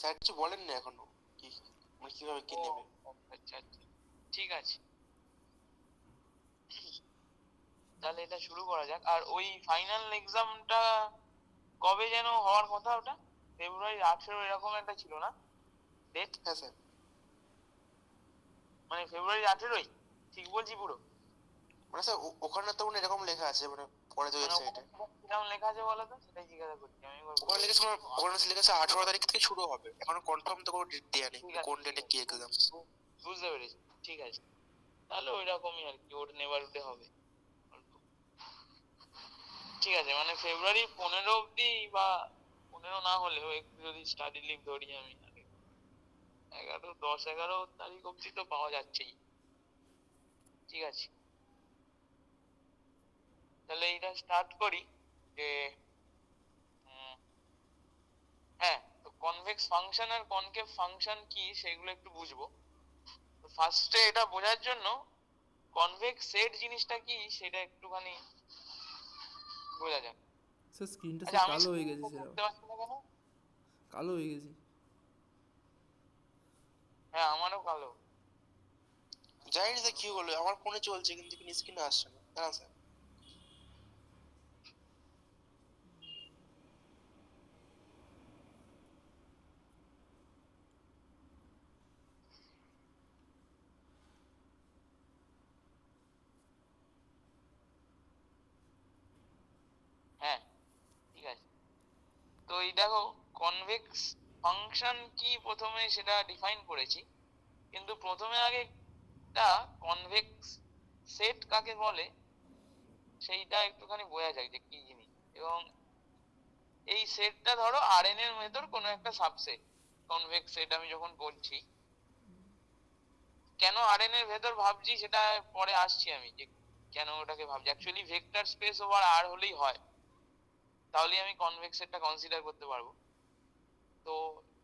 Sir কিছু বলেন না এখনো, কি মানে কিভাবে কি ও নেবে। আচ্ছা আচ্ছা, ঠিক আছে, তাহলে এটা শুরু করা যাক। আর ওই ফাইনাল এক্সামটা কবে যেন হওয়ার কথা? ওটা ফেব্রুয়ারি 18 এরকম একটা ছিল না ডেট? হ্যাঁ স্যার। মানে ফেব্রুয়ারি 18ই ঠিক বলছি পুরো? মানে স্যার ওখানে তো মানে এরকম লেখা আছে, মানে পরে যে মানে ওয়েবসাইটে কিরকম লেখা আছে বলো তো, সেটাই জিজ্ঞাসা করছি আমি একবার। ওখানে লিখেছে, ওখানে লিখেছে 18 তারিখ থেকে শুরু হবে, এখনো কনফার্ম তো কোনো ডেট দেওয়া নেই ঠিক আছে কোন ঠিক ডেটে কি আছে, এক্সাম। বুঝতে পেরেছি, ঠিক আছে। তাহলে ওই রকমই আর কি, ওর নেবার উঠে হবে অল্প। ঠিক আছে, মানে ফেব্রুয়ারি 15 অব্দি, বা 15 না হলেও একটু যদি স্টাডি লিভ ধরি আমি, 10-11 তারিখ অব্দি তো পাওয়া যাচ্ছেই। ঠিক আছে, তাহলে এইটা স্টার্ট করি যে উম, হ্যাঁ, তো কনভেক্স ফাংশন আর কনকেভ ফাংশন কি সেগুলো একটু বুঝবো। তো ফার্স্টে এটা বোঝার জন্য কনভেক্স সেট জিনিসটা কি সেটা একটুখানি বোঝা যাক। স্যার স্ক্রিনটা আচ্ছা, স্যার আমি কালো হয়ে গেছে স্ক্রিনটা স্যার, করতে পারছি না কেন? কালো হয়ে গেছে। হ্যাঁ, আমারও কালো। জানি না স্যার কি হলো, আমার ফোনে চলছে কিন্তু স্ক্রিনে আসছে না, হ্যাঁ স্যার। হ্যাঁ, ঠিক আছে। তো এই দেখো, কনভেক্স ফাংশন কি প্রথমে সেটা ডিফাইন করেছি, কিন্তু প্রথমে আগে একটা কনভেক্স সেট কাকে বলে সেইটা একটুখানি বোঝা যাক যে কি জিনিস। এবং এই সেটটা ধরো আরএন এর ভেতর কোনো একটা সাবসেট, কনভেক্স সেট আমি যখন বলছি, কেন আরএন এর ভেতর ভাবছি সেটা পরে আসছি আমি, যে কেন ওটাকে ভাবছি। অ্যাকচুয়ালি ভেক্টর স্পেস ওভার আর হলেই হয়, তাহলেই আমি কনভেক্স সেটটা কনসিডার করতে পারবো। তো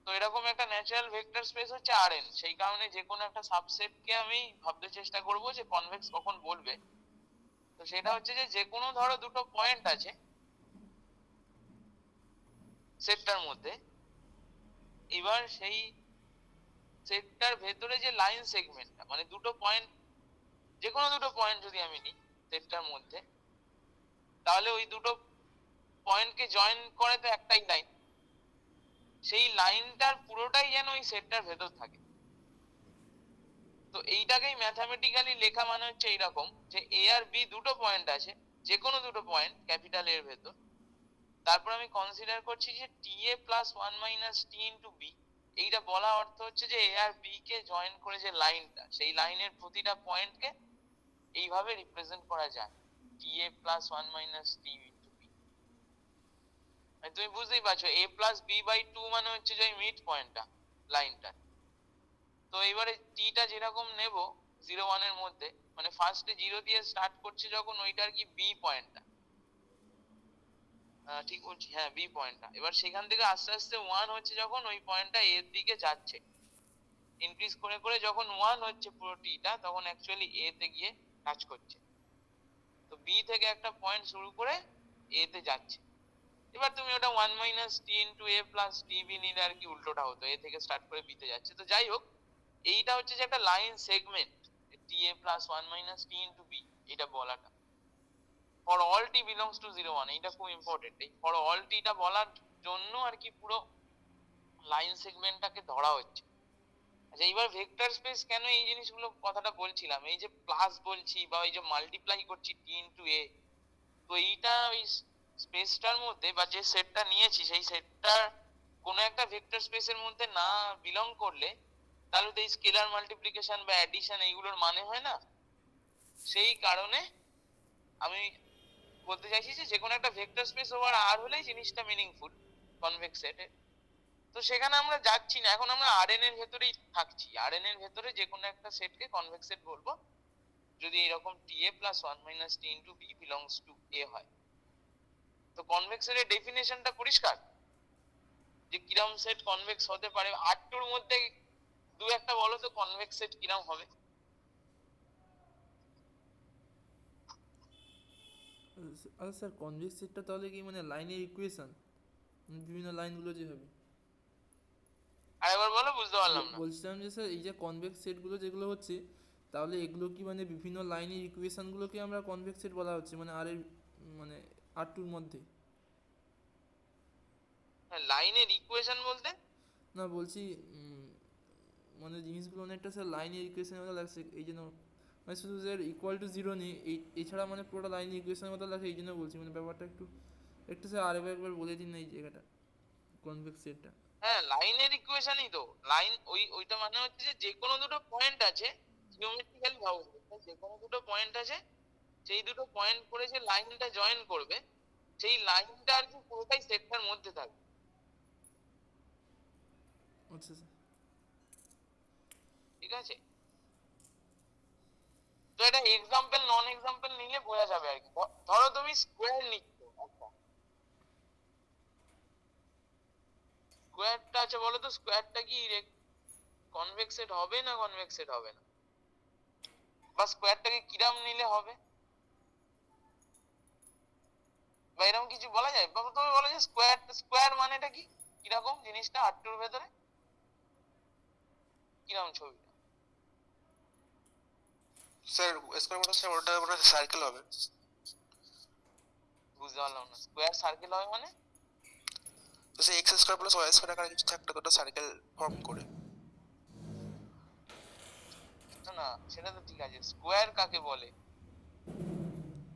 তো এরকম একটা ন্যাচারাল ভেক্টর স্পেস হচ্ছে আরএন, সেই কারণে যে কোনো একটা সাবসেটকে আমি ভাবতে চেষ্টা করব যে কনভেক্স কখন বলবে। তো সেটা হচ্ছে যে কোনো ধরো দুটো পয়েন্ট আছে সেটটার মধ্যে, এবার সেই সেটটার ভেতরে যে লাইন সেগমেন্টটা, মানে দুটো পয়েন্ট, যে কোনো দুটো পয়েন্ট যদি আমি নিই সেটটার মধ্যে, তাহলে ওই দুটো পয়েন্টকে জয়েন করে তো একটাই লাইন, সেই লাইনটার পুরোটাই যেন ওই সেটটার ভেতর থাকে। তো এইটাকেই ম্যাথামেটিক্যালি লেখা মানে হচ্ছে এইরকম, যে এ আর বি দুটো পয়েন্ট আছে, যে কোনো দুটো পয়েন্ট ক্যাপিটাল এর ভেতর, তারপর আমি কনসিডার করছি যে টি এ প্লাস ওয়ান মাইনাস টি ইন্টু বি। এইটা বলা অর্থ হচ্ছে যে এ আর বি কে জয়েন করে যে লাইনটা, সেই লাইনের প্রতিটা পয়েন্টকে এইভাবে রিপ্রেজেন্ট করা যায়, টি এ প্লাস ওয়ান মাইনাস টি ইন্টু বি। তুমি বুঝতেই পারছো, এ প্লাস বি বাই টু মানে হচ্ছে যে মিড পয়েন্টটা লাইনটা। তো এবারে টিটা যেরকম নেব 0-1 এর মধ্যে, মানে ফার্স্টে 0 দিয়ে স্টার্ট করছে যখন, ওইটা আর কি বি পয়েন্টটা, ঠিক বলছি? হ্যাঁ, বি পয়েন্টটা। এবার সেখান থেকে আস্তে আস্তে 1 হচ্ছে যখন, ওই পয়েন্টটা এর দিকে যাচ্ছে, ইনক্রিজ করে করে যখন 1 হচ্ছে পুরো টিটা, তখন অ্যাকচুয়ালি এ তে গিয়ে টাচ করছে। তো বি থেকে একটা পয়েন্ট শুরু করে এ তে যাচ্ছে। এবার তুমি ওটা 1 মাইনাস টি ইন্টু এ প্লাস টি বি নিলে আর কি উল্টোটা হতো, এ থেকে স্টার্ট করে বি তে যাচ্ছে। তো যাই হোক, এইটা হচ্ছে যে একটা লাইন সেগমেন্ট, টি এ প্লাস ওয়ান মাইনাস টি ইন্টু বি, এটা বলাটা for all T belongs to 0-1, এইটা খুব ইম্পর্টেন্ট। এই ফর অল টিটা বলার জন্য আর কি পুরো লাইন সেগমেন্টটাকে ধরা হচ্ছে। আচ্ছা, এইবার ভেক্টর স্পেস কেন এই জিনিসগুলো কথাটা বলছিলাম, এই যে প্লাস বলছি বা এই যে মাল্টিপ্লাই করছি টি ইন্টু এ, তো এইটা ওই স্পেসটার মধ্যে বা যে সেটটা নিয়েছি সেই সেটটার কোনো একটা ভেক্টর স্পেসের মধ্যে না বিলং করলে, তাহলে তো এই স্কেলার মাল্টিপ্লিকেশন বা অ্যাডিশন এইগুলোর মানে হয় না। সেই কারণে আমি বলতে চাইছি যে যে কোনো একটা ভেক্টর স্পেস ওভার আর হলেই জিনিসটা মিনিংফুল কনভেক্স সেটে। তো সেখানে আমরা যাচ্ছি না, এখন আমরা আরএন এর ভেতরেই থাকছি। আরএন এর ভেতরে যে কোনো একটা সেটকে কনভেক্স সেট বলবো যদি এরকম T A plus one minus T into B belongs to A হয়। তো কনভেক্স সেটের ডেফিনেশনটা পরিষ্কার, যে কিরম সেট কনভেক্স হতে পারে। আর2 এর মধ্যে দু একটা বলো তো কনভেক্স সেট কিরম হবে? আচ্ছা স্যার, কনভেক্স সেটটা তাহলে কি মানে লাইনের ইকুয়েশন, বিভিন্ন লাইনগুলো যে হবে? আরেকবার বলো, বুঝতে পারলাম না। বলছিলাম যে স্যার এই যে কনভেক্স সেটগুলো যেগুলো হচ্ছে, তাহলে এগুলো কি মানে বিভিন্ন লাইনের ইকুয়েশনগুলোকে আমরা কনভেক্স সেট বলা হচ্ছে মানে আর এর মানে আর টুর মধ্যে? লাইনের ইকুয়েশন বলতে? না বলছি মানে জিনিসগুলো অনেকটা স্যার লাইনের ইকুয়েশনের মতো লাগছে এই জন্য, মানে শুধু স্যার ইকুয়াল টু জিরো নেই এই এছাড়া মানে পুরোটা লাইনের ইকুয়েশনের মতো লাগছে এই জন্য বলছি, মানে ব্যাপারটা একটু একটু স্যার আরেকবার বলে দিন না এই জায়গাটা কনভেক্স সেটটা। হ্যাঁ, লাইনের ইকুয়েশনই তো। লাইন ওইটা মানে হচ্ছে যে কোনো দুটো পয়েন্ট আছে, জিওমেট্রিক্যালি ভাবো, যে কোনো দুটো পয়েন্ট আছে, সেই দুটো পয়েন্ট করে যে লাইনটা জয়েন করবে, সেই লাইনটা আর কি পুরোটাই সেটটার মধ্যে থাকবে। আচ্ছা স্যার। ঠিক আছে, তো এটা এক্সাম্পল নন এক্সাম্পল নিলে বোঝা যাবে আর কি। ধরো তুমি স্কোয়ার নিচ্ছ একটা, স্কোয়ারটা আছে, বলো তো স্কোয়ারটা কি কনভেক্সেট হবে না কনভেক্সেট হবে না, বা স্কোয়ারটাকে কিরাম নিলে হবে, বা এরকম কিছু বলা যায়? বা তুমি বলো যে স্কোয়ার স্কোয়ার মানেটা কি, কিরকম জিনিসটা আটটুর ভেতরে কিরকম ছবিটা? স্যার স্কোয়ার মানে স্যার ওটা মানে সার্কেল হবে। বুঝতে পারলাম না, স্কোয়ার সার্কেল হয় মানে? তো সেই x square plus y square আকারে কিছু থাকলে তো ওটা সার্কেল ফর্ম করে। না না, সেটা তো ঠিক আছে, স্কোয়ার কাকে বলে?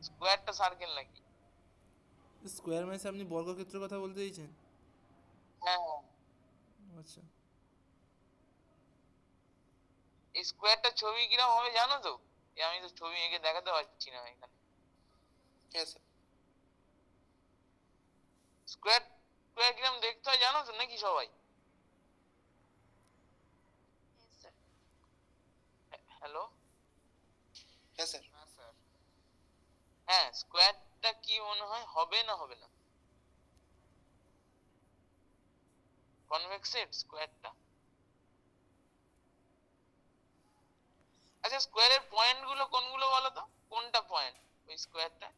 স্কোয়ারটা সার্কেল নাকি? স্কোয়ার মানে স্যার আপনি বর্গক্ষেত্রের কথা বলতে চাইছেন? হ্যাঁ হ্যাঁ। আচ্ছা। এই স্কোয়ারটা ছবি কিরকম হবে জানো তো? আমি তো ছবি এঁকে দেখাতে পারছি না এখানে। হ্যাঁ স্যার। স্কোয়ার স্কোয়ার কিরকম দেখতে হয় জানো তো নাকি সবাই? হ্যালো। হ্যাঁ স্যার। হ্যাঁ, স্কোয়ারটা কি মনে হয়, হবে না হবে না কনভেক্সেট স্কোয়ারটা? আচ্ছা, স্কোয়ারের পয়েন্ট গুলো কোনগুলো বলো তো, কোনটা পয়েন্ট ওই স্কোয়ারটা?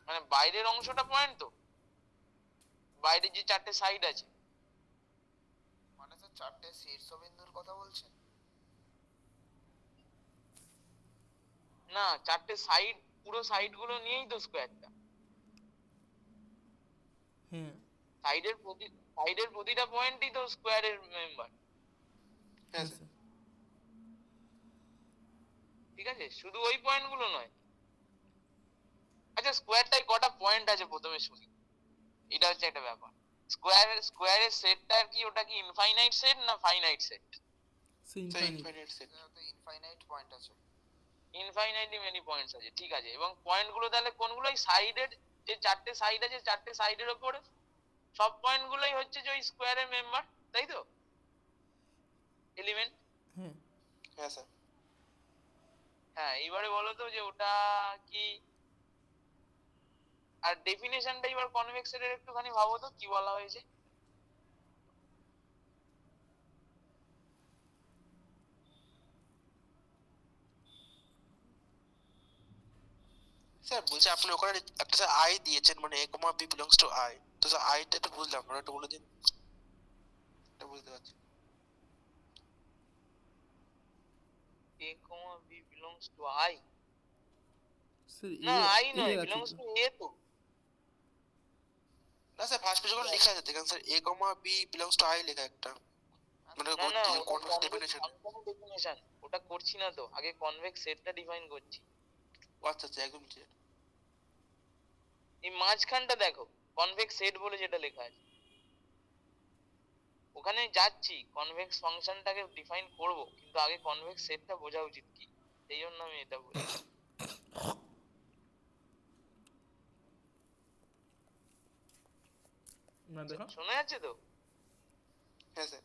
মানে বাইরের অংশটা পয়েন্ট তো, বাইরে যে চারটে সাইড আছে। মানে স্যার চারটে শীর্ষবিন্দুর কথা বলছেন? না, চারটে সাইড, পুরো সাইড গুলো নিয়েই তো স্কোয়ারটা। হ্যাঁ সাইডের প্রতিটা পয়েন্টই তো স্কোয়ারের মেম্বার। হ্যাঁ হ্যাঁ স্যার। স্যার। ঠিক আছে, শুধু ওই পয়েন্ট গুলো নয়। আচ্ছা, স্কোয়ারটায় কটা পয়েন্ট আছে প্রথমে শুনি, এটা হচ্ছে একটা ব্যাপার। স্কোয়ারের সেটটা কি, ওটা কি ইনফাইনাইট সেট না ফাইনাইট সেট? সে স্যার ইনফাইনাইট। Infinite set. তো ইনফাইনাইট পয়েন্ট আছে। ইনফাইনাইটলি মেনি পয়েন্টস আছে, ঠিক আছে। এবং পয়েন্ট গুলো তাহলে কোনগুলো? সাইডের যে চারটে সাইড আছে, চারটে সাইডের উপরে সব পয়েন্ট গুলোই হচ্ছে যে ওই স্কোয়ারের মেম্বার, তাই তো? এলিমেন্ট। হ্যাঁ হ্যাঁ স্যার। হ্যাঁ, এইবারে বলো তো যে ওটা কি, আর ডেফিনেশনটা এবার কনভেক্সের একটুখানি ভাবো তো কি বলা হয়েছে। স্যার বলছি আপনি ওখানে একটা স্যার আই দিয়েছেন মানে এ comma B belongs to I, তো স্যার আইটা একটু বুঝলাম না, একটু বলে দিন। এটা বুঝতে পারছি। a comma b belongs to i? Sir না, আই এ নয়, আছে বিলংস তো। টু এ তো। না স্যার ফার্স্ট পেজে লেখা আছে দেখেন sir A comma B belongs to I লেখা একটা, মানে না না, কোন ওটা ডেফিনেশন। ডেফিনেশন, ওটা করছি না তো, আগে কনভেক্স সেটটা ডিফাইন করছি। আচ্ছা আচ্ছা একদম ঠিক। এই মাঝখানটা দেখো, কনভেক্স সেট বলে যেটা লেখা আছে, ওখানে যাচ্ছি, কনভেক্স ফাংশনটাকে ডিফাইন করব, কিন্তু আগে কনভেক্স সেটটা বোঝা উচিত কি, সেই জন্য আমি এটা বলি। না দেখো। শোনা যাচ্ছে তো? হ্যাঁ স্যার।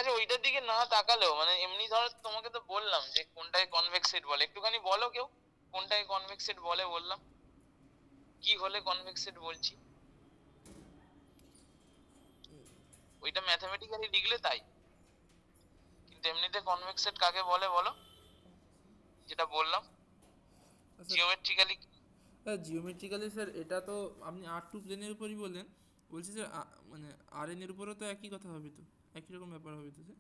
আচ্ছা ওইটার দিকে না তাকালেও মানে এমনি ধরো তোমাকে তো বললাম যে কোনটাকে কনভেক্স সেট বলে, একটুখানি বলো কেউ কোনটাকে কনভেক্স সেট বলে, বললাম কি হলে কনভেক্স সেট বলছি, ওইটা ম্যাথমেটিক্যালি লিখলে তাই, কিন্তু এমনিতে কনভেক্স সেট কাকে বলে বলো, যেটা বললাম জিওমেট্রিক্যালি। জিওমেট্রিক্যালি স্যার এটা তো আপনি R2 প্লেনের উপরই বললেন, বলছি স্যার মানে RN এর উপরও তো একই কথা হবে, তো একই রকম ব্যাপার হবে তো স্যার।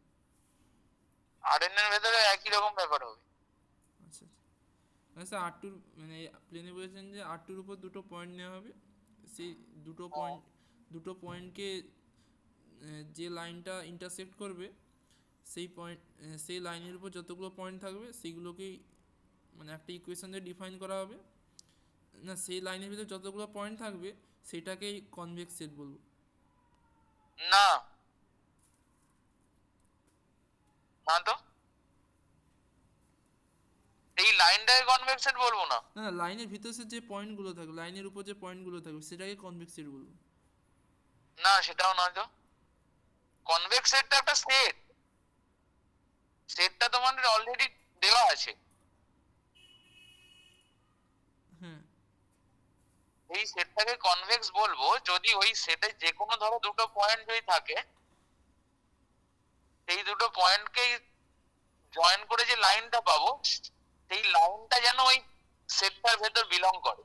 আরএন এর ভেতরে একই রকম ব্যাপার হবে। আচ্ছা আচ্ছা, মানে স্যার R2 মানে প্লেনে বলেছেন যে R2 উপর দুটো পয়েন্ট নেওয়া হবে, সেই দুটো পয়েন্টকে যে লাইনটা ইন্টারসেক্ট করবে সেই পয়েন্ট, সেই লাইনের উপর যতগুলো পয়েন্ট থাকবে সেইগুলোকেই মানে একটা ইকুয়েশন দিয়ে ডিফাইন করা হবে, না সেই লাইনের ভিতরে যতগুলো পয়েন্ট থাকবে সেটাকেই কনভেক্স সেট বলবো। না না তো এই লাইনটাকে কনভেক্স সেট বলবো না। না না, লাইনের ভিতরে যে পয়েন্টগুলো থাকবে, লাইনের উপর যে পয়েন্টগুলো থাকবে সেটাকে কনভেক্স সেট বলবো। না সেটাও নয় তো, কনভেক্স সেটটা একটা সেট, সেটটা তোমাদের অলরেডি দেওয়া আছে। হ্যাঁ এই সেটটাকে কনভেক্স বলবো যদি ওই সেটে যে কোনো ধরো দুটো পয়েন্ট যদি থাকে, সেই দুটো পয়েন্টকে জয়েন করে যে লাইনটা পাবো সেই লাইনটা যেন ওই সেটটার ভেতর বিলং করে।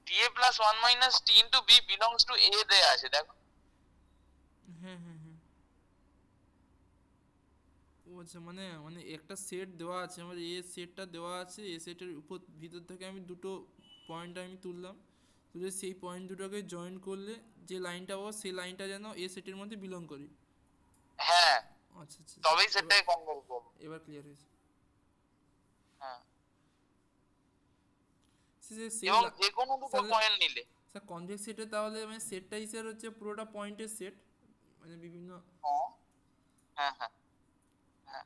TA plus 1 minus T into B belongs to A দেয়া আছে দেখো। হ্যাঁ হ্যাঁ হ্যাঁ, ও আচ্ছা, মানে মানে একটা সেট দেওয়া আছে আমার, এ সেটটা দেওয়া আছে, এ সেটের উপর ভিতর থেকে আমি দুটো পয়েন্ট আমি তুললাম, তুলে সেই পয়েন্ট দুটোকে জয়েন করলে যে লাইনটা পাবো সেই লাইনটা যেন এ সেটের মধ্যে বিলং করে। হ্যাঁ আচ্ছা আচ্ছা, তবেই সেটটাকে কনভেক্স বলবো। এবার ক্লিয়ার হয়েছে। হ্যাঁ সেই এবং যে কোনো দুটো পয়েন্ট নিলে। স্যার কনভেক্স সেটে তাহলে মানে সেটটাই স্যার হচ্ছে পুরোটা পয়েন্টের সেট, মানে বিভিন্ন। হ্যাঁ হ্যাঁ হ্যাঁ।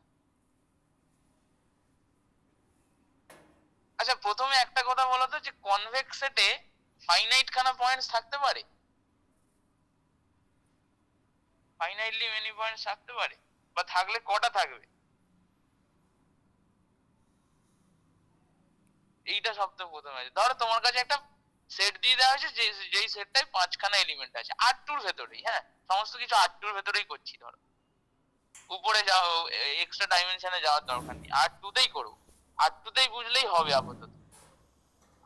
আচ্ছা প্রথমে একটা কথা বলো তো, যে কনভেক্স সেটে ফাইনাইট খানা পয়েন্টস থাকতে পারে, ফাইনাইটলি মেনি পয়েন্টস থাকতে পারে, বা থাকলে কটা থাকবে, এইটা সবথেকে প্রথমে আছে। ধরো তোমার কাছে একটা সেট দিয়ে দেওয়া হয়েছে যেই সেটটায় পাঁচখানা এলিমেন্ট আছে R2 ভেতরেই, হ্যাঁ সমস্ত কিছু R2 ভেতরেই করছি, ধরো উপরে যাও এক্সট্রা ডাইমেনশনে যাওয়ার দরকার নেই, R2 তেই করবো, R2 তেই বুঝলেই হবে আপাতত।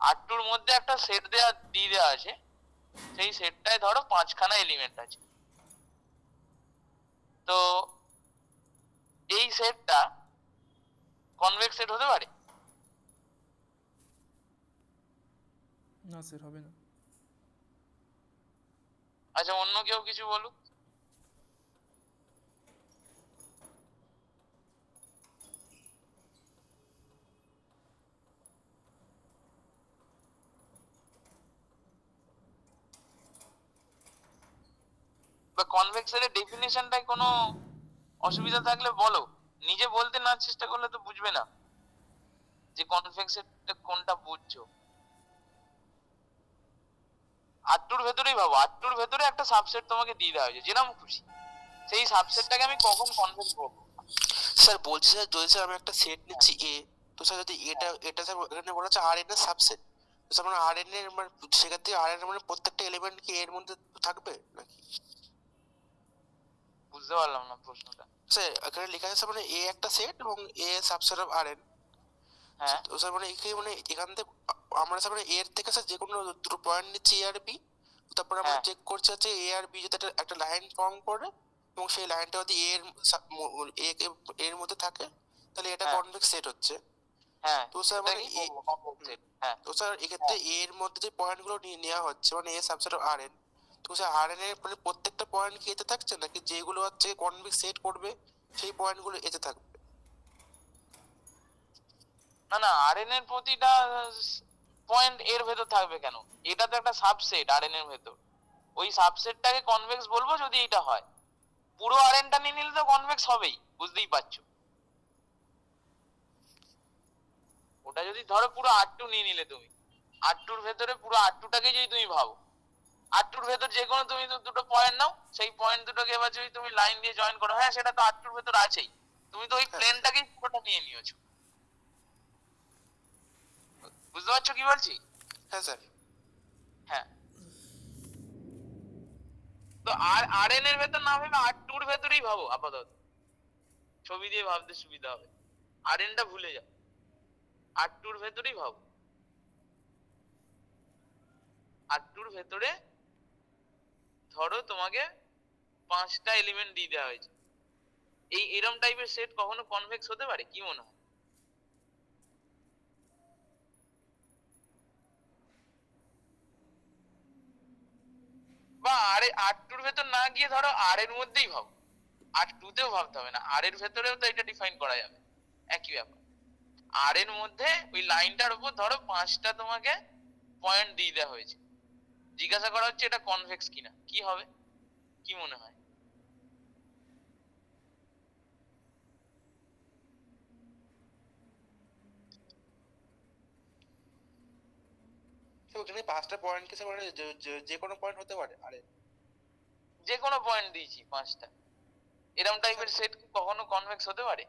R2 এর মধ্যে একটা সেট দিয়ে দেওয়া আছে, সেই সেটটায় ধরো পাঁচখানা এলিমেন্ট আছে, তো এই সেটটা কনভেক্স সেট হতে পারে? না স্যার হবে না। আচ্ছা অন্য কেউ কিছু বলুক। বা কনভেক্সের ডেফিনেশনটাই কোনো অসুবিধা থাকলে বলো, নিজে বলতে না চেষ্টা করলে তো বুঝবে না যে কনভেক্সের কোনটা বুঝছো। R2 ভেতরেই ভাবো, R2 ভেতরে একটা সাবসেট তোমাকে দিয়ে দেওয়া হয়েছে যেরকম খুশি, সেই সাবসেটটাকে আমি কখন কনভেক্স করবো? স্যার বলছি স্যার, যদি স্যার আমি একটা সেট নিচ্ছি এ, তো স্যার যদি এটা স্যার এখানে বলা হচ্ছে RN এর সাবসেট, তো স্যার মানে RN এর মানে সেখান থেকে RN এর মানে প্রত্যেকটা এলিমেন্ট কি এর মধ্যে থাকবে নাকি? বুঝতে পারলাম না প্রশ্নটা। স্যার এখানে লেখা আছে মানে এ একটা সেট এবং এ সাবসেট অফ RN, হ্যাঁ তো স্যার মানে এখানে মানে এখান থেকে আমরা স্যার মানে এর থেকে স্যার যে কোনো দুটো পয়েন্ট নিচ্ছি A আর B, তারপর আমরা হ্যাঁ চেক করছি হচ্ছে A আর B যদি একটা লাইন ফর্ম করে এবং সেই লাইনটা যদি এর মধ্যে থাকে তাহলে এটা হ্যাঁ কনভেক্স সেট হচ্ছে। হ্যাঁ তো স্যার মানে এটাকেই বলবো কনভেক্স সেট। হ্যাঁ তো স্যার এক্ষেত্রে এর মধ্যে যে পয়েন্টগুলো নেওয়া হচ্ছে মানে এ সাবসেট অফ RN, তো স্যার RN এর মানে প্রত্যেকটা পয়েন্ট কি এতে থাকছে নাকি যেগুলো হচ্ছে কনভেক্স সেট করবে সেই পয়েন্টগুলো এতে থাকবে? না না, আরএন এর প্রতিটা পয়েন্ট এর ভেতর থাকবে কেন? এটা তো একটা সাবসেট আরএন এর ভেতর, ওই সাবসেটটাকে কনভেক্স বলবো যদি এটা হয়। পুরো আরএনটা নিয়ে নিলে তো কনভেক্স হবেই, বুঝতেই পারছো। ওটা যদি ধরো পুরো R2 নিয়ে নিলে, তুমি R2 এর ভেতরে পুরো R2টাকে যদি তুমি ভাবো, R2 এর ভেতর যে কোনো তুমি দুটো পয়েন্ট নাও, সেই পয়েন্ট দুটোকে এবার যদি তুমি লাইন দিয়ে জয়েন করো, হ্যাঁ সেটা তো R2 এর ভেতর আছেই, তুমি তো ওই প্লেনটাকেই পুরোটা নিয়ে নিয়েছো। বুঝতে পারছো কি বলছি? হ্যাঁ স্যার। হ্যাঁ, তো Rn এর ভেতর না ভেবে R2 এর ভেতরেই ভাবো আপাতত, ছবি দিয়ে ভাবতে সুবিধা হবে। Rn টা ভুলে যাও, R2 এর ভেতরেই ভাবো। R2 এর ভেতরে ধরো তোমাকে 5টা এলিমেন্ট দিয়ে দেওয়া হয়েছে, এরম টাইপের সেট কখনো কনভেক্স হতে পারে কি মনে হয়? বা R2 এর ভেতর না গিয়ে ধরো R এর মধ্যেই ভাবো, R2 তেও ভাবতে হবে না, R এর ভেতরেও তো এটা ডিফাইন করা যাবে, একই ব্যাপার। R এর মধ্যে ওই লাইনটার উপর ধরো 5টা তোমাকে পয়েন্ট দিয়ে দেওয়া হয়েছে, জিজ্ঞাসা করা হচ্ছে এটা কনভেক্স কিনা, কি হবে, কি মনে হয়? তো ওখানে 5টা পয়েন্ট কি স্যার, মানে যে কোনো পয়েন্ট হতে পারে? আরে যে কোনো পয়েন্ট দিয়েছি 5টা, এরম টাইপের সেট কি কখনো কনভেক্স হতে পারে?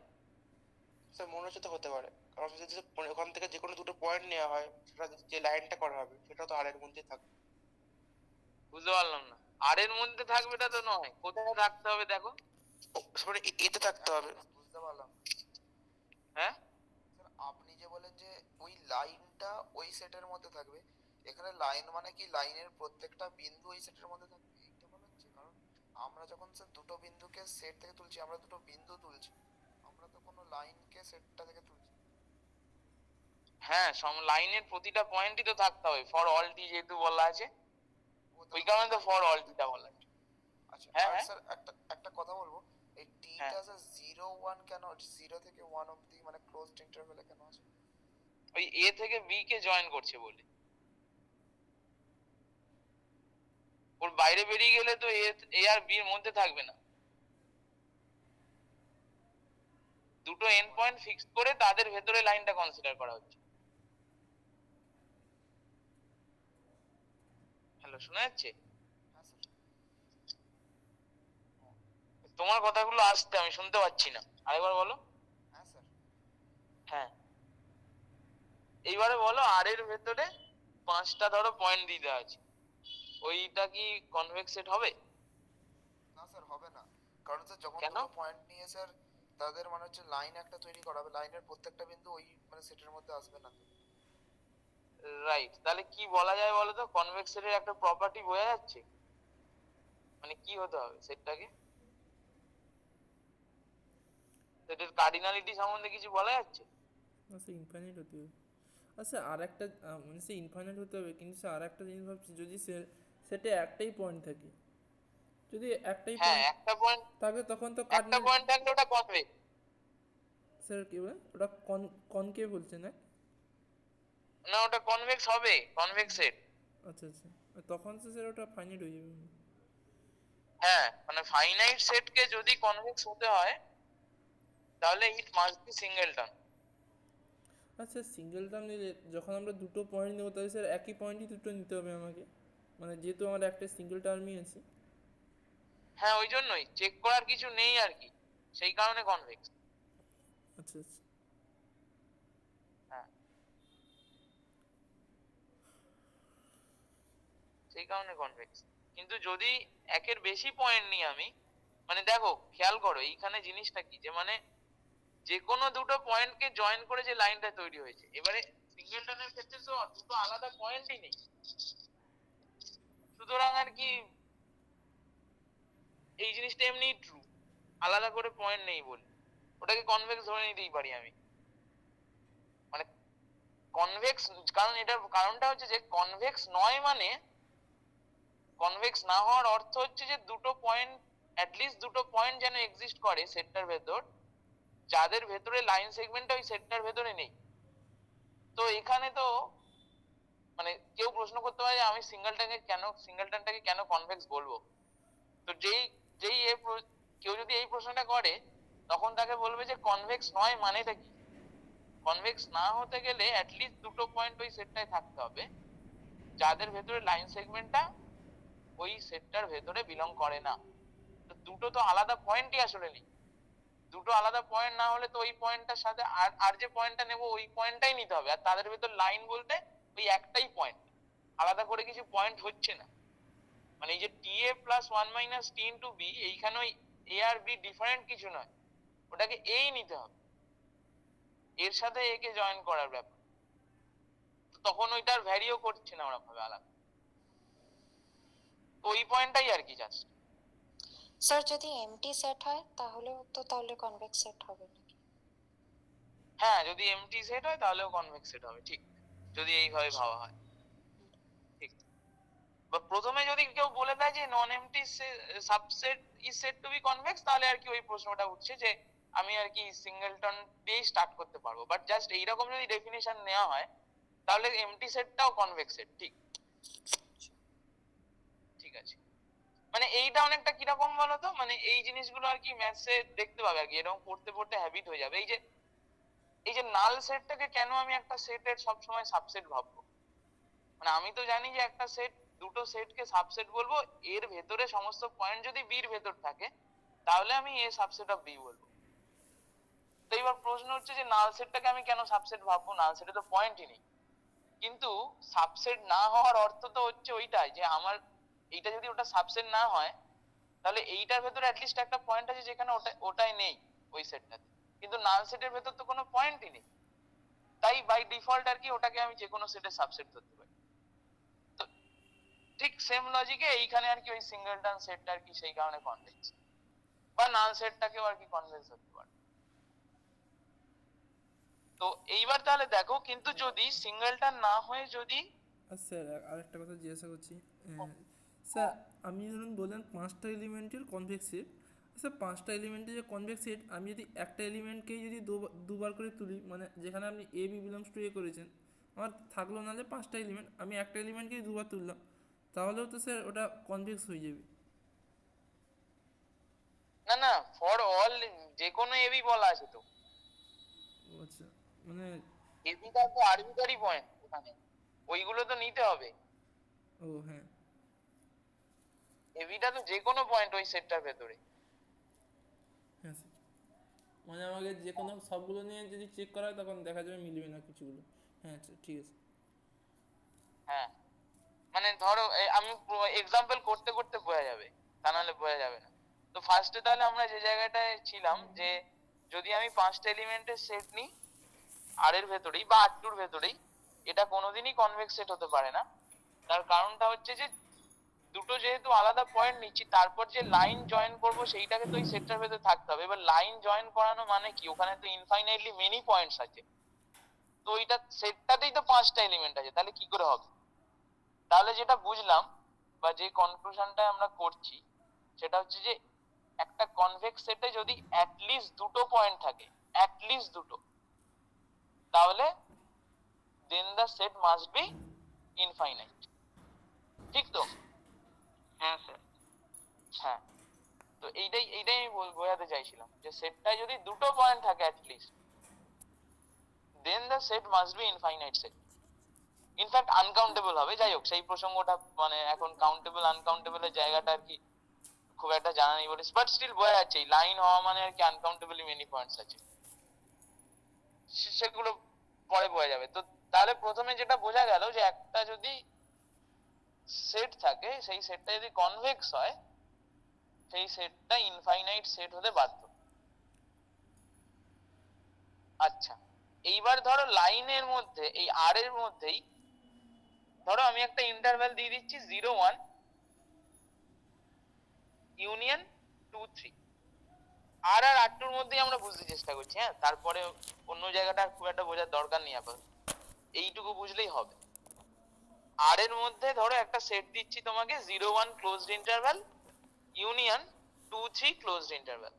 স্যার মনে হচ্ছে তো হতে পারে, কারণ যদি ওখান থেকে যে কোনো দুটো পয়েন্ট নেওয়া হয়, সেটা যে লাইনটা করা হবে সেটা তো আর এর মধ্যেই থাকবে। বুঝতে পারলাম না, আর এর মধ্যে থাকবে এটা তো নয়, কোথায় থাকতে হবে দেখো। মানে এতে থাকতে হবে। বুঝতে পারলাম। হ্যাঁ, স্যার আপনি যে বলেন যে ওই লাইনটা ওই সেটের মধ্যে থাকবে, এখানে লাইন মানে কি লাইনের প্রত্যেকটা বিন্দু ওই সেটের মধ্যে থাকবে এইটা বলা হচ্ছে? কারণ আমরা যখন স্যার দুটো বিন্দুকে সেট থেকে তুলছি, আমরা দুটো বিন্দু তুলছি, আমরা তো কোনো লাইনকে সেটটা থেকে তুলছি না। হ্যাঁ, লাইনের প্রতিটা পয়েন্টই তো থাকতে হবে, ফর অল টি যেহেতু বলা আছে, ওই কারণে তো ফর অল টিটা বলা আছে। আচ্ছা, হ্যাঁ আর হ্যাঁ স্যার একটা একটা কথা বলবো, এই হ্যাঁ, টিটা স্যার 0 1 কেন, 0 থেকে 1 অবধি মানে ক্লোজড ইন্টারভ্যালে কেন আছে? ওই এ থেকে বি কে জয়েন করছে বলে, ওর বাইরে বেরিয়ে গেলে তো এ আর বি এর মধ্যে থাকবে না, দুটো এন্ড পয়েন্ট ফিক্স করে তাদের ভেতরে লাইনটা কনসিডার করা হচ্ছে। হ্যালো, শোনা যাচ্ছে? হ্যাঁ স্যার। তোমার কথাগুলো আসছে, আমি শুনতে পাচ্ছি না, আরেকবার বলো। হ্যাঁ স্যার। হ্যাঁ, এইবারে বলো, আর এর ভেতরে 5টা ধরো পয়েন্ট দিয়ে দেওয়া আছে, ওইটা কি কনভেক্স সেট হবে? না স্যার হবে না, কারণ স্যার যখন কেন? দুটো পয়েন্ট নিয়ে স্যার তাদের মানে হচ্ছে লাইন একটা তৈরি করা হবে, লাইনের প্রত্যেকটা বিন্দু ওই মানে সেটের মধ্যে আসবে না তো। রাইট, তাহলে কি বলা যায় বলো তো, কনভেক্স সেটের একটা প্রপার্টি বোঝা যাচ্ছে, মানে কি হতে হবে সেটটাকে, সেটের কার্ডিনালিটি সম্বন্ধে কিছু বলা যাচ্ছে? আচ্ছা ইনফাইনাইট হতে হবে। আচ্ছা আর একটা মানে সে ইনফাইনাইট হতে হবে, কিন্তু স্যার আর একটা জিনিস ভাবছি, যদি সেটে একটাই পয়েন্ট থাকে, যদি একটাই হ্যাঁ, পয়েন্ট একটা পয়েন্ট, থাকে তখন তো একটা কার্ডিনাল। পয়েন্ট থাকলে ওটা কনভেক্স। স্যার কি বলে ওটা কনকে বলছে না? না, ওটা কনভেক্স হবে, কনভেক্স সেট। আচ্ছা আচ্ছা, তখন তো স্যার ওটা ফাইনাইট হয়ে যাবে। হ্যাঁ, মানে ফাইনাইট সেটকে যদি কনভেক্স হতে হয় তাহলে ইট মাস্ট বি সিঙ্গেলটন। আচ্ছা সিঙ্গেল টার্ম নিলে যখন আমরা দুটো পয়েন্ট নেবো, তাহলে স্যার একই পয়েন্টই দুটো নিতে হবে আমাকে, মানে যেহেতু আমার একটা সিঙ্গেল টার্মই আছে। হ্যাঁ, ওই জন্যই চেক করার কিছু নেই আর কি, সেই কারণে কনভেক্স। আচ্ছা আচ্ছা। হ্যাঁ, সেই কারণে কনভেক্স। কিন্তু যদি একের বেশি পয়েন্ট নিই আমি, মানে দেখো খেয়াল করো এইখানে জিনিসটা কি, যে মানে যে কোনো দুটো পয়েন্টকে জয়েন করে যে লাইনটা তৈরি হয়েছে, এবারে সিঙ্গেলটনের ক্ষেত্রে তো দুটো আলাদা পয়েন্টই নেই, সুতরাং আর কি এই জিনিসটা এমনি ট্রু, আলাদা করে পয়েন্ট নেই বলে ওটাকে কনভেক্স ধরে নিতেই পারি আমি, মানে কনভেক্স। কারণ এটার কারণটা হচ্ছে যে কনভেক্স নয় মানে, কনভেক্স না হওয়ার অর্থ হচ্ছে যে দুটো পয়েন্ট, অ্যাটলিস্ট দুটো পয়েন্ট যেন এক্সিস্ট করে সেটটার ভেতর, যাদের ভেতরে লাইন সেগমেন্টটা ওই সেটটার ভেতরে নেই। তো এখানে তো মানে কেউ প্রশ্ন করতে পারে যে আমি সিঙ্গেলটনটাকে কেন কনভেক্স বলবো, তো যেই যেই কেউ যদি এই প্রশ্নটা করে, তখন তাকে বলবে যে কনভেক্স নয় মানেটা কি। কনভেক্স না হতে গেলে অ্যাটলিস্ট দুটো পয়েন্ট ওই সেটটায় থাকতে হবে, যাদের ভেতরে লাইন সেগমেন্টটা ওই সেটটার ভেতরে বিলং করে না। তো দুটো তো আলাদা পয়েন্টই আসলে নেই। দুটো আলাদা পয়েন্ট না হলে তো ওই পয়েন্টটার সাথে আর যে পয়েন্টটা নেবো ওই পয়েন্টটাই নিতে হবে, আর তাদের ভেতর লাইন বলতে ওই একটাই পয়েন্ট, আলাদা করে কিছু পয়েন্ট হচ্ছে না। মানে এই যে টি এ প্লাস ওয়ান মাইনাস টি ইন্টু বি, এইখানে ওই এ আর বি ডিফারেন্ট কিছু নয়, ওটাকে এই নিতে হবে, এর সাথে একে জয়েন করার ব্যাপার। তো তখন ওইটার ভ্যারিও করছে না ওরকম ভাবে আলাদা। তো ওই পয়েন্টটাই আর কি জাস্ট। স্যার যদি এমটি সেট হয় তাহলেও তো তাহলে কনভেক্স সেট হবে নাকি? হ্যাঁ, যদি এমটি সেট হয় তাহলেও কনভেক্স সেট হবে, ঠিক, যদি এইভাবে ভাবা হয়। ঠিক। বা প্রথমে যদি কেউ বলে দেয় যে non empty subset is set to be convex, তাহলে আর কি ওই প্রশ্নটা উঠছে যে আমি আর কি সিঙ্গেলটন দিয়েই স্টার্ট করতে পারবো। বাট জাস্ট এইরকম যদি ডেফিনেশন নেওয়া হয় তাহলে এমটি সেটটাও কনভেক্স সেট, ঠিক। ঠিক আছে, মানে এইটা অনেকটা কিরকম বলতো, মানে এই জিনিসগুলো আর কি ম্যাথসে দেখতে পাবে আর কি, এরকম পড়তে পড়তে হ্যাবিট হয়ে যাবে। এই যে নাল সেটটাকে কেন আমি একটা সেটের সবসময় সাবসেট ভাববো, মানে আমি তো জানি যে একটা সেট, দুটো সেটকে সাবসেট বলবো, এর ভেতরে সমস্ত পয়েন্ট যদি বির ভেতর থাকে তাহলে আমি এ সাবসেট অফ বি বলবো। তো এবার প্রশ্ন হচ্ছে যে নাল সেটটাকে আমি কেন সাবসেট ভাববো, নাল সেটে তো পয়েন্টই নেই। কিন্তু সাবসেট না হওয়ার অর্থ তো হচ্ছে ওইটাই যে আমার এইটা যদি ওটা সাবসেট না হয় তাহলে এইটার ভেতরে অ্যাটলিস্ট একটা পয়েন্ট আছে যেখানে ওটাই নেই ওই সেটটাতে, কিন্তু নাল সেটের ভেতর তো কোনো পয়েন্টই নেই, তাই বাই ডিফল্ট আর কি ওটাকে আমি যে কোনো সেটের সাবসেট ধরতে পারি। তো ঠিক সেম লজিকে এইখানে আর কি ওই সিঙ্গেলটন সেটটা আর কি সেই কারণে কনভেক্স, বা নাল সেটটাকেও আর কি কনভেক্স ধরতে পারে। তো এইবার তাহলে দেখো, কিন্তু যদি সিঙ্গেলটন না হয়ে যদি স্যার আরেকটা কথা জিজ্ঞাসা করছি। স্যার আপনি ধরুন বললেন 5টা এলিমেন্টের কনভেক্স সেট। স্যার 5টা এলিমেন্টের যে কনভেক্স সেট, আমি যদি একটা এলিমেন্টকেই যদি দুবার করে তুলি, মানে যেখানে আপনি এ বি বিলংস টু এ করেছেন, আমার থাকলো নাহলে 5টা এলিমেন্ট, আমি একটা এলিমেন্টকেই দুবার তুললাম, তাহলেও তো স্যার ওটা কনভেক্স হয়ে যাবে। না না, ফর অল যে কোনো এবি বলা আছে তো, ও আচ্ছা, মানে এবিটা তো আরবিটারি পয়েন্ট ওখানে, ওইগুলো তো নিতে হবে। ও হ্যাঁ এবিটা তো যে কোনো পয়েন্ট ওই সেটটার ভেতরে। হ্যাঁ স্যার, মানে আমাকে যে কোনো সবগুলো নিয়ে যদি চেক করা হয় তখন দেখা যাবে মিলবে না কিছুগুলো। হ্যাঁ আচ্ছা ঠিক আছে। হ্যাঁ, মানে ধরো আমি এক্সাম্পল করতে করতে বোঝা যাবে, তা নাহলে বোঝা যাবে না। তো ফার্স্টে তাহলে আমরা যে জায়গাটায় ছিলাম যে যদি আমি 5টা এলিমেন্টের সেট নিই আর এর ভেতরেই বা আর টুর ভেতরেই, এটা কোনোদিনই কনভেক্স সেট হতে পারে না। তার কারণটা হচ্ছে যে দুটো যেহেতু আলাদা পয়েন্ট নিচ্ছি, তারপর যে লাইন জয়েন করব সেইটাকে তো ওই সেটটার ভেতরে থাকতে হবে। এবার লাইন জয়েন করানো মানে কি, ওখানে তো ইনফাইনাইটলি মেনি পয়েন্টস আছে, তো ওইটা সেটটাতেই তো 5টা এলিমেন্ট আছে, তাহলে কি করে হবে? তাহলে যেটা বুঝলাম বা যে কনক্লুশনটা আমরা করছি সেটা হচ্ছে যে একটা কনভেক্স সেটে যদি অ্যাটলিস্ট দুটো পয়েন্ট থাকে, অ্যাটলিস্ট দুটো, তাহলে then the set must be infinite, ঠিক তো? হ্যাঁ স্যার। হ্যাঁ, তো এইটাই আমি বোঝাতে চাইছিলাম যে সেটটায় যদি দুটো পয়েন্ট থাকে at least, then the set must be infinite set. In fact uncountable হবে, যাই হোক সেই প্রসঙ্গটা মানে এখন কাউন্টেবল আনকাউন্টেবলের জায়গাটা আর কি খুব একটা জানা নেই বলে, বাট স্টিল বোঝা যাচ্ছে লাইন হওয়া মানে আর কি আনকাউন্টেবলি মেনি পয়েন্টস আছে, সেগুলো পরে বোঝা যাবে। তো তাহলে প্রথমে যেটা বোঝা গেল যে একটা যদি সেট থাকে সেই সেটটা যদি কনভেক্স হয় সেই সেটটা ইনফাইনাইট সেট হতে বাধ্য। আচ্ছা, এইবার ধরো লাইনের মধ্যে এই আর এর মধ্যেই ধরো আমি একটা ইন্টারভ্যাল দিয়ে দিচ্ছি 0 1 ইউনিয়ন 2 3, আর আর টুর মধ্যেই আমরা বুঝতে চেষ্টা করছি। হ্যাঁ, তারপরে অন্য জায়গাটা খুব একটা বোঝার দরকার নেই, আপাতত এইটুকু বুঝলেই হবে। আর এর মধ্যে ধরো একটা সেট দিচ্ছি তোমাকে 0 1 closed interval union 2 3 closed interval,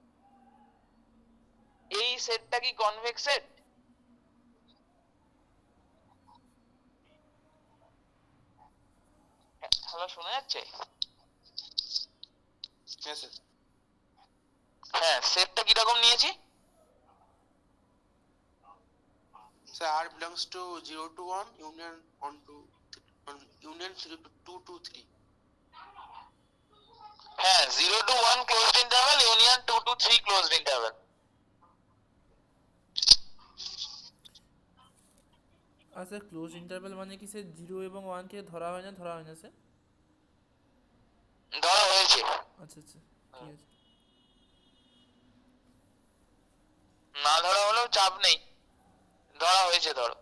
এই সেটটা কি কনভেক্স সেট? হ্যালো, শোনা যাচ্ছে? হ্যাঁ স্যার। হ্যাঁ, সেটটা কিরকম নিয়েছি? স্যার আর belongs to 0 to 1 union 1 to 2 to 3। হ্যাঁ 0 to 1 closed interval, union 2 to 3 closed interval. আর স্যার ক্লোজ ইন্টারভ্যাল মানে কি স্যার 0 এবং 1 কে ধরা হয় না স্যার? ধরা হয়েছে, আচ্ছা আচ্ছা ঠিক আছে। না ধরা হলেও চাপ নেই, ধরা হয়েছে ধরো।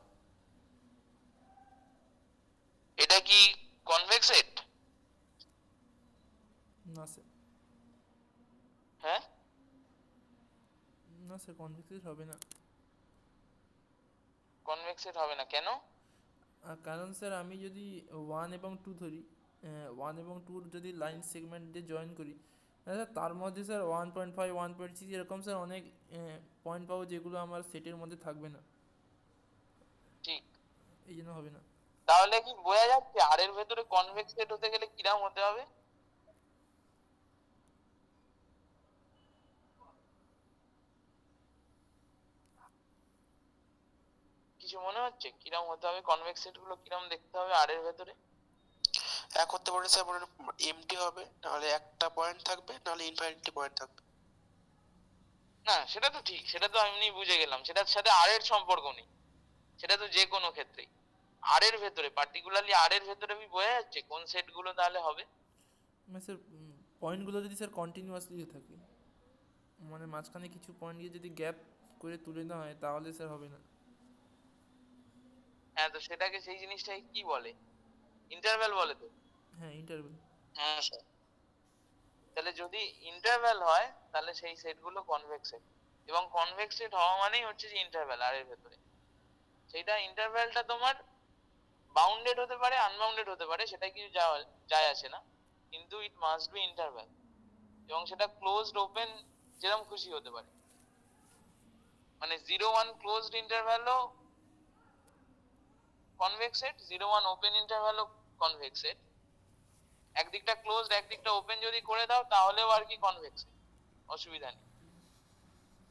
এটা কি কনভেক্স সেট? না স্যার, হ্যাঁ না স্যার কনভেক্স হবে না। কনভেক্স সেট হবে না কেন? কারণ স্যার আমি যদি 1 এবং 2 ধরি, 1 এবং 2 যদি লাইন সেগমেন্ট দিয়ে জয়েন করি, স্যার তার মধ্যে স্যার 1.5 1.6 এরকম স্যার অনেক পয়েন্ট পাবো যেগুলো আমার সেটের মধ্যে থাকবে না, ঠিক, এই জন্য হবে না। তাহলে কি বোঝা যাচ্ছে আর এর ভেতরে কনভেক্স সেট হতে গেলে কিরকম হতে হবে? কিছু মনে হচ্ছে কিরকম হতে হবে? কনভেক্স সেট গুলো কিরকম দেখতে হবে আর এর ভেতরে? এক হতে পারে স্যার মনে এমটি হবে, নাহলে একটা পয়েন্ট থাকবে, নাহলে ইনফাইনিটি পয়েন্ট থাকবে। না সেটা তো ঠিক, সেটা তো আমি বুঝে গেলাম, সেটার সাথে আর এর সম্পর্ক নেই, সেটা তো যে কোনো ক্ষেত্রেই। আর এর ভেতরে পার্টিকুলারলি আর এর ভেতরে আমি বোঝা যাচ্ছে কোন সেট গুলো তাহলে হবে? মানে স্যার পয়েন্টগুলো যদি স্যার কন্টিনিউয়াসলি থাকে, মানে মাঝখানে কিছু পয়েন্ট গিয়ে যদি গ্যাপ করে তুলে না হয় তাহলে স্যার হবে না। হ্যাঁ তো সেটাকে, সেই জিনিসটাকে কি বলে? ইন্টারভ্যাল বলে তো। হ্যাঁ ইন্টারভেল। হ্যাঁ স্যার, তাহলে যদি ইন্টারভ্যাল হয় তাহলে সেই সেট গুলো কনভেক্স সেট, এবং কনভেক্স সেট হওয়া মানেই হচ্ছে যে ইন্টারভ্যাল আর এর ভেতরে। সেইটা ইন্টারভ্যালটা তোমার বাউন্ডেড হতে পারে, আনবাউন্ডেড হতে পারে, সেটা কিছু যায় আসে না, কিন্তু ইট মাস্ট বি ইন্টারভ্যাল, এবং সেটা ক্লোজড ওপেন যেরকম খুশি হতে পারে। মানে 0 1 ক্লোজড ইন্টারভ্যালও কনভেক্স সেট, 0 1 ওপেন ইন্টারভ্যালও কনভেক্স সেট। একদিকটা ক্লোজড একদিকটা ওপেন যদি করে দাও তাহলেও আর কি কনভেক্স, অসুবিধা নেই।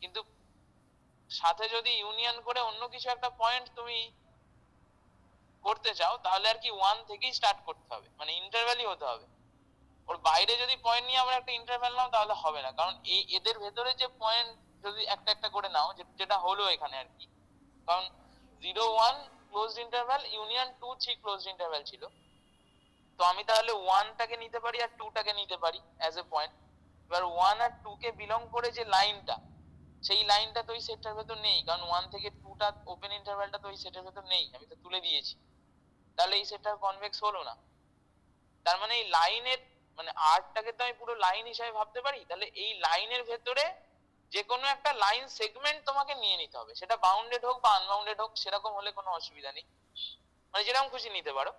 কিন্তু সাথে যদি ইউনিয়ন করে অন্য কিছু একটা পয়েন্ট তুমি করতে চাও তাহলে আর কি 1 থেকেই স্টার্ট করতে হবে, মানে ইন্টারভ্যালই হতে হবে। ওর বাইরে যদি পয়েন্ট নিয়ে আমরা একটা ইন্টারভ্যাল নাও তাহলে হবে না, কারণ এই এদের ভেতরে যে পয়েন্ট যদি একটা একটা করে নাও, যেটা হলো এখানে আর কি, কারণ 0 1 closed interval, union 2 3 closed interval ছিল, তো আমি তাহলে 1 টাকে নিতে পারি আর 2 টাকে নিতে পারি অ্যাজ এ পয়েন্ট। এবার 1 আর 2 কে বিলং করে যে লাইনটা, সেই লাইনটা তো ওই সেটটার ভেতর নেই, কারণ 1 থেকে 2 টা ওপেন ইন্টারভ্যালটা তো ওই সেটের ভেতর নেই, আমি তো তুলে দিয়েছি, তাহলে এই সেটটা কনভেক্স হলো না। তার মানে এই লাইনের, মানে আর্টটাকে তো আমি পুরো লাইন হিসেবে ভাবতে পারি, তাহলে এই লাইনের ভেতরে যে কোনো একটা লাইন সেগমেন্ট তোমাকে নিয়ে নিতে হবে, সেটা বাউন্ডেড হোক বা আনবাউন্ডেড হোক, সেরকম হলে কোনো অসুবিধা নেই, মানে যেরকম খুশি নিতে পারো,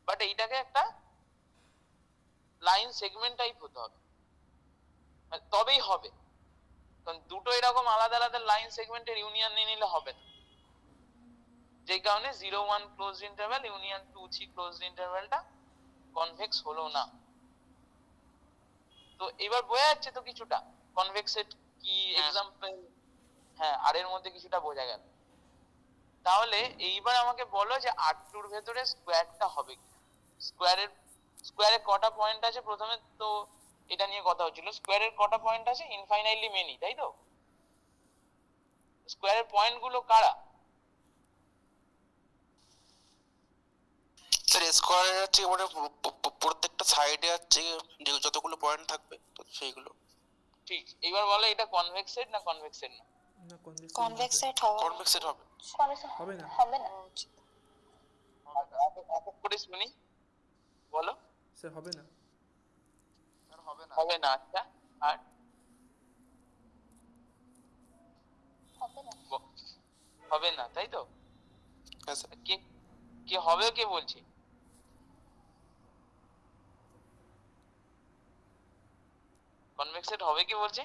বাট এইটাকে একটা লাইন সেগমেন্ট টাইপ হতে হবে, মানে তবেই হবে। কারণ দুটো এরকম আলাদা আলাদা লাইন সেগমেন্টের ইউনিয়ন নিয়ে নিলে হবে না, যেই কারণে 0 1 ক্লোজড ইন্টারভ্যাল, ইউনিয়ন 2 3 ক্লোজড ইন্টারভ্যালটা কনভেক্স হলো না। তো এবার বোঝা যাচ্ছে তো কিছুটা কনভেক্স সেট কি, এক্সাম্পল। হ্যাঁ আর এর মধ্যে কিছুটা বোঝা গেল। তাহলে এইবার আমাকে বলো যে R2 এর ভেতরে স্কোয়ারটা হবে কি? স্কোয়ারের কটা পয়েন্ট আছে? প্রথমে তো এটা নিয়ে কথা হচ্ছিল, স্কোয়ারের কটা পয়েন্ট আছে? ইনফাইনাইটলি মেনি, তাই তো? স্কোয়ারের পয়েন্ট গুলো কারা? স্যার স্কোয়ারের হচ্ছে মানে প্রত্যেকটা সাইডে হচ্ছে যে যতগুলো পয়েন্ট থাকবে তো সেইগুলো। ঠিক, এবার বলো এটা কনভেক্স সেট না কনভেক্স সেট না? না কনভেক্স সেট হবে কনভেক্স সেট হবে। হবে না হবে না। করে শুনি, বলো। স্যার, হবে না। স্যার হবে না। হবে না, আচ্ছা। আর হবে না। হবে না, তাই তো? হ্যাঁ স্যার। কে কে হবে, কে বলছে? কনভেক্স সেট হবে কে বলছে?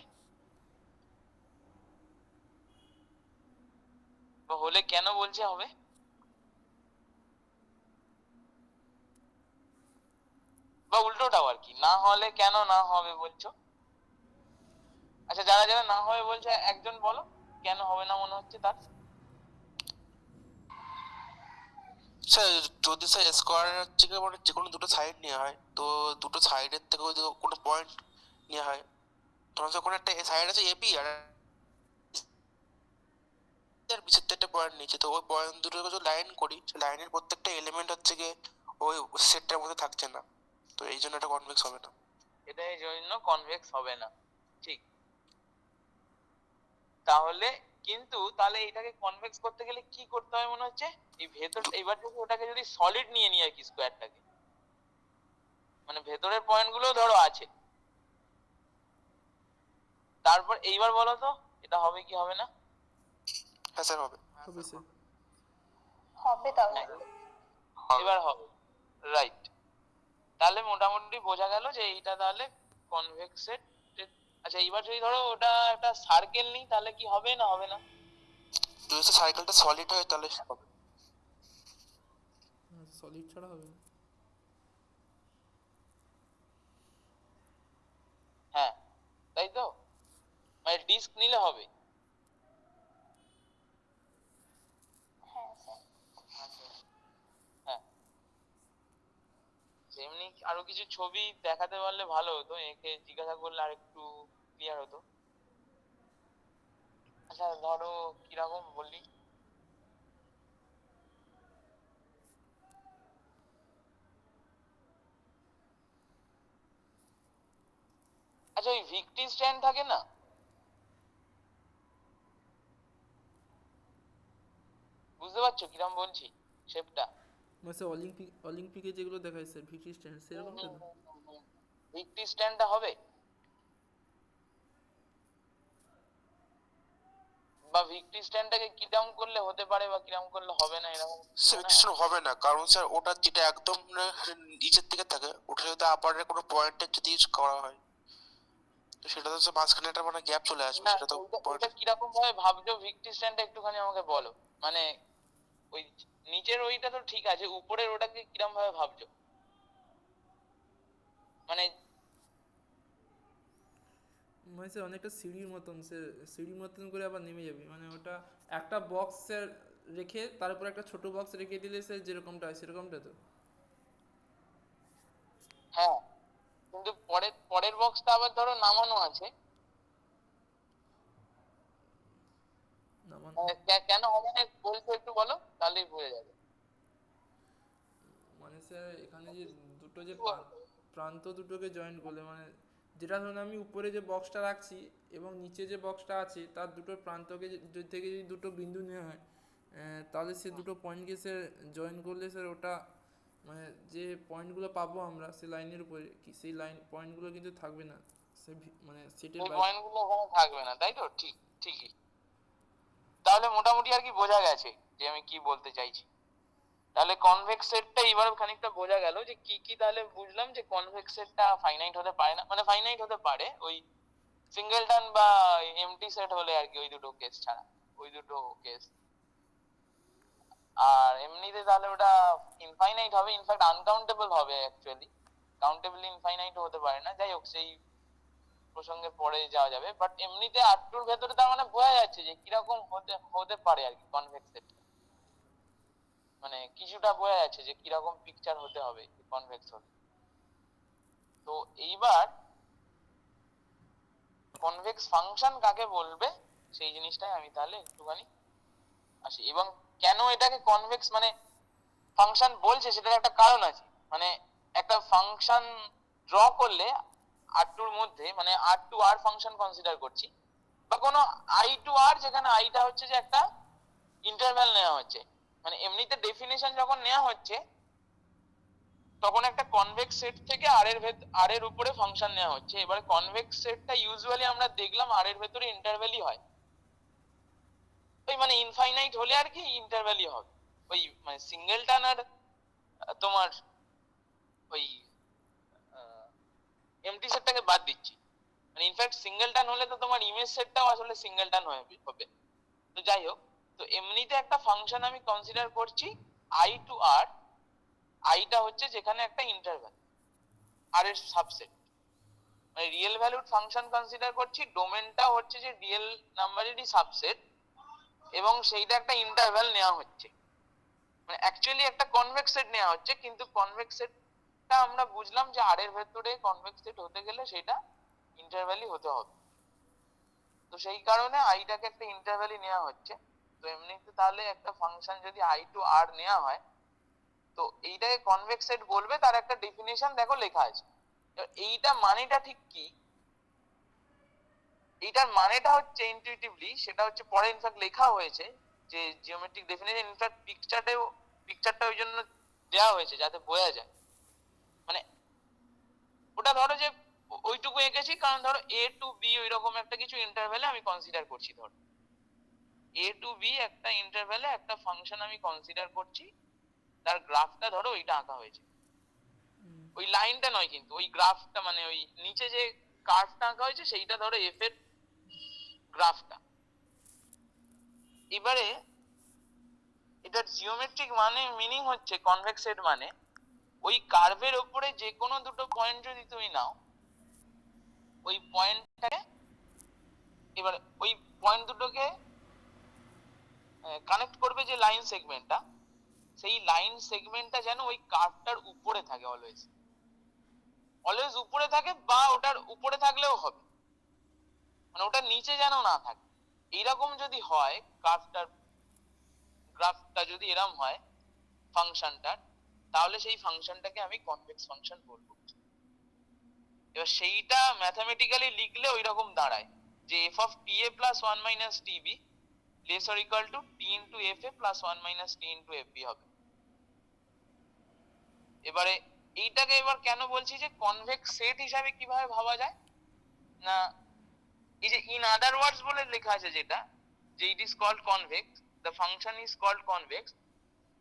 বা হলে কেন বলছে হবে? বা উল্টোটাও আর কি, না হলে কেন না হবে বলছো? আচ্ছা যারা যারা না হবে বলছে একজন বলো কেন হবে না মনে হচ্ছে তার। স্যার যদি স্যার স্কোয়ারের হচ্ছে কি মানে যে কোনো দুটো সাইড নেওয়া হয়, তো দুটো সাইডের থেকে যদি কোনো পয়েন্ট নেওয়া হয়, তোমার যখন একটা সাইড আছে এপি আর বিচিত্র একটা পয়েন্ট নিচ্ছে, তো ওই পয়েন্ট দুটোকে যদি লাইন করি, লাইনের প্রত্যেকটা এলিমেন্ট হচ্ছে গিয়ে ওই সেটটার মধ্যে থাকছে না, তো এই জন্য এটা কনভেক্স হবে না। এটা এই জন্য কনভেক্স হবে না, ঠিক। তাহলে কিন্তু তাহলে এটাকে কনভেক্স করতে গেলে কি করতে হবে মনে হচ্ছে, এই ভেতর এবার যদি ওটাকে যদি সলিড নিয়ে নিই আর কি স্কোয়ারটাকে, মানে ভেতরের পয়েন্ট গুলো ধরো আছে, তারপর এইবার বলো তো এটা হবে কি হবে না? হ্যাঁ স্যার হবে। হবে স্যার। হবে তাহলে। এবার হবে, রাইট। তাহলে মোটামুটি বোঝা গেল যে এইটা তাহলে কনভেক্সের। আচ্ছা এইবার যদি ধরো ওটা একটা সার্কেল নিই তাহলে কি হবে না হবে না? যদি সাইকেলটা সলিড হয় তাহলে হবে। সলিড ছাড়া হবে না। হ্যাঁ তাই তো, মানে ডিস্ক নিলে হবে। হ্যাঁ স্যার। হ্যাঁ এমনি আরো কিছু ছবি দেখাতে পারলে ভালো হতো, একে জিজ্ঞাসা করলে আর একটু ক্লিয়ার হতো। আচ্ছা ধরো কিরকম বললি, আচ্ছা ওই ভিক্টি স্ট্যান্ড থাকে না, বুঝতে পারছো কিরকম বলছি শেপটা? মানে স্যার অলিম্পিকে যেগুলো দেখায় স্যার ভিটি স্ট্যান্ড সেরকমটা তো? ভিক্টি স্ট্যান্ডটা হবে, বা ভিক্টি স্ট্যান্ডটাকে কিরকম করলে হতে পারে বা কিরকম করলে হবে না এরকম কিছু মনে হয়? হবে না, কারণ স্যার ওটা যেটা একদম নিচের দিকে থাকে, ওটা যদি আপারের কোনো পয়েন্টের যদি ইউজ করা হয়, তো সেটা তো স্যার মাঝখানে একটা মানে গ্যাপ চলে আসবে, না সেটা তো ওইটা কিরকম ভাবে ভাবছো ভিক্টি স্ট্যান্ডটা একটুখানি আমাকে বলো, মানে ওই নিচের ওইটা তো ঠিক আছে, উপরের ওটাকে কিরকম ভাবে ভাবছো, মানে মানে স্যার অনেকটা সিঁড়ির মতন, স্যার সিঁড়ির মতন করে আবার নেমে যাবে, মানে ওটা একটা বক্স স্যার রেখে তার উপর একটা ছোট বক্স রেখে দিলে স্যার যেরকমটা হয় সেরকমটা তো? হ্যাঁ কিন্তু পরের পরের বক্সটা আবার ধরো নামানো আছে, না মানে কেন হবে না বলছো একটু বলো তাহলেই বুঝে যাবে। মানে স্যার এখানে যে দুটো যে প্রান্ত দুটোকে জয়েন করলে, মানে যেটা ধরুন আমি উপরে যে বক্সটা রাখছি এবং নিচে যে বক্সটা আছে তার দুটো প্রান্তকে থেকে যদি দুটো বিন্দু নেওয়া হয়, তাহলে সে দুটো পয়েন্টকে স্যার জয়েন করলে স্যার ওটা মানে যে পয়েন্টগুলো পাবো আমরা সেই লাইনের উপরে কি সেই লাইন পয়েন্টগুলো কিন্তু থাকবে না, সে মানে সেটের ওই বাইরে। পয়েন্টগুলো ওখানে থাকবে না তাই তো, ঠিক ঠিকই। তাহলে মোটামুটি আর কি বোঝা গেছে যে আমি কি বলতে চাইছি। তাহলে কনভেক্স সেটটা এবার খানিকটা বোঝা গেল যে কি কি, তাহলে বুঝলাম যে কনভেক্স সেটটা ফাইনাইট হতে পারে না, মানে ফাইনাইট হতে পারে ওই সিঙ্গেলটন বা এমটি সেট হলে আর কি, ওই দুটো কেস ছাড়া, ওই দুটো কেস। আর এমনিতে তাহলে ওটা ইনফাইনাইট হবে, ইনফ্যাক্ট আনকাউন্টেবল হবে অ্যাকচুয়ালি, কাউন্টেবল ইনফাইনাইট হতে পারে না। যাই হোক সেই প্রসঙ্গে পরে যাওয়া যাবে, বাট এমনিতে আরটুর ভেতরে তার মানে বোঝা যাচ্ছে যে কিরকম হতে হতে পারে আর কি কনভেক্স সেট, মানে কিছুটা বোঝা যাচ্ছে যে কিরকম পিকচার হতে হবে কনভেক্স হলে। তো এইবার কনভেক্স ফাংশন কাকে বলবে সেই জিনিসটাই আমি তাহলে একটুখানি আসি, এবং কেন এটাকে কনভেক্স মানে ফাংশন বলছে সেটার একটা কারণ আছে। মানে একটা ফাংশন ড্র করলে আর টুর মধ্যে, মানে আর টু আর ফাংশন কনসিডার করছি, বা কোনো আই টু আর যেখানে আইটা হচ্ছে যে একটা ইন্টারভ্যাল নেওয়া হচ্ছে, মানে এমনিতে ডেফিনেশন যখন নেওয়া হচ্ছে তখন একটা কনভেক্স সেট থেকে আর এর উপরে ফাংশন নেওয়া হচ্ছে। এবারে কনভেক্স সেটটা ইউজুয়ালি আমরা দেখলাম আর এর ভেতরে ইন্টারভ্যালই হয়, ওই মানে ইনফাইনাইট হলে আর কি ইন্টারভ্যালই হবে, ওই মানে সিঙ্গেলটন আর তোমার ওই এমটি সেটটাকে বাদ দিচ্ছি, মানে ইনফ্যাক্ট সিঙ্গেলটন হলে তো তোমার ইমেজ সেটটাও আসলে সিঙ্গেলটন হবে। তো যাই হোক, তো এমনিতে একটা ফাংশন আমি কনসিডার করছি আই টু আর, আইটা হচ্ছে যেখানে একটা ইন্টারভ্যাল আর এর সাবসেট, মানে রিয়েল ভ্যালুড ফাংশন কনসিডার করছি, ডোমেনটা হচ্ছে যে রিয়েল নাম্বারেরই সাবসেট, এবং সেইটা একটা ইন্টারভ্যাল নেওয়া হচ্ছে, মানে অ্যাকচুয়ালি একটা কনভেক্স সেট নেওয়া হচ্ছে, কিন্তু কনভেক্স সেটটা আমরা বুঝলাম যে আর এর ভেতরে কনভেক্স সেট হতে গেলে সেটা ইন্টারভ্যালই হতে হবে। তো সেই কারণে আইটাকে একটা ইন্টারভ্যালই নেওয়া হচ্ছে। তো এমনিতে তাহলে একটা ফাংশন যদি আই টু আর নেওয়া হয়, তো এইটাকে কনভেক্স সেট বলবে, তার একটা ডেফিনেশন দেখো লেখা আছে। এইটা মানেটা ঠিক কি, এইটার মানেটা হচ্ছে ইনটিউটিভলি সেটা হচ্ছে পরে ইনফ্যাক্ট লেখা হয়েছে যে জিওমেট্রিক ডেফিনেশন, ইনফ্যাক্ট পিকচারটা ওই জন্য দেওয়া হয়েছে যাতে বোঝা যায়। মানে ওটা ধরো যে ওইটুকু এঁকেছি কারণ ধরো এ টু বি ওই রকম একটা কিছু ইন্টারভ্যালে আমি কনসিডার করছি। ধরো এ টু বি একটা ইন্টারভ্যালে একটা ফাংশন আমি কনসিডার করছি, তার গ্রাফটা ধরো ওইটা আঁকা হয়েছে। ওই লাইনটা নয় কিন্তু, ওই গ্রাফটা, মানে ওই নিচে যে কার্ভটা আঁকা হয়েছে সেইটা ধরো এফ এর গ্রাফটা। এবারে এটার জিওমেট্রিক মানে মিনিং হচ্ছে কনভেক্স সেট মানে ওই কার্ভের উপরে যে কোনো দুটো পয়েন্ট যদি তুমি নাও, ওই পয়েন্টটাকে এবার ওই পয়েন্ট দুটোকে কানেক্ট করবে যে লাইন সেগমেন্টটা, সেই লাইন সেগমেন্টটা যেন ওই কার্ভটার উপরে থাকে, অলওয়েজ অলওয়েজ উপরে থাকে, বা ওটার উপরে থাকলেও হবে, মানে ওটার নিচে যেন না থাকে। এইরকম যদি হয় কার্ভটার গ্রাফটা, যদি এরকম হয় ফাংশনটার, তাহলে সেই ফাংশনটাকে আমি কনভেক্স ফাংশন বলবো। এবার সেইটা ম্যাথমেটিক্যালি লিখলে ওই রকম দাঁড়ায় যে f of t A plus one minus t b less or equal to t into f a plus one minus T into f b হবে। এবারে এইটাকে এবার কেন বলছি যে কনভেক্স সেট হিসাবে কিভাবে ভাবা যায় না, এই যে ইন আদার ওয়ার্ডস বলে লেখা আছে যেটা, যে it is called convex, the function is called convex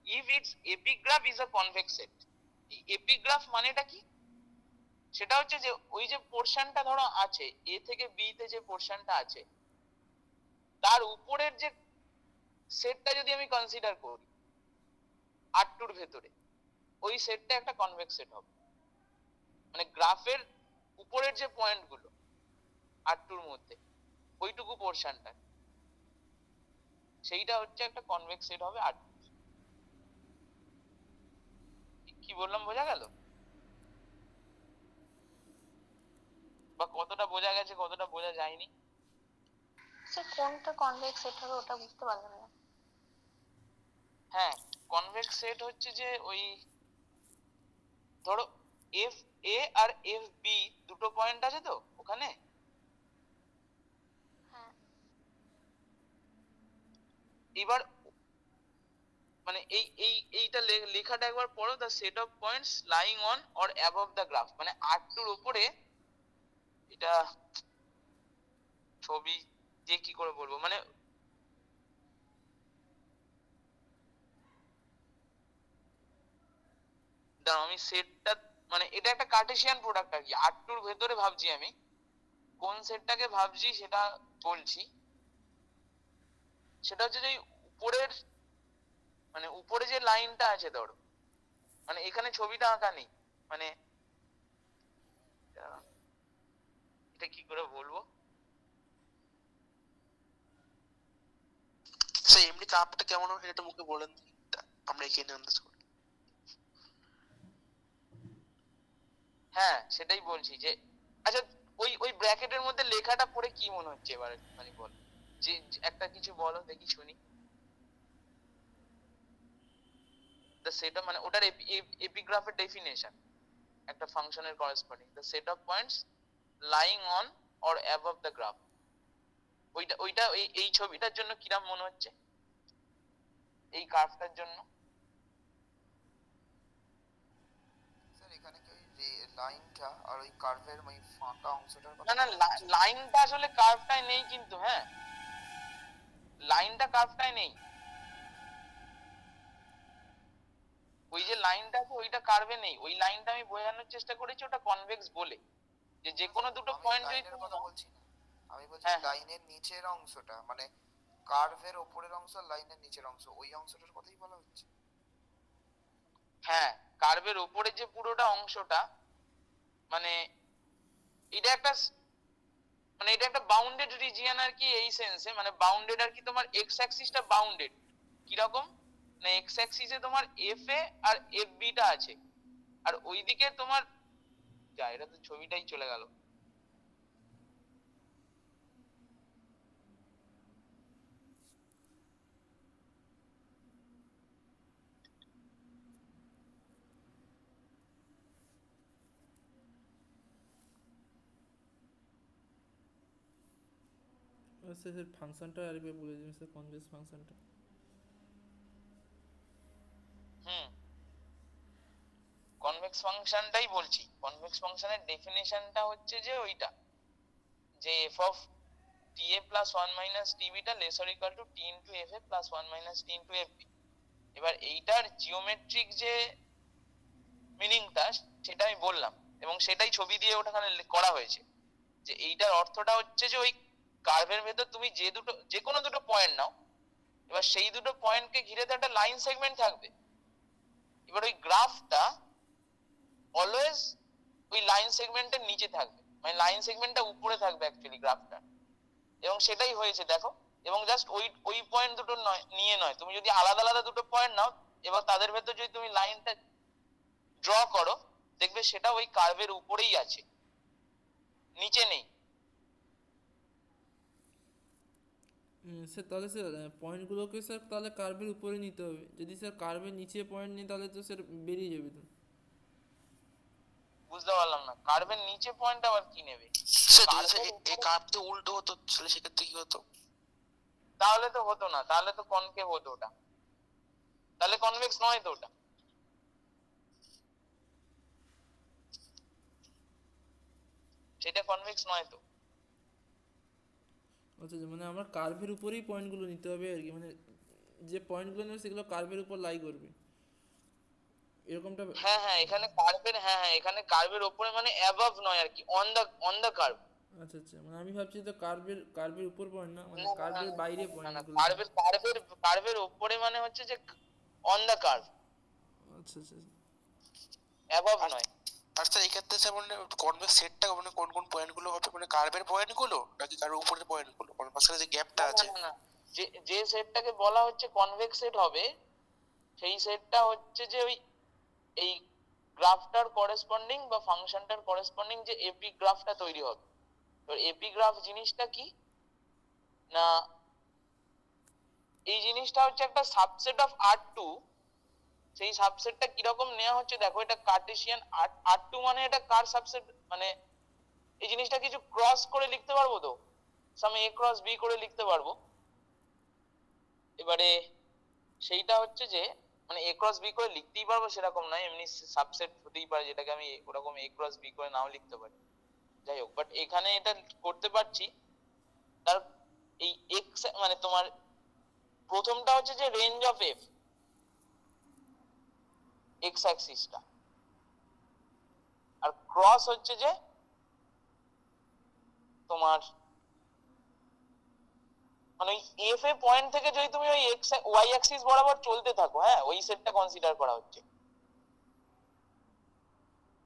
if its epigraph is a convex set। এপিগ্রাফ মানেটা কি, সেটা হচ্ছে যে ওই যে পোরশনটা ধরো আছে এ থেকে বি তে, যে পোরশনটা আছে তার উপরের যে সেটটা যদি আমি কনসিডার করি আর2 এর ভেতরে, ওই সেটটা একটা কনভেক্স সেট হবে। মানে গ্রাফের উপরের যে পয়েন্ট গুলো আর2 এর মধ্যে ওইটুকু পোরশনটা, সেইটা হচ্ছে একটা কনভেক্স সেট হবে আর2। কি বললাম, বোঝা গেল? বা কতটা বোঝা গেছে, কতটা বোঝা যায়নি? স্যার কোনটা কনভেক্স সেট হবে ওটা বুঝতে পারলাম না। হ্যাঁ, কনভেক্স সেট হচ্ছে যে ওই ধরো এফ এ আর এফ বি দুটো পয়েন্ট আছে তো ওখানে, হ্যাঁ। এবার মানে এইটা লেখাটা একবার পড়ো, the set of points lying on or above the graph, মানে আর2 এর উপরে। এটা ছবি দিয়ে কি করে বলবো, মানে দাঁড়াও আমি সেটটা, মানে এটা একটা কার্টেসিয়ান প্রোডাক্ট আর কি, আর2 এর ভেতরে ভাবছি আমি কোন সেটটাকে ভাবছি সেটা বলছি। সেটা হচ্ছে যে উপরের, মানে উপরে যে লাইনটা আছে ধরো, মানে এখানে ছবিটা আঁকা নেই, মানে এটা কি করে বলবো, স্যার এমনি কাপটা কেমন হবে এটা মুখে বলেন তো, আমরা এখানে আন্দাজ করি। হ্যাঁ সেটাই বলছি যে আচ্ছা ওই ওই ব্র্যাকেটের মধ্যে লেখাটা পড়ে কি মনে হচ্ছে এবার একটুখানি বল, যে একটা কিছু বলো দেখি শুনি। দ্য সেট অফ, মানে ওটার এপিগ্রাফের ডেফিনেশন একটা ফাংশনের corresponding, the set of points lying on or above the graph. ওইটা ওইটা এই ছবিটার জন্য কিরাম মনে হচ্ছে, এই কার্ভটার জন্য? স্যার এখানে কি ওই লাইনটা আর ওই কার্ভের ওই ফাঁকা অংশটার না কথা না, বলা হচ্ছে? লাইনটা আসলে কার্ভটাই নেই কিন্তু, হ্যাঁ লাইনটা কার্ভটাই নেই, ওই যে লাইনটা আছে ওইটা কার্ভে নেই, ওই লাইনটা আমি বোঝানোর চেষ্টা করেছি ওটা কনভেক্স বলে, যে যে কোনো দুটো আমি পয়েন্ট যদি লাইনের তুমি কথা নাও। বলছি না, আমি বলছি হ্যাঁ লাইনের নিচের অংশটা, মানে কার্ভের ওপরের অংশ আর লাইনের নিচের অংশ, ওই অংশটার কথাই বলা হচ্ছে। হ্যাঁ, কার্ভের ওপরে যে পুরোটা অংশটা, মানে এটা একটা মানে এটা একটা বাউন্ডেড রিজিয়ন আর কি, এই সেন্সে মানে বাউন্ডেড আর কি, তোমার এক্স অ্যাক্সিসটা বাউন্ডেড। কিরকম না, এক্স অ্যাক্সিসে তোমার এফ এ আর এফ বিটা আছে, আর ওইদিকে তোমার, যা এটা তো ছবিটাই চলে গেল, স্যার ফাংশনটা আরেকবার বলে দিন স্যার, কনভেক্স ফাংশনটা। হুম, কনভেক্স ফাংশনটাই বলছি। কনভেক্স ফাংশনের ডেফিনেশনটা হচ্ছে যে ওইটা, যে f of t A plus one minus t beta lesser equal to t into f a plus one minus T into f b. এবার এইটার জিওমেট্রিক যে মিনিংটা সেটা আমি বললাম, এবং সেটাই ছবি দিয়ে ওখানে করা হয়েছে। যে এইটার অর্থটা হচ্ছে যে ওই কার্ভের ভেতর তুমি যে কোনো দুটো পয়েন্ট নাও, এবার সেই দুটো পয়েন্টকে ঘিরে তো একটা লাইন সেগমেন্ট থাকবে। এবার ওই গ্রাফটা অলওয়েজ ওই লাইন সেগমেন্টের নিচে থাকবে, মানে লাইন সেগমেন্টটা উপরে থাকবে অ্যাকচুয়ালি গ্রাফটা, এবং সেটাই হয়েছে দেখো। এবং জাস্ট ওই পয়েন্ট দুটো নয়, তুমি যদি আলাদা আলাদা দুটো পয়েন্ট নাও, এবার তাদের ভেতর যদি তুমি লাইনটা ড্র করো, দেখবে সেটা ওই কার্ভের উপরেই আছে, নিচে নেই। স্যার তাহলে স্যার পয়েন্টগুলোকে স্যার তাহলে কার্ভের উপরে নিতে হবে, যদি স্যার কার্ভের নিচে পয়েন্ট নিই তাহলে তো স্যার বেরিয়ে যাবে তো। বুঝতে পারলাম না, কার্ভের নিচে পয়েন্ট আবার কি নেবে? স্যার যদি কার্ভের এই কার্ভ তো উল্টো হতো তাহলে সেক্ষেত্রে কি হতো? তাহলে তো হতো না, তাহলে তো কনকেভ হতো ওটা, তাহলে কনভেক্স নয় তো ওটা। সেটা কনভেক্স নয় তো। আচ্ছা আচ্ছা, মানে আমার কার্ভের উপরেই পয়েন্টগুলো নিতে হবে আর কি, মানে যে পয়েন্টগুলো নেবে সেগুলো কার্ভের উপর লাই করবে এরকমটা। হ্যাঁ হ্যাঁ, এখানে কার্ভের, এখানে কার্ভের উপরে মানে অ্যাবভ নয় আর কি, অন দা কার্ভ। আচ্ছা আচ্ছা, মানে আমি ভাবছি তো কার্ভের উপর পয়েন্ট না, মানে না না না কার্ভের বাইরে না না, পয়েন্টগুলো। কার্ভের উপরে মানে হচ্ছে যে অন দা কার্ভ, আচ্ছা আচ্ছা আচ্ছা। অ্যাবভ নয়। আর স্যার এই ক্ষেত্রে স্যার মানে কনভেক্স সেটটা মানে কোন কোন পয়েন্ট গুলো হবে, মানে কার্ভের পয়েন্ট গুলো নাকি কার্ভের উপরের পয়েন্ট গুলো, মানে মাঝখানে যে গ্যাপটা না না আছে? না না, যে যে সেটটাকে বলা হচ্ছে কনভেক্স সেট হবে, সেই সেটটা হচ্ছে যে ওই এই গ্রাফটার করেসপন্ডিং বা ফাংশনটার করেসপন্ডিং যে এপি গ্রাফটা তৈরি হবে। তো এপি গ্রাফ জিনিসটা কি না, এই জিনিসটা হচ্ছে একটা সাবসেট অফ আর টু। সেই সাবসেটটা কিরকম নেওয়া হচ্ছে দেখো, এটা কার্টেসিয়ান আর টু মানে এটা কার সাবসেট, মানে এই জিনিসটা কিছু ক্রস করে লিখতে পারবো তো, সাম এ ক্রস বি করে লিখতে পারবো। এবারে সেইটা হচ্ছে যে মানে এ ক্রস বি করে লিখতেই পারবো সেরকম নয়, এমনি সাবসেট হতেই পারে যেটাকে আমি ওরকম এ ক্রস বি করে নাও লিখতে পারি। যাই হোক, বাট এখানে এটা করতে পারছি। তার এই এক্স মানে তোমার প্রথমটা হচ্ছে যে রেঞ্জ অফ এফ, এক্স অ্যাক্সিসটা, আর ক্রস হচ্ছে যে তোমার মানে ওই এফ এ পয়েন্ট থেকে যদি তুমি ওই এক্স ওয়াই অ্যাক্সিস বরাবর চলতে থাকো, হ্যাঁ ওই সেটটা কনসিডার করা হচ্ছে।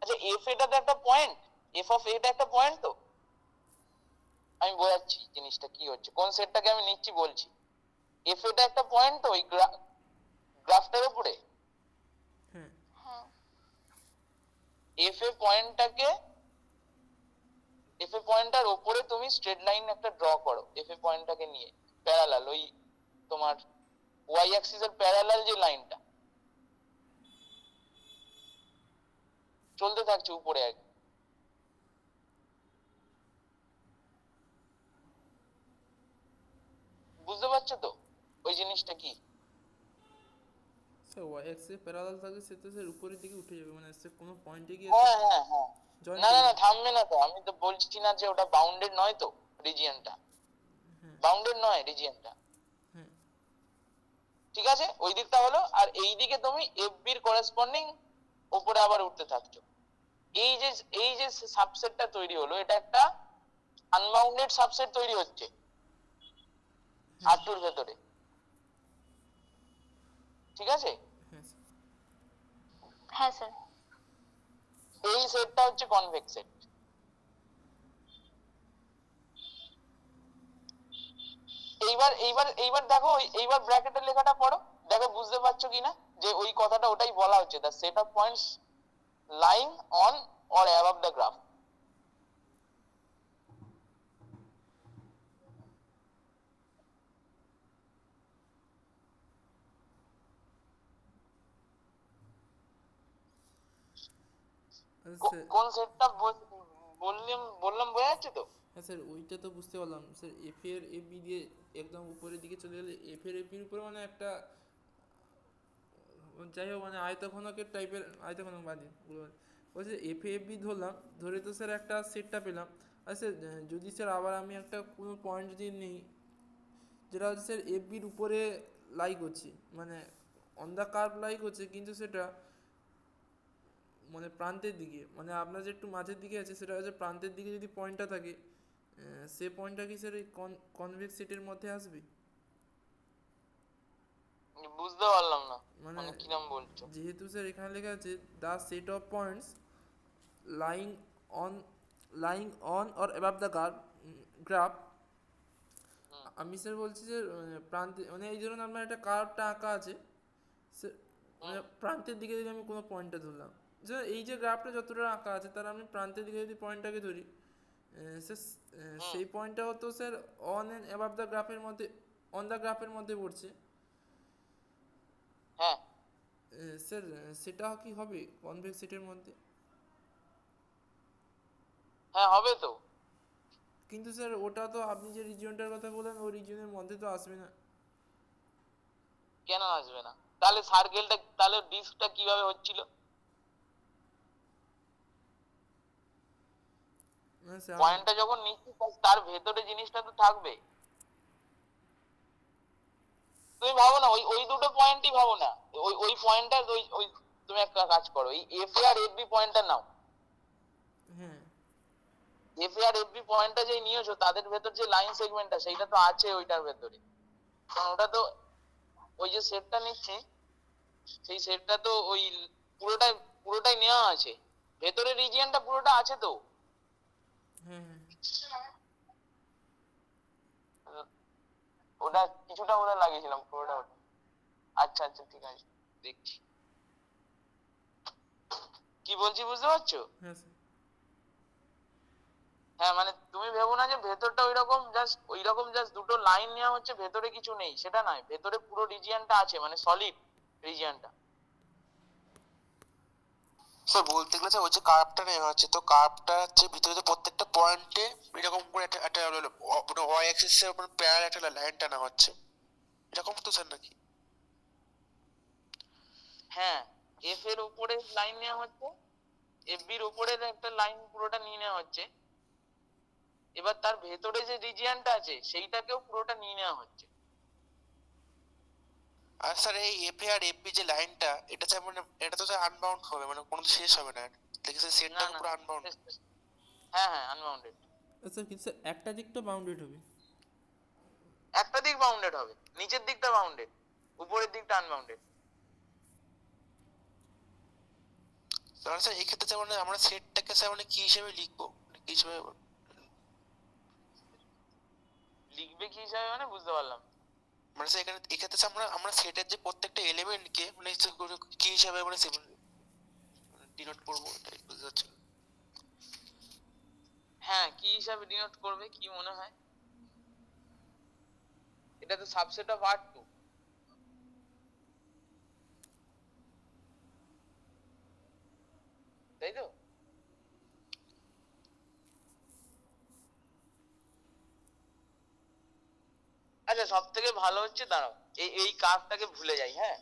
আচ্ছা, এফ এটা তো একটা পয়েন্ট, এফ অফ এটা একটা পয়েন্ট তো। আমি বোঝাচ্ছি জিনিসটা কি হচ্ছে, কোন সেটটাকে আমি নিচ্ছি বলছি। এফ এটা একটা পয়েন্ট তো ওই গ্রাফটার উপরে। হ্যাঁ এফ এ পয়েন্টটাকে, এফ এ পয়েন্টটার উপরে তুমি স্ট্রেট লাইন একটা ড্র করো, এফ এ পয়েন্টটাকে নিয়ে প্যারালাল ওই তোমার ওয়াই অ্যাক্সিসের প্যারালাল যে লাইনটা চলতে থাকছে উপরে আর কি। বুঝতে পারছো তো ওই জিনিসটা কি? স্যার ওয়াই অ্যাক্সিসে প্যারালাল থাকলে সে তো স্যার উপরের দিকে উঠে যাবে, মানে সে কোনো পয়েন্টে গিয়ে হ্যাঁ হ্যাঁ হ্যাঁ, জয়েন না না করবে। না, থামবে না তো, আমি তো বলছি না যে ওটা বাউন্ডেড নয় তো রিজিয়নটা, হ্যাঁ বাউন্ডেড নয় রিজিয়নটা। হ্যাঁ ঠিক আছে, ওই দিকটা হলো, আর এই দিকে তুমি এফবির করেসপন্ডিং উপরে আবার উঠতে থাকছো। এই যে এই যে সাবসেটটা তৈরি হলো, এটা একটা আনবাউন্ডেড সাবসেট তৈরি হচ্ছে আর2 এর ভেতরে। ঠিক আছে, হ্যাঁ স্যার। হ্যাঁ স্যার। এই সেটটা হচ্ছে কনভেক্স সেট। এইবার এইবার এইবার দেখো এইবার ব্র্যাকেটের লেখাটা পড়ো, দেখো বুঝতে পারছো কিনা যে ওই কথাটা ওটাই বলা হচ্ছে, the set of points lying on or above the graph. আচ্ছা কোন সেটটা বললাম বোঝা যাচ্ছে তো? হ্যাঁ স্যার ওইটা তো বুঝতে পারলাম স্যার, এফ এর এফ বি দিয়ে একদম উপরের দিকে চলে গেলে এফ এর এফ বির উপরে মানে একটা যাই হোক মানে আয়তঘনকের টাইপের, আয়তঘনক বাদে বলছে এফ এফ বি ধরলাম, ধরে তো স্যার একটা সেটটা পেলাম। আর স্যার যদি স্যার আবার আমি একটা কোনো পয়েন্ট যদি নিই যেটা হচ্ছে স্যার এফ বির উপরে লাই করছি, মানে অন দ্য কার্ভ লাই করছে, কিন্তু সেটা মানে প্রান্তের দিকে, মানে আপনার যে একটু মাঝের দিকে আছে সেটা হচ্ছে প্রান্তের দিকে যদি পয়েন্টটা থাকে, সে পয়েন্টটা কি স্যার এই কনভেক্স সেটের মধ্যে আসবে? বুঝতে পারলাম না, মানে মানে কিরম বলছো? যেহেতু স্যার এখানে লেখা আছে the set of points lying on lying on or above the graph, হুম, আমি স্যার বলছি যে প্রান্তে মানে এই ধরুন আপনার একটা কার্ভটা আঁকা আছে, মানে হুম, প্রান্তের দিকে যদি আমি কোনো পয়েন্টটা ধরলাম, যে এই যে গ্রাফটা যতটা আঁকা আছে তার আমি প্রান্তের দিকে যদি পয়েন্টটাকে ধরি, স্যার হুম, সেই পয়েন্টটাও তো sir on and above the গ্রাফের মধ্যে, অন দ্য গ্রাফের মধ্যে পড়ছে। হ্যাঁ স্যার সেটা কি হবে কনভেক্স সেটের মধ্যে? হ্যাঁ হবে তো। কিন্তু স্যার ওটা তো আপনি যে রিজিয়নটার কথা বললেন ওই রিজিয়নের মধ্যে তো আসবে না। কেন আসবে না? তাহলে সার্কেলটা, তাহলে ডিস্কটা কিভাবে হচ্ছিল? না স্যার পয়েন্টটা যখন নিচ্ছি তার ভেতরে জিনিসটা তো থাকবে। তুমি ভাবো না, ওই ওই দুটো পয়েন্টই ভাবো না, ওই ওই পয়েন্টটা, ওই ওই তুমি একটা কাজ করো, এই এফ এ আর এফ বি পয়েন্টটা নাও। হ্যাঁ এফ এ আর এফ বি পয়েন্টটা যেই নিয়েছো তাদের ভেতর যে লাইন সেগমেন্টটা সেইটা তো আছে ওইটার ভেতরে, কারণ ওটা তো ওই যে সেটটা নিচ্ছি সেই সেটটা তো ওই পুরোটাই পুরোটাই নেওয়া আছে, ভেতরের রিজিয়নটা পুরোটা আছে তো। হ্যাঁ হ্যাঁ ওটা কিছুটা ওটা লাগিয়েছিলাম, পুরোটা ওটা। আচ্ছা আচ্ছা ঠিক আছে, দেখছি কি বলছি, বুঝতে পারছো? হ্যাঁ স্যার হ্যাঁ মানে তুমি ভেবো না যে ভেতরটা ওইরকম জাস্ট দুটো লাইন নেওয়া হচ্ছে, ভেতরে কিছু নেই, সেটা নয়, ভেতরে পুরো রিজিয়নটা আছে, মানে সলিড রিজিয়নটা। স্যার বলতে গেলে স্যার ওই যে কার্ভটা নেওয়া হচ্ছে, তো কার্ভটা হচ্ছে ভিতরে তো প্রত্যেকটা পয়েন্টে এরকম করে একটা একটা ওয়াই অ্যাক্সিস এর উপর প্যারালাল একটা লাইন টানা হচ্ছে, এরকম তো স্যার নাকি? হ্যাঁ, এফ এর উপরে লাইন নেওয়া হচ্ছে, এফ বির উপরের একটা লাইন পুরোটা নিয়ে নেওয়া হচ্ছে, এবার তার ভেতরে যে রিজিয়নটা আছে সেইটাকেও পুরোটা নিয়ে নেওয়া হচ্ছে। আর স্যার এই এফ এ আর এফ বি যে লাইনটা, এটা স্যার মানে এটা তো স্যার আনবাউন্ড হবে, মানে কোনো শেষ হবে না, দেখে স্যার না সেটটা না, পুরো আনবাউন্ড। হ্যাঁ হ্যাঁ আনবাউন্ডেড। স্যার কিন্তু স্যার একটা দিকটা বাউন্ডেড হবে। একটা দিক বাউন্ডেড হবে, নিচের দিকটা বাউন্ডেড, উপরের দিকটা আনবাউন্ডেড। তাহলে স্যার এই ক্ষেত্রে স্যার মানে আমরা সেটটাকে স্যার মানে কি হিসেবে লিখবো, মানে কি হিসেবে? লিখবে কি হিসাবে মানে বুঝতে পারলাম না। মানে স্যার এখানে এক্ষেত্রে স্যার আমরা আমরা সেটের যে প্রত্যেকটা এলিমেন্টকে মানে কি হিসাবে মানে ডিনোট করবো, এটাই বুঝতে পারছি না। হ্যাঁ কি হিসাবে ডিনোট করবে কি মনে হয়? এটা তো সাবসেট অফ আর টু, তাই তো? আচ্ছা সব থেকে ভালো হচ্ছে, দাঁড়াও এই এই কার্ভটাকে ভুলে যাই, হ্যাঁ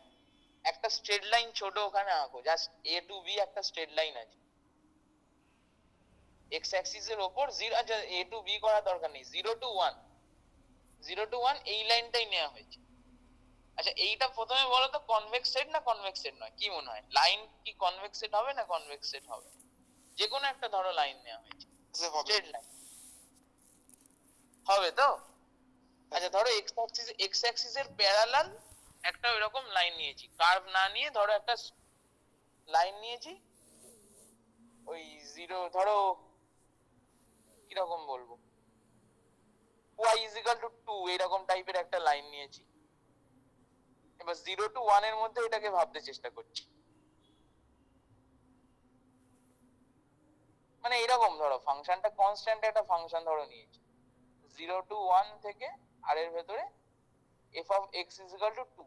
একটা স্ট্রেট লাইন ছোট ওখানে আঁকো, জাস্ট এ টু বি একটা স্ট্রেট লাইন আছে, এক্স অ্যাক্সিস এর ওপর জিরো, আচ্ছা এ টু বি করার দরকার নেই, zero to one, zero to one এই লাইনটাই নেওয়া হয়েছে। আচ্ছা এইটা প্রথমে বলো তো কনভেক্স সেট না কনভেক্স সেট নয়, কি মনে হয় লাইন কি কনভেক্স সেট হবে না কনভেক্স সেট হবে? যে কোনো একটা ধরো লাইন নেওয়া হয়েছে, স্যার হবে। স্ট্রেট লাইন হবে তো? আচ্ছা ধরো এক্স অ্যাক্সিস এর প্যারালাল একটা ওইরকম লাইন নিয়েছি, কার্ভ না নিয়ে ধরো একটা লাইন নিয়েছি, ওই জিরো ধরো কিরকম বলবো, y is equal to 2 এরকম টাইপের একটা লাইন নিয়েছি, এবার জিরো টু ওয়ান এর মধ্যে এটাকে ভাবতে চেষ্টা করছি, মানে এরকম ধরো ফাংশনটা কনস্ট্যান্ট একটা ফাংশন ধরো নিয়েছি, জিরো টু ওয়ান থেকে আর এর ভেতরে F of x is equal to 2,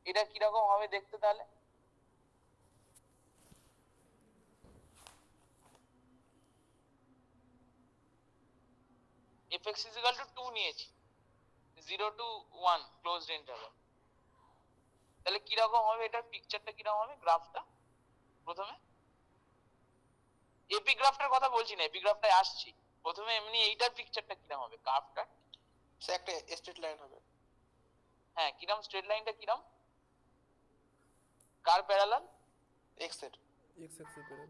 এটা কিরকম হবে দেখতে তাহলে? fx is equal to 2 নিয়েছি 0 to 1 ক্লোজড ইন্টারভাল, তাহলে কিরকম হবে এটার পিকচারটা কিরকম হবে গ্রাফটা? প্রথমে এপিগ্রাফটার কথা বলছি না, এপিগ্রাফটায় আসছি। প্রথমে এমনি এইটার পিকচারটা কিরকম হবে কার্ভটা? সে একটা স্ট্রেট লাইন হবে। হ্যাঁ, কিরকম স্ট্রেট লাইনটা কিরকম? কার প্যারালাল? এক্স এর। এক্স অ্যাক্সিস করে।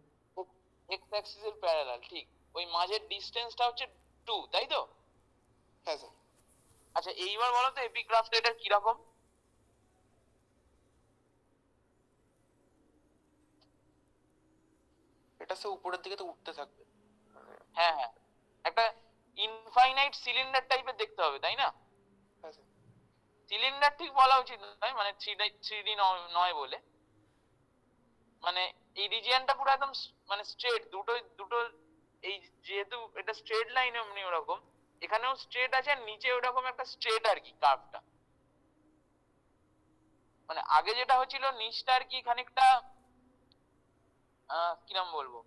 এক্স অ্যাক্সিসের প্যারালাল, ঠিক। ওই মাঝের ডিসটেন্সটা হচ্ছে 2, তাই তো? হ্যাঁ স্যার। আচ্ছা এইবার বলো তো এপিগ্রাফটা এটা কিরকম? এটা সে উপরের দিকে তো উঠতে থাকবে। হ্যাঁ হ্যাঁ, একটা ইনফাইনাইট সিলিন্ডার টাইপের দেখতে হবে, তাই না? হ্যাঁ স্যার। সিলিন্ডার ঠিক বলা উচিত নয়, মানে 3D নয় বলে, মানে এই রিজিয়নটা পুরো একদম মানে স্ট্রেট, দুটো এই যেহেতু এটা স্ট্রেট লাইন এমনি ওরকম এখানেও স্ট্রেট আছে আর নিচে ওরকম একটা স্ট্রেট আর কি কার্ভটা। মানে আগে যেটা হচ্ছিল নিচটা আর কি খানিকটা কিরম বলবো,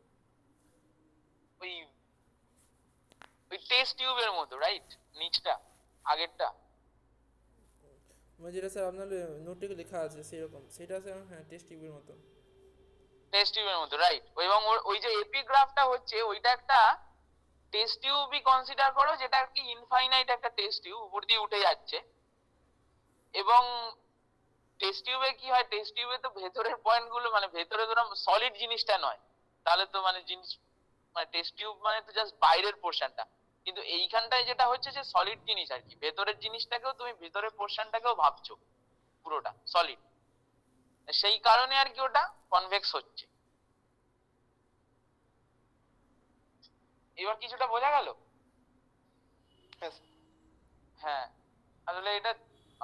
ওই ওই টেস্ট টিউবের মতো, রাইট? নিচটা আগেরটা মানে যেটা স্যার আপনার নোটে লেখা আছে সেরকম, সেটা স্যার হ্যাঁ টেস্ট টিউবের মতো। টেস্ট টিউবের মতো, রাইট। এবং ওই যে এপিগ্রাফটা হচ্ছে ওইটা একটা টেস্ট টিউবই কনসিডার করো, যেটা আর কি ইনফাইনাইট একটা টেস্ট টিউব উপর দিয়ে উঠে যাচ্ছে। এবং টেস্ট টিউবে কি হয়, টেস্ট টিউবে তো ভেতরের পয়েন্ট গুলো মানে ভেতরে তো সলিড জিনিসটা নয়, তাহলে তো মানে জিনিস মানে টেস্ট টিউব মানে তো জাস্ট বাইরের পোর্শনটা, কিন্তু এইখানটায় যেটা হচ্ছে যে সলিড জিনিস আর কি, ভেতরের জিনিসটাকেও তুমি ভেতরের পোর্শনটাকেও ভাবছো পুরোটা সলিড, সেই কারণে আর কি ওটা কনভেক্স হচ্ছে। এবার কিছুটা বোঝা গেল? হ্যাঁ স্যার। হ্যাঁ, আসলে এটা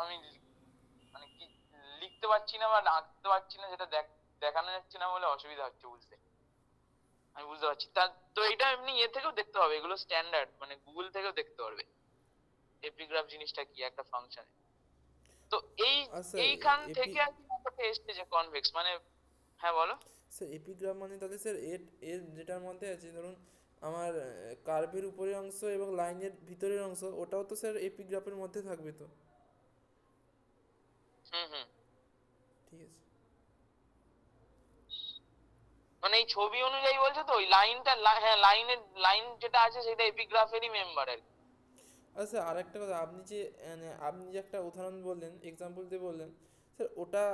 আমি মানে কি লিখতে পারছি না বা আঁকতে পারছি না, যেটা দেখানো যাচ্ছে না বলে অসুবিধা হচ্ছে বুঝতে। আমি বুঝতে পারছি তা। তো এটা এমনি থেকেও দেখতে হবে, এগুলো স্ট্যান্ডার্ড, মানে গুগল থেকেও দেখতে পারবে এপিগ্রাফ জিনিসটা কি একটা ফাংশন। তো আচ্ছা এইখান থেকে আর কি ব্যাপারটা এসছে যে কনভেক্স মানে। হ্যাঁ বলো। স্যার এপিগ্রাফ মানে তাহলে স্যার এর এর যেটার মধ্যে আছে ধরুন আমার কার্ভের উপরের অংশ এবং লাইনের ভিতরের অংশ, ওটাও তো স্যার এপিগ্রাফের মধ্যে থাকবে তো? হুম। ঠিক আছে। মানে এই ছবি অনুযায়ী বলছো তো, ওই লাইনটা হ্যাঁ লাইন যেটা আছে সেটা এপিগ্রাফেরই মেম্বার আর কি। আচ্ছা আর একটা কথা, আপনি যে মানে আপনি যে একটা উদাহরণ বললেন, এক্সাম্পল দিয়ে বললেন স্যার, ওটা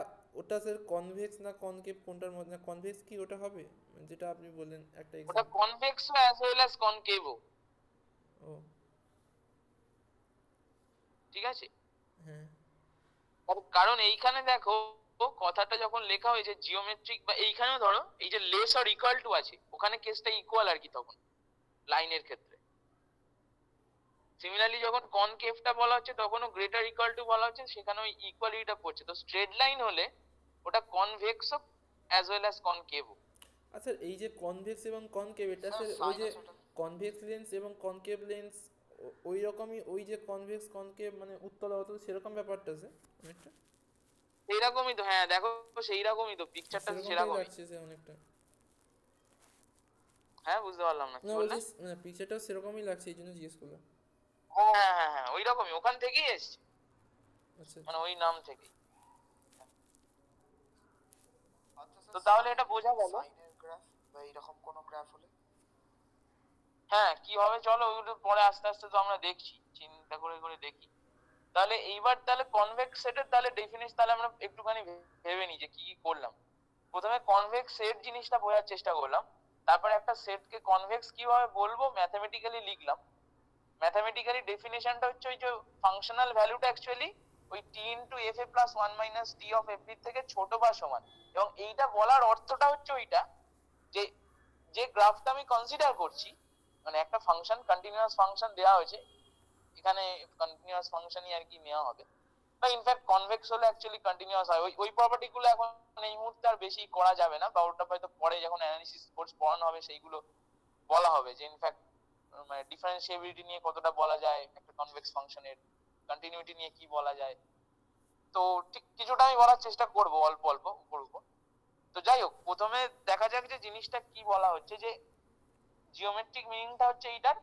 ওটা স্যার কনভেক্স না কনকেভ কোনটার মধ্যে, না কনভেক্স কি ওটা হবে যেটা আপনি বললেন একটা ওটা example? Convex as well as কনকেভও, ও ঠিক আছে। হ্যাঁ। কারণ এইখানে দেখো কথাটা যখন লেখা হয়েছে জিওমেট্রিক, বা এইখানেও ধরো এই যে লেস অর ইকুয়াল টু আছে, ওখানে কেসটা ইকুয়াল আর কি তখন লাইনের ক্ষেত্রে। সিমিলারলি যখন কনকেভটা বলা হচ্ছে তখনও গ্রেটার ইকুয়াল টু বলা হচ্ছে, সেখানে ওই ইকুয়ালিটিটা পড়ছে। তো স্ট্রেট লাইন হলে ওটা কনভেক্সও অ্যাজ ওয়েল অ্যাজ কনকেভও। আচ্ছা এই যে কনভেক্স এবং কনকেভ, এটা স্যার স্যার ওই যে সাইনোসয়েডাল কনভেক্স লেন্স এবং কনকেভ লেন্স ওই রকমই, ওই যে কনভেক্স কনকেভ মানে উত্তল অবতল সেরকম ব্যাপারটা স্যার অনেকটা সেইরকমই তো, হ্যাঁ দেখো সেই রকমই তো পিকচারটা সেরকমটাই সেরকমই। লাগছে স্যার অনেকটা। হ্যাঁ বুঝতে পারলাম না কি না বললে। বলছি পিকচারটাও সেরকমই লাগছে, এই জন্য জিজ্ঞেস করলাম। হ্যাঁ ওই রকমই, ওখান থেকেই এসছে, আচ্ছা মানে ওই নাম থেকেই। আচ্ছা তো স্যার তাহলে এটা বোঝা গেল। সাইনের গ্রাফ বা এরকম কোনো গ্রাফ হলে হ্যাঁ কি হবে চলো ওগুলো পরে আস্তে আস্তে তো আমরা দেখছি, চিন্তা করে করে দেখি। তাহলে এইবার তাহলে কনভেক্স সেটের তাহলে ডেফিনেশন তাহলে আমরা একটুখানি ভেবে নিই যে কি কি করলাম। প্রথমে কনভেক্স সেট জিনিসটা বোঝার চেষ্টা করলাম, তারপরে একটা সেটকে কনভেক্স কিভাবে বলবো ম্যাথমেটিক্যালি লিখলাম। ম্যাথমেটিক্যালি ডেফিনেশনটা হচ্ছে ওই যে ফাংশনাল ভ্যালুটা অ্যাকচুয়ালি ওই t into f a plus 1 minus t of f b থেকে ছোট বা সমান। এবং এইটা বলার অর্থটা হচ্ছে ওইটা যে যে গ্রাফটা আমি কনসিডার করছি, মানে একটা ফাংশন কন্টিনিউয়াস ফাংশন দেওয়া হয়েছে, এখানে কন্টিনিউয়াস ফাংশনই আর কি নেওয়া হবে, বা ইনফ্যাক্ট কনভেক্স হলে অ্যাকচুয়ালি কন্টিনিউয়াস হয়। ওই প্রপার্টি গুলো এখন এই মুহূর্তে আর বেশি করা যাবে না, বা ওটা হয়তো পরে যখন অ্যানালিসিস কোর্স পড়ানো হবে সেইগুলো বলা হবে যে ইনফ্যাক্ট মানে ডিফারেন্সিয়েবিলিটি নিয়ে কতটা বলা যায়, একটা কনভেক্স ফাংশনের কন্টিনিউইটি নিয়ে কি বলা যায়। তো ঠিক কিছুটা আমি বলার চেষ্টা করব অল্প অল্প উপর উপর। তো যাই হোক প্রথমে দেখা যাক যে জিনিসটা কি বলা হচ্ছে, যে জিওমেট্রিক মিনিংটা হচ্ছে এইটার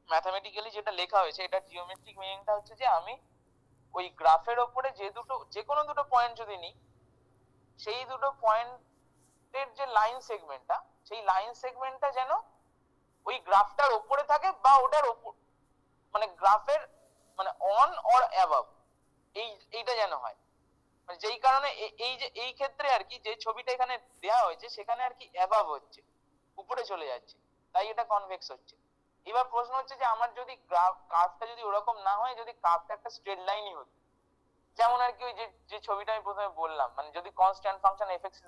ম্যাথামেটিক্যালি যেটা লেখা হয়েছে, এটা জিওমেট্রিক মিনিংটা হচ্ছে যে আমি ওই গ্রাফের ওপরে যে কোনো দুটো পয়েন্ট যদি নিই, সেই দুটো পয়েন্টের যে লাইন সেগমেন্টটা, সেই লাইন সেগমেন্টটা যেন ওই গ্রাফটার ওপরে থাকে বা ওটার ওপর, মানে গ্রাফের মানে অন অর অ্যাবাভ, এইটা যেন হয়। মানে যেই কারণে এই যে এই ক্ষেত্রে আর কি যে ছবিটা এখানে দেয়া হয়েছে সেখানে আর কি অ্যাবাভ হচ্ছে, উপরে চলে যাচ্ছে, তাই এটা কনভেক্স হচ্ছে। এবার প্রশ্ন হচ্ছে যে আমার যদি কার্ভটা যদি ওরকম না হয়, যদি কার্ভটা একটা স্ট্রেট লাইনই হতো, যেমন আর কি ওই যে ছবিটা আমি প্রথমে বললাম, মানে যদি কনস্ট্যান্ট ফাংশন fx =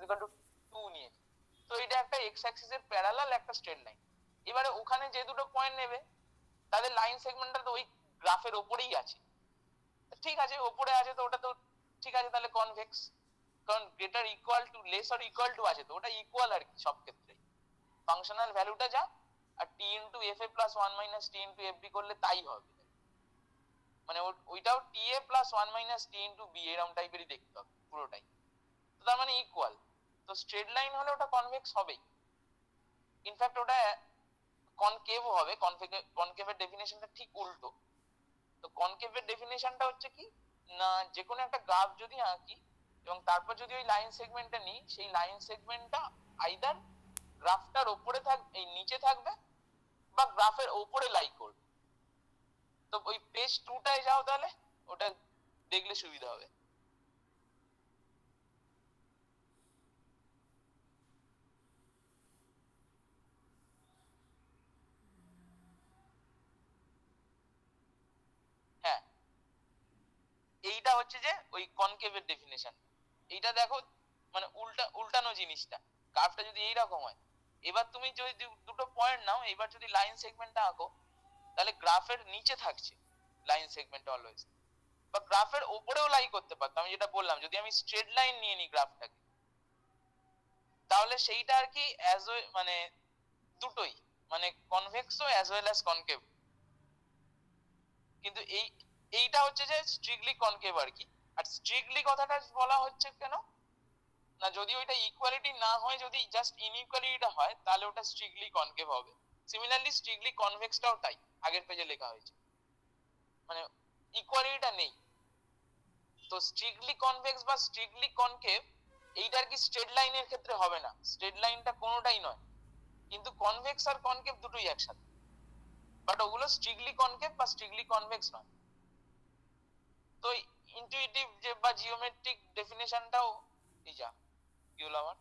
2 নিয়েছি, তো এটা একটা x অ্যাক্সিস এর প্যারালাল একটা স্ট্রেট লাইন। এবারে ওখানে যে দুটো পয়েন্ট নেবে তাদের লাইন সেগমেন্টটা তো ওই গ্রাফের ওপরেই আছে, ঠিক আছে, ওপরে আছে তো ওটা তো ঠিক আছে, তাহলে কনভেক্স। কারণ greater equal to laser equal two আছে, তো ওটা ইকুয়াল আর কি সব ক্ষেত্রে, ফাংশনাল ভ্যালুটা যা, আর t into fa plus 1 minus t into fb করলে তাই হবে, মানে ওইটাও ta plus 1 minus t into b এরকম টাইপেরই দেখতে হবে পুরোটাই, তো তার মানে ইকুয়াল। তো স্ট্রেট লাইন হলে ওটা কনভেক্স হবেই, ইনফ্যাক্ট ওটা কনকেভও হবে। কনকেভের ডেফিনেশনটা ঠিক উল্টো। তো কনকেভের ডেফিনেশনটা হচ্ছে কি না, যে কোনো একটা গ্রাফ যদি আঁকি এবং তারপর যদি ওই লাইন সেগমেন্টটা নিই, সেই লাইন সেগমেন্টটা আইদার গ্রাফটার ওপরে এই নিচে থাকবে বা গ্রাফের ওপরে লাই করবে। তো ওই পেজ 2টায় যাও, তাহলে ওটা দেখলে সুবিধা হবে। হ্যাঁ, এইটা হচ্ছে যে ওই কনকেভের ডেফিনেশন। এইটা দেখো, মানে উল্টানো জিনিসটা, কার্ভটা যদি এইরকম হয়, এবার তুমি যদি দুটো পয়েন্ট নাও, এবার যদি লাইন সেগমেন্টটা আঁকো, তাহলে গ্রাফের নিচে থাকছে লাইন সেগমেন্ট অলওয়েজ, বা গ্রাফের উপরেও লাই করতে পারতাম। আমি যেটা বললাম, যদি আমি স্ট্রেট লাইন নিয়ে নিই গ্রাফটাকে, তাহলে সেইটা আর কি মানে দুটোই, মানে কনভেক্সও অ্যাজ ওয়েল অ্যাজ কনকেভ। কিন্তু এইটা হচ্ছে যে স্ট্রিক্টলি কনকেভ আর কি। আর স্ট্রিক্টলি কথাটা বলা হচ্ছে কেন না, যদি ওইটা ইকুয়ালিটি না হয়, যদি জাস্ট ইনইকুয়ালিটিটা হয়, তাহলে ওটা স্ট্রিক্টলি কনকেভ হবে। সিমিলারলি স্ট্রিক্টলি কনভেক্সটাও তাই, আগের পেজে লেখা হয়েছে, মানে ইকুয়ালিটিটা নেই। তো স্ট্রিক্টলি কনভেক্স বা স্ট্রিক্টলি কনকেভ এইটা আর কি স্ট্রেট লাইনের ক্ষেত্রে হবে না, স্ট্রেট লাইনটা কোনোটাই নয়, কিন্তু কনভেক্স আর কনকেভ দুটোই একসাথে, বাট ওগুলো স্ট্রিক্টলি কনকেভ বা স্ট্রিক্টলি কনভেক্স নয়। তো ইনটুইটিভ যে বা জিওমেট্রিক ডেফিনেশনটাও এই যা কি হলো আমার।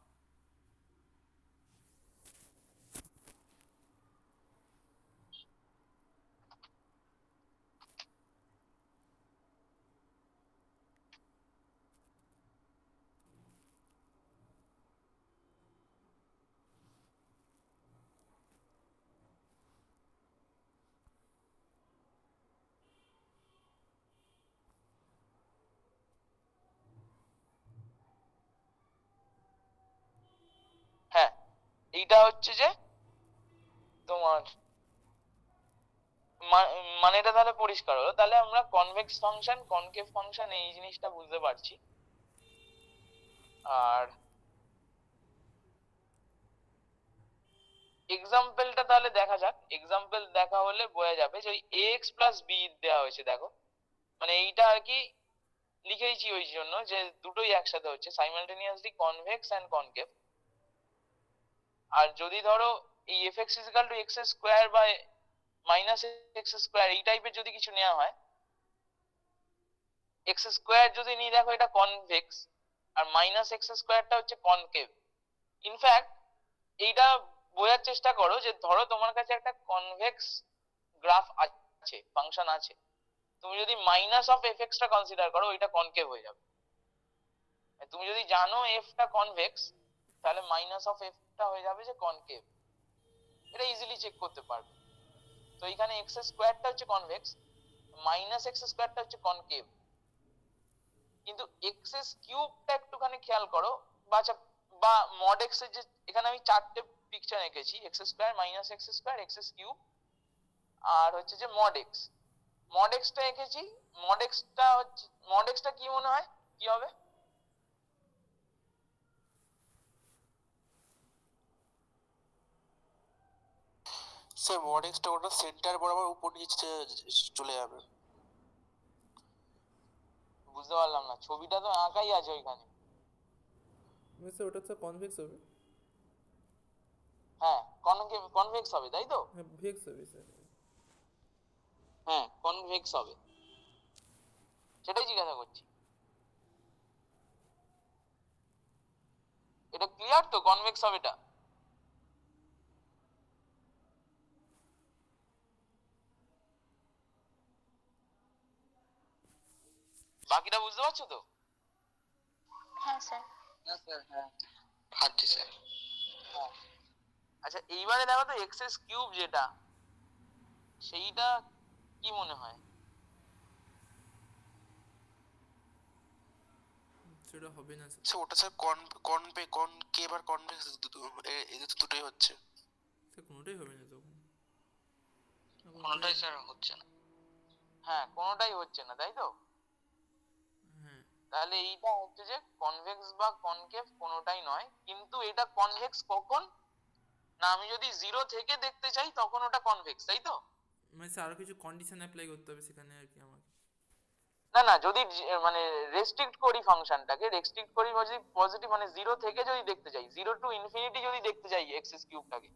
হ্যাঁ, এইটা হচ্ছে যে তোমার মানেটা তাহলে পরিষ্কার হলো, তাহলে আমরা কনভেক্স ফাংশন কনকেভ ফাংশন এই জিনিসটা বুঝতে পারছি। আর এক্সাম্পলটা তাহলে দেখা যাক, এক্সাম্পল দেখা হলে বোঝা যাবে যে ওই ax প্লাস b দেওয়া হয়েছে, দেখো মানে এইটা আর কি লিখেইছি ওই জন্য যে দুটোই একসাথে হচ্ছে, সাইমালটেনিয়াসলি কনভেক্স এন্ড কনকেভ। আর যদি ধরো এই fx = x স্কোয়ার বা মাইনাস এক্স স্কোয়ার এই টাইপের যদি কিছু নেওয়া হয়, এক্স স্কোয়ার যদি নিয়ে দেখো এটা কনভেক্স, আর মাইনাস এক্স স্কোয়ারটা হচ্ছে কনকেভ। ইনফ্যাক্ট এইটা বোঝার চেষ্টা করো যে ধরো তোমার কাছে একটা কনভেক্স গ্রাফ আছে, ফাংশন আছে, তুমি যদি মাইনাস অফ এফ এক্স টা কনসিডার করো, ওইটা কনকেভ হয়ে যাবে। তুমি যদি জানো এফ টা কনভেক্স, তাহলে মাইনাস অফ এফ টা হয়ে যাবে যে কনকেভ। এটা ইজিলি চেক করতে পারবে। তো এখানে এক্স স্কোয়ারটা হচ্ছে কনভেক্স, মাইনাস এক্স স্কোয়ারটা হচ্ছে কনকেভ। কিন্তু এক্স কিউবটা একটুখানি খেয়াল করো, বা বা মড এক্স এর যে এখানে আমি চারটে পিকচার এঁকেছি, X square minus X square X cube আর হচ্ছে যে মড এক্স। মড এক্সটা এঁকেছি, মড এক্সটা কি মনে হয় কি হবে? স্যার মড এক্সটা ওটা সেন্টার বরাবর উপর নিচে চলে যাবে। বুঝতে পারলাম না, ছবিটা তো আঁকাই আছে ওইখানে। মানে স্যার ওটা স্যার কনভেক্স হবে। হ্যাঁ, কনভেক্স হবে তাই তো? হ্যাঁ ভেক্স হবে স্যার। হ্যাঁ কনভেক্স হবে, সেটাই জিজ্ঞাসা করছি। এটা ক্লিয়ার তো, কনভেক্স হবে এটা? বাকিটা বুঝতে পারছো তো? হ্যাঁ স্যার। হ্যাঁ স্যার, হ্যাঁ। পাচ্ছি স্যার। হ্যাঁ। আচ্ছা এইবারে দেখো তো এক্স কিউব যেটা, সেইটা কি মনে হয়? সেটা হবে না স্যার। স্যার ওটা স্যার কনকেভ আর কনভেক্স এদের তো দুটোই হচ্ছে। স্যার কোনোটাই হবে না তখন। এখন কোনোটাই স্যার হচ্ছে না। হ্যাঁ কোনোটাই হচ্ছে না তাই তো? হ্যাঁ তাহলে এইটা হচ্ছে যে কনভেক্স বা কনকেভ কোনোটাই নয়, কিন্তু এটা কনভেক্স কখন না, আমি যদি জিরো থেকে দেখতে চাই তখন ওটা কনভেক্স তাই তো? মানে স্যার আরো কিছু কন্ডিশন অ্যাপ্লাই করতে হবে সেখানে আর কি আমাকে। না না, যদি মানে রেস্ট্রিক্ট করি ফাংশনটাকে, রেস্ট্রিক্ট করি যদি পজিটিভ মানে জিরো থেকে যদি দেখতে চাই, জিরো টু ইনফিনিটি যদি দেখতে চাই এক্স কিউবটাকে,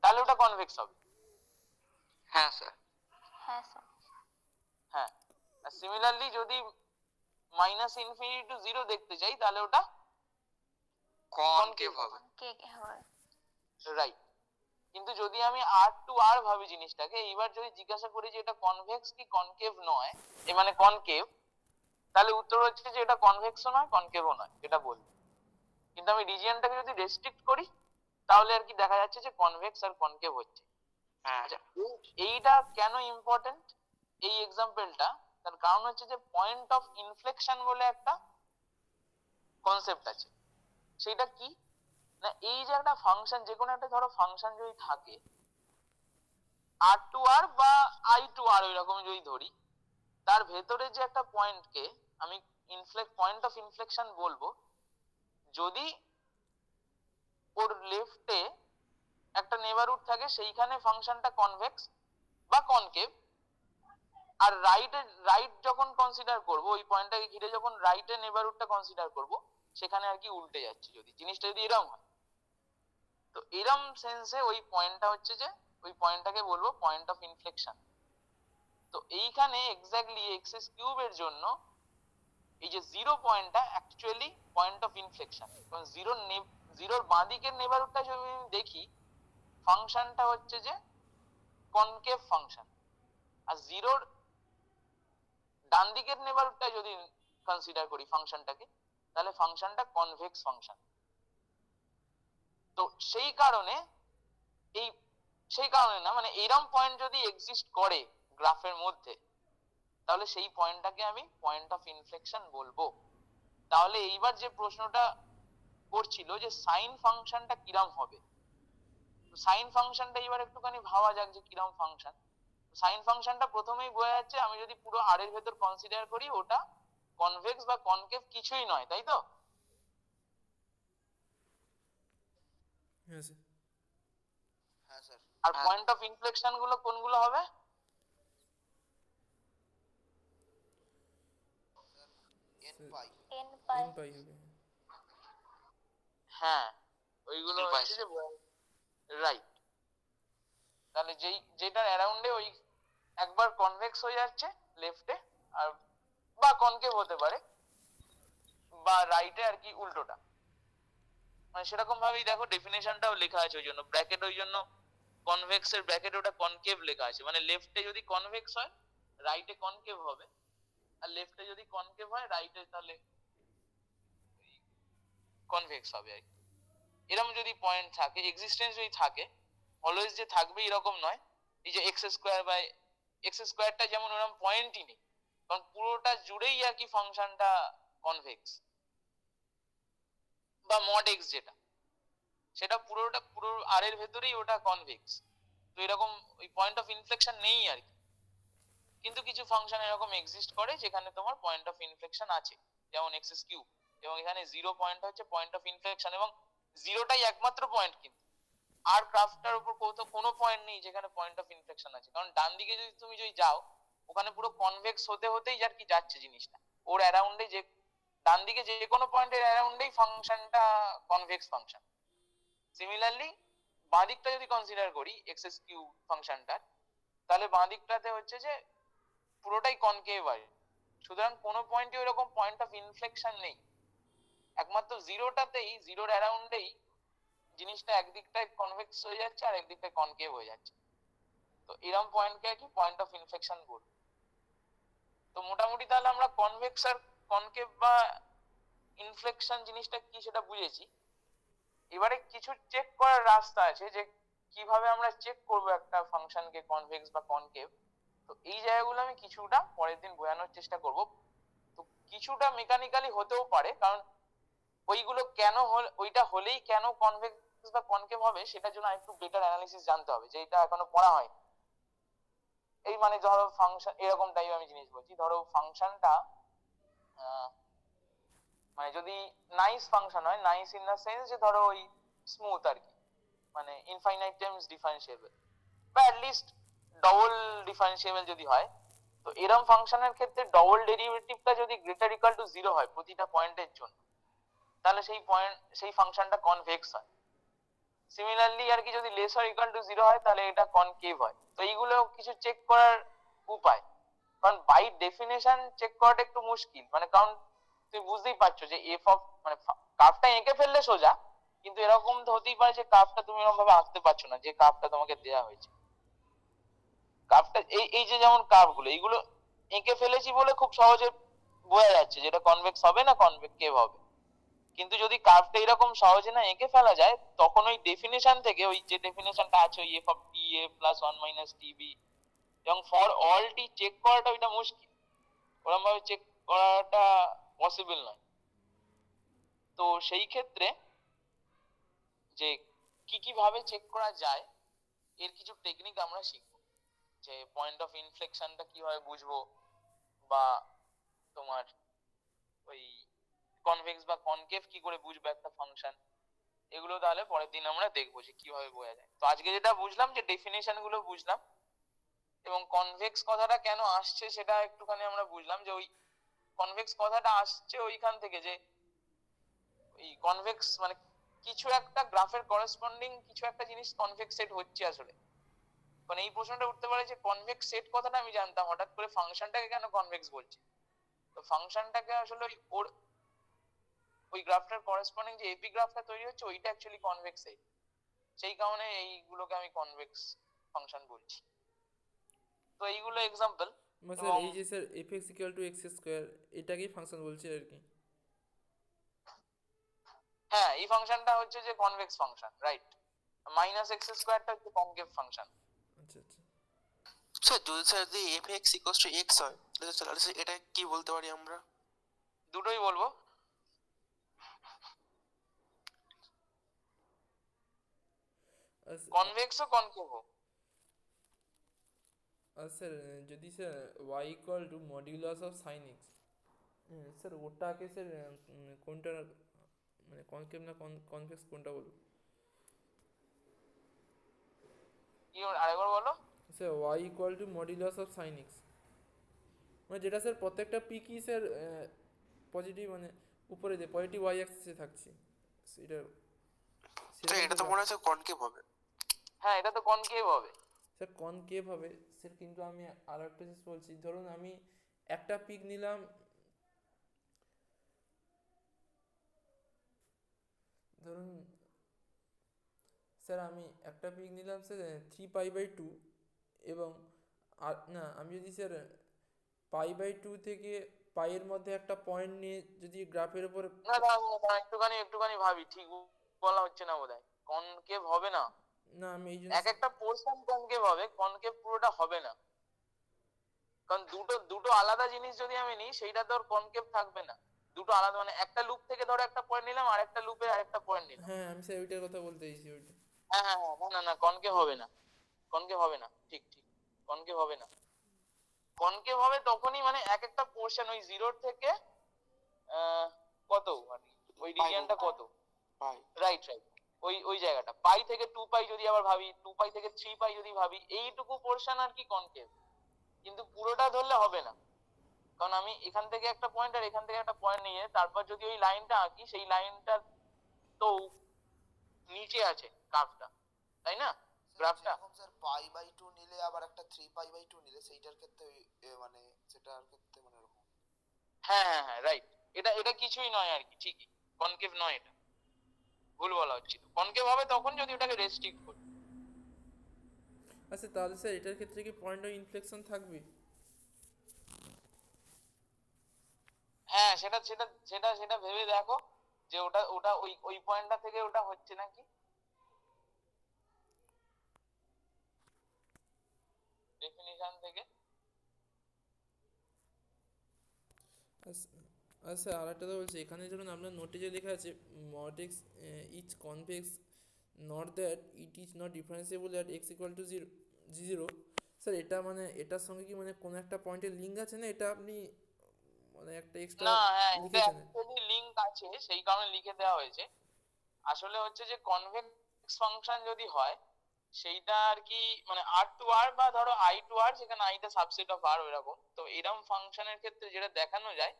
তাহলে ওটা কনভেক্স হবে। হ্যাঁ স্যার। হ্যাঁ স্যার। হ্যাঁ, আর সিমিলারলি যদি মাইনাস ইনফিনিটি টু জিরো দেখতে চাই তাহলে ওটা কনকেভ হবে। কে হয়? রাইট। কিন্তু যদি আমি আর টু আর ভাবি জিনিসটাকে, এইবার যদি জিজ্ঞাসা করি যে এটা কনভেক্স কি কনকেভ নয়, এ মানে কনকেভ, তাহলে উত্তর হচ্ছে যে এটা কনভেক্সও নয় কনকেভও নয়, এটা বলবো। কিন্তু আমি রিজিয়নটাকে যদি রেস্ট্রিক্ট করি তাহলে আর কি দেখা যাচ্ছে যে কনভেক্স আর কনকেভ হচ্ছে। হ্যাঁ আচ্ছা এইটা কেন ইম্পর্টেন্ট এই এক্সাম্পলটা, তার কারণ হচ্ছে যে পয়েন্ট অফ ইনফ্লেকশন বলে একটা কনসেপ্ট আছে। সেটা কি না, এই যে একটা ফাংশন, যে কোনো একটা ধরো ফাংশন যদি থাকে আর টু আর বা আই টু আর ওইরকম যদি ধরি, তার ভেতরে যে একটা পয়েন্টকে আমি পয়েন্ট অফ ইনফ্লেকশন বলবো, যদি ওর লেফটে একটা নেবারহুড থাকে সেইখানে ফাংশনটা কনভেক্স বা কনকেভ, আর রাইট যখন কনসিডার করব, ওই পয়েন্টটাকে ঘিরে যখন রাইটের নেবারহুডটা কনসিডার করব, সেখানে আর কি উল্টে যাচ্ছে যদি জিনিসটা যদি এরকম হয়। তো এরম সেন্সে ওই পয়েন্টটা হচ্ছে যে ওই পয়েন্টটাকে বলবো পয়েন্ট অফ ইনফ্লেকশন। তো এইখানে এক্স্যাক্টলি এক্স কিউবের জন্য এই যে জিরো পয়েন্টটা অ্যাকচুয়ালি পয়েন্ট অফ ইনফ্লেকশন, কারণ জিরোর বাঁ দিকের নেবারহুডটা যদি আমি দেখি, ফাংশনটা হচ্ছে যে কনকেভ ফাংশন, আর জিরোর ডান দিকের নেবারহুডটা যদি কনসিডার করি ফাংশনটাকে, তাহলে ফাংশনটা কনভেক্স ফাংশন। তো সেই কারণে এই সেই কারণে না, মানে এরম পয়েন্ট যদি এক্সিস্ট করে গ্রাফের মধ্যে, তাহলে সেই পয়েন্টটাকে আমি পয়েন্ট অফ ইনফ্লেকশন বলবো। তাহলে এইবার যে প্রশ্নটা করছিল যে সাইন ফাংশনটা কিরম হবে, সাইন ফাংশনটা এবার একটুখানি ভাবা যাক যে কিরম ফাংশন। সাইন ফাংশনটা প্রথমেই বোঝা যাচ্ছে, আমি যদি পুরো আর এর ভেতর কনসিডার করি, ওটা কনভেক্স বা কনকেভ কিছুই নয় তাই তো? হ্যাঁ স্যার। হ্যাঁ স্যার। আর পয়েন্ট অফ ইনফ্লেকশন গুলো কোনগুলো হবে? N pi. N pi. N pi হবে। হ্যাঁ ওইগুলো হচ্ছে যে রাইট। তাহলে যেটার অ্যারাউন্ডে ওই একবার কনভেক্স হয়ে যাচ্ছে লেফটে, আর বা কনকেভ হতে পারে, বা রাইটে আর কি উল্টোটা। মানে সেরকম ভাবেই দেখো ডেফিনেশনটাও লেখা আছে, ওই জন্য ব্র্যাকেট, ওই জন্য কনভেক্স এর ব্র্যাকেট ওটা কনকেভ লেখা আছে, মানে লেফটে যদি কনভেক্স হয় রাইটে কনকেভ হবে, আর লেফটে যদি কনকেভ হয় রাইটে তাহলে কনভেক্স হবে আর কি। এরকম যদি পয়েন্ট থাকে, এক্সিস্টেন্স যদি থাকে, অলওয়েজ যে থাকবে এরকম নয়। এই যে এক্স স্কোয়ার বাই এক্স স্কোয়ারটা যেমন ওরকম পয়েন্টই নেই, কারণ পুরোটা জুড়েই আর কি ফাংশনটা কনভেক্স, বা মড এক্স যেটা, সেটা পুরো আর এর ভেতরেই ওটা কনভেক্স। তো এরকম ওই পয়েন্ট অফ ইনফ্লেকশন নেই আর কি, কিন্তু কিছু ফাংশন এরকম এক্সিস্ট করে যেখানে তোমার পয়েন্ট অফ ইনফ্লেকশন আছে, যেমন এক্স কিউব। এবং এখানে জিরো পয়েন্ট হচ্ছে পয়েন্ট অফ ইনফ্লেকশন, এবং জিরোটাই একমাত্র পয়েন্ট কিন্তু, আর গ্রাফটার উপর কোথাও কোনো পয়েন্ট নেই যেখানে পয়েন্ট অফ ইনফ্লেকশন আছে, কারণ ডান দিকে যদি যাও ওখানে পুরো কনভেক্স হতেই আর কি যাচ্ছে জিনিসটা, ওর অ্যারাউন্ডে যে ডান দিকে যে কোনো পয়েন্টের অ্যারাউন্ডেই ফাংশনটা কনভেক্স ফাংশন। সিমিলারলি বাঁ দিকটা যদি কনসিডার করি এক্সএস কিউ ফাংশনটার, তাহলে বাঁ দিকটাতে হচ্ছে যে পুরোটাই কনকেভ হয়, সুতরাং কোনো পয়েন্টে ওইরকম পয়েন্ট অফ ইনফ্লেকশন নেই, একমাত্র জিরোটাতেই জিরোর অ্যারাউন্ডেই জিনিসটা একদিকটায় কনভেক্স হয়ে যাচ্ছে আর একদিকটায় কনকেভ হয়ে যাচ্ছে। তো এরকম পয়েন্টকে কি পয়েন্ট অফ ইনফ্লেকশন বলবো। তো মোটামুটি তাহলে আমরা কনভেক্স আর কনকেভ বা ইনফ্লেকশন জিনিসটা কি সেটা বুঝেছি। এবারে কিছু চেক করার রাস্তা আছে যে কিভাবে আমরা চেক করব একটা ফাংশনকে কনভেক্স বা কনকেভ। তো এই জায়গাগুলো আমি কিছুটা পরের দিন বোঝানোর চেষ্টা করব। তো কিছুটা মেকানিক্যালি হতেও পারে, কারণ ওইগুলো কেন ওইটা হলেই কেন কনভেক্স বা কনকেভ হবে সেটার জন্য একটু বেটার অ্যানালিসিস জানতে হবে, যেটা এখনো পড়া হয়। এই মানে ধরো ফাংশন এরকম টাইপ আমি জিনিস বলছি, ধরো ফাংশনটা মানে যদি নাইস ফাংশন হয়, নাইস ইন দা সেন্স যে ধরো ওই স্মুথ আর কি, মানে ইনফাইনাইট টাইমস ডিফারেন্সিয়েবল বা অ্যাটলিস্ট ডবল ডিফারেন্সিয়েবল যদি হয়, তো এরকম ফাংশনের ক্ষেত্রে ডবল ডেরিভেটিভটা যদি গ্রেটার ইকুয়াল টু 0 হয় প্রতিটা পয়েন্টের জন্য, তাহলে সেই ফাংশনটা কনভেক্স হয়। সিমিলারলি আর কি যদি লেস অর ইকুয়াল টু 0 হয় তাহলে এটা কনকেভ হয়। তো এইগুলো কিছু চেক করার উপায়, কারণ বাই ডেফিনেশন চেক করাটা একটু মুশকিল, মানে কারণ তুমি বুঝতেই পারছো যে এফ অফ মানে কার্ভটা এঁকে ফেললে সোজা, কিন্তু এরকম তো হতেই পারে যে কার্ভটা তুমি এরকম ভাবে আঁকতে পারছো না যে কার্ভটা তোমাকে দেওয়া হয়েছে। কার্ভটা এই এই যে যেমন কার্ভগুলো এইগুলো এঁকে ফেলেছি বলে খুব সহজে বোঝা যাচ্ছে যেটা কনভেক্স হবে না কনকেভ হবে, কিন্তু যদি কার্ভটা এরকম সহজে না এঁকে ফেলা যায় তখন ওই ডেফিনেশন থেকে ওই যে ডেফিনেশনটা আছে ওই F of t A plus 1 minus TB এবং ফর অল টি চেক করাটা ওইটা মুশকিল, ওরকম ভাবে চেক করাটা পসিবল নয়। তো সেই ক্ষেত্রে যে কি ভাবে চেক করা যায় এর কিছু টেকনিক আমরা শিখবো, যে পয়েন্ট অফ ইনফ্লেকশনটা কিভাবে বুঝবো, বা তোমার ওই কনভেক্স বা কনকেভ কি করে বুঝবো একটা ফাংশন, এগুলো তাহলে পরের দিন আমরা দেখবো যে কিভাবে বোঝা যায়। তো আজকে যেটা বুঝলাম যে ডেফিনেশন গুলো বুঝলাম, এবং কনভেক্স কথাটা কেন আসছে সেটা একটুখানি আমরা বুঝলাম, যে ওই কনভেক্স কথাটা আসছে ওইখান থেকে যে এই কনভেক্স মানে কিছু একটা গ্রাফের করেসপন্ডিং কিছু একটা জিনিস কনভেক্স সেট হচ্ছে আসলে। মানে এই প্রশ্নটা উঠতে পারে যে কনভেক্স সেট কথাটা আমি জানতাম, হঠাৎ করে ফাংশনটাকে কেন কনভেক্স বলছে। তো ফাংশনটাকে আসলে ওই গ্রাফটার করেসপন্ডিং যে এপি গ্রাফটা তৈরি হচ্ছে ওইটা অ্যাকচুয়ালি কনভেক্স সেট, সেই কারণে এইগুলোকে আমি কনভেক্স ফাংশন বলছি। তো এইগুলো এক্সাম্পল। স্যার এবং এই যে sir F X equal to X square এটাকেই ফাংশন বলছি আর কি। হ্যাঁ এই ফাংশনটা হচ্ছে যে convex function, right. Minus X স্কোয়ারটা হচ্ছে কনকেভ ফাংশন। আচ্ছা আচ্ছা যদি F X equals to X হয় তাহলে স্যার এটা কি বলতে পারি আমরা? দুটোই বলবো। কনভেক্স ও কনকেভ। আর স্যার যদি sir y equal to modulus of sine x, sir ওটাকে স্যার কোনটা মানে কনকেভ না কনভেক্স কোনটা বলবো? কি আরেকবার বলো। Sir y equal to modulus of sine x, মানে যেটা স্যার প্রত্যেকটা পিকই স্যার পজিটিভ, মানে উপরে যে পজিটিভ ওয়াই অ্যাক্সিসে থাকছে সেটা স্যার এটা তো মনে হচ্ছে কনকেভ হবে। হ্যাঁ এটা তো কনকেভ হবে। স্যার কনকেভ হবে স্যার, কিন্তু আমি আরো একটা জিনিস বলছি, ধরুন আমি একটা পিক নিলাম, ধরুন স্যার আমি একটা পিক নিলাম স্যার 3π/2, এবং আর না আমি যদি স্যার π/2 থেকে পাইয়ের মধ্যে একটা পয়েন্ট নিয়ে যদি গ্রাফের উপর না একটুখানি ভাবি, ঠিক বলা হচ্ছে না বোধহয়। কনকেভ হবে না, না আমি এই জন্য এক একটা পোর্শন কনকেভ হবে, কনকেভ পুরোটা হবে না, কারণ দুটো আলাদা জিনিস যদি আমি নিই সেইটা তো কনকেভ থাকবে না। দুটো আলাদা মানে একটা লুপ থেকে ধরো একটা পয়েন্ট নিলাম আর একটা লুপে আরেকটা পয়েন্ট নিলাম। হ্যাঁ আমি স্যার ওইটার কথা বলতে চাইছি ওইটা। না কনকেভ হবে না, কনকেভ হবে না, ঠিক কনকেভ হবে না। কনকেভ হবে তখনই মানে এক একটা পোর্শন ওই জিরোর থেকে কত মানে ওই রিজিয়নটা কত, রাইট ওই ওই জায়গাটা পাই থেকে 2 পাই যদি আবার ভাবি, 2 পাই থেকে 3 পাই যদি ভাবি, এইটুকু পোর্শন আর কি কনকেভ, কিন্তু পুরোটা ধরলে হবে না। কারণ আমি এখান থেকে একটা পয়েন্ট আর এখান থেকে একটা পয়েন্ট নিয়ে তারপর যদি ওই লাইনটা আঁকি, সেই লাইনটা তো নিচে আছে কার্ভটা, তাই না? গ্রাফটা যেরকম স্যার পাই বাই 2 নিলে আবার একটা 3 পাই বাই 2 নিলে সেইটার ক্ষেত্রে মানে সেটার ক্ষেত্রে মানে এরকম। হ্যাঁ হ্যাঁ হ্যাঁ, রাইট। এটা এটা কিছুই নয় আর কি, ঠিকই, কনকেভ নয়, এটা ভুল বলা হচ্ছিল। কনকেভ হবে তখন যদি ওটাকে রেস্ট্রিক্ট করি। আচ্ছা তাহলে স্যার এটার ক্ষেত্রে কি পয়েন্ট অফ ইনফ্লেকশন থাকবে? হ্যাঁ, সেটা সেটা সেটা সেটা ভেবে দেখো যে ওটা ওটা ওই ওই পয়েন্টটা থেকে ওটা হচ্ছে নাকি ডেফিনিশন থেকে। আচ্ছা আচ্ছা আর একটা তো বলছি, এখানে যখন আপনার নোটে যে লেখা আছে mod X is convex not that it is not differentiable at X equal to zero, sir এটা মানে এটার সঙ্গে কি মানে কোনো একটা পয়েন্টের লিঙ্ক আছে, না এটা আপনি মানে একটা এক্সট্রা না, হ্যাঁ, এটা লিখেছেন? অ্যাকচুয়ালি লিংক আছে, সেই কারণে লিখে দেওয়া হয়েছে। আসলে হচ্ছে যে কনভেক্স ফাংশন যদি হয় সেইটা আর কি মানে আর টু আর বা ধরো আই টু আর, যেখানে আইটা সাবসেট অফ আর, ওইরকম। তো এরকম ফাংশনের ক্ষেত্রে যেটা দেখানো যায়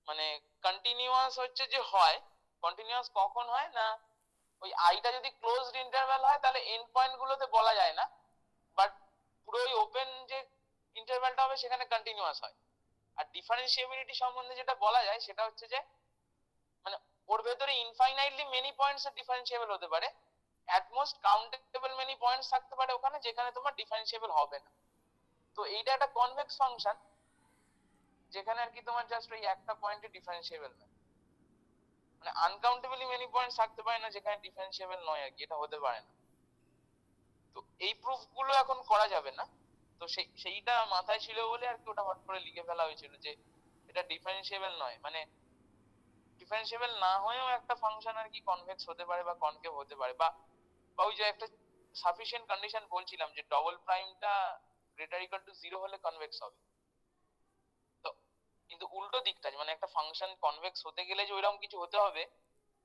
মানে কন্টিনিউয়াস হচ্ছে যে হয়, কন্টিনিউয়াস কখন হয় না, ওই আইটা যদি ক্লোজড ইন্টারভ্যাল হয় তাহলে এন্ড পয়েন্ট গুলোতে বলা যায় না, বাট পুরো ওই ওপেন যে ইন্টারভ্যালটা হবে সেখানে কন্টিনিউয়াস হয়। আর ডিফারেন্সিয়েবিলিটি সম্বন্ধে যেটা বলা যায় সেটা হচ্ছে যে মানে ওর ভেতরে ইনফাইনাইটলি মেনি পয়েন্টস ডিফারেন্সিয়েবল হতে পারে, at most countable many points থাকতে পারে ওখানে যেখানে তোমার ডিফারেন্সিয়েবল হবে না। তো এইটা একটা কনভেক্স ফাংশন যেখানে আর কি তোমার জাস্ট ওই একটা পয়েন্টে ডিফারেন্সিয়েবল না, মানে আনকাউন্টেবলি মেনি পয়েন্টস থাকতে পারে না যেখানে ডিফারেন্সিয়েবল নয় আর কি, এটা হতে পারে না। তো এই প্রুফ গুলো এখন করা যাবে না, তো সেইটা মাথায় ছিল বলে আর কি ওটা হট করে লিখে ফেলা হয়েছিল যে এটা ডিফারেন্সিয়েবল নয়, মানে ডিফারেন্সিয়েবল না হয়েও একটা ফাংশন আর কি কনভেক্স হতে পারে বা কনকেভ হতে পারে, বা বা ওই যে একটা সাফিসিয়েন্ট কন্ডিশন বলছিলাম যে ডবল প্রাইমটা গ্রেটার ইকুয়াল টু 0 হলে কনভেক্স হবে। তো কিন্তু উল্টো দিকটা মানে একটা ফাংশন কনভেক্স হতে গেলে যে ওইরকম কিছু হতে হবে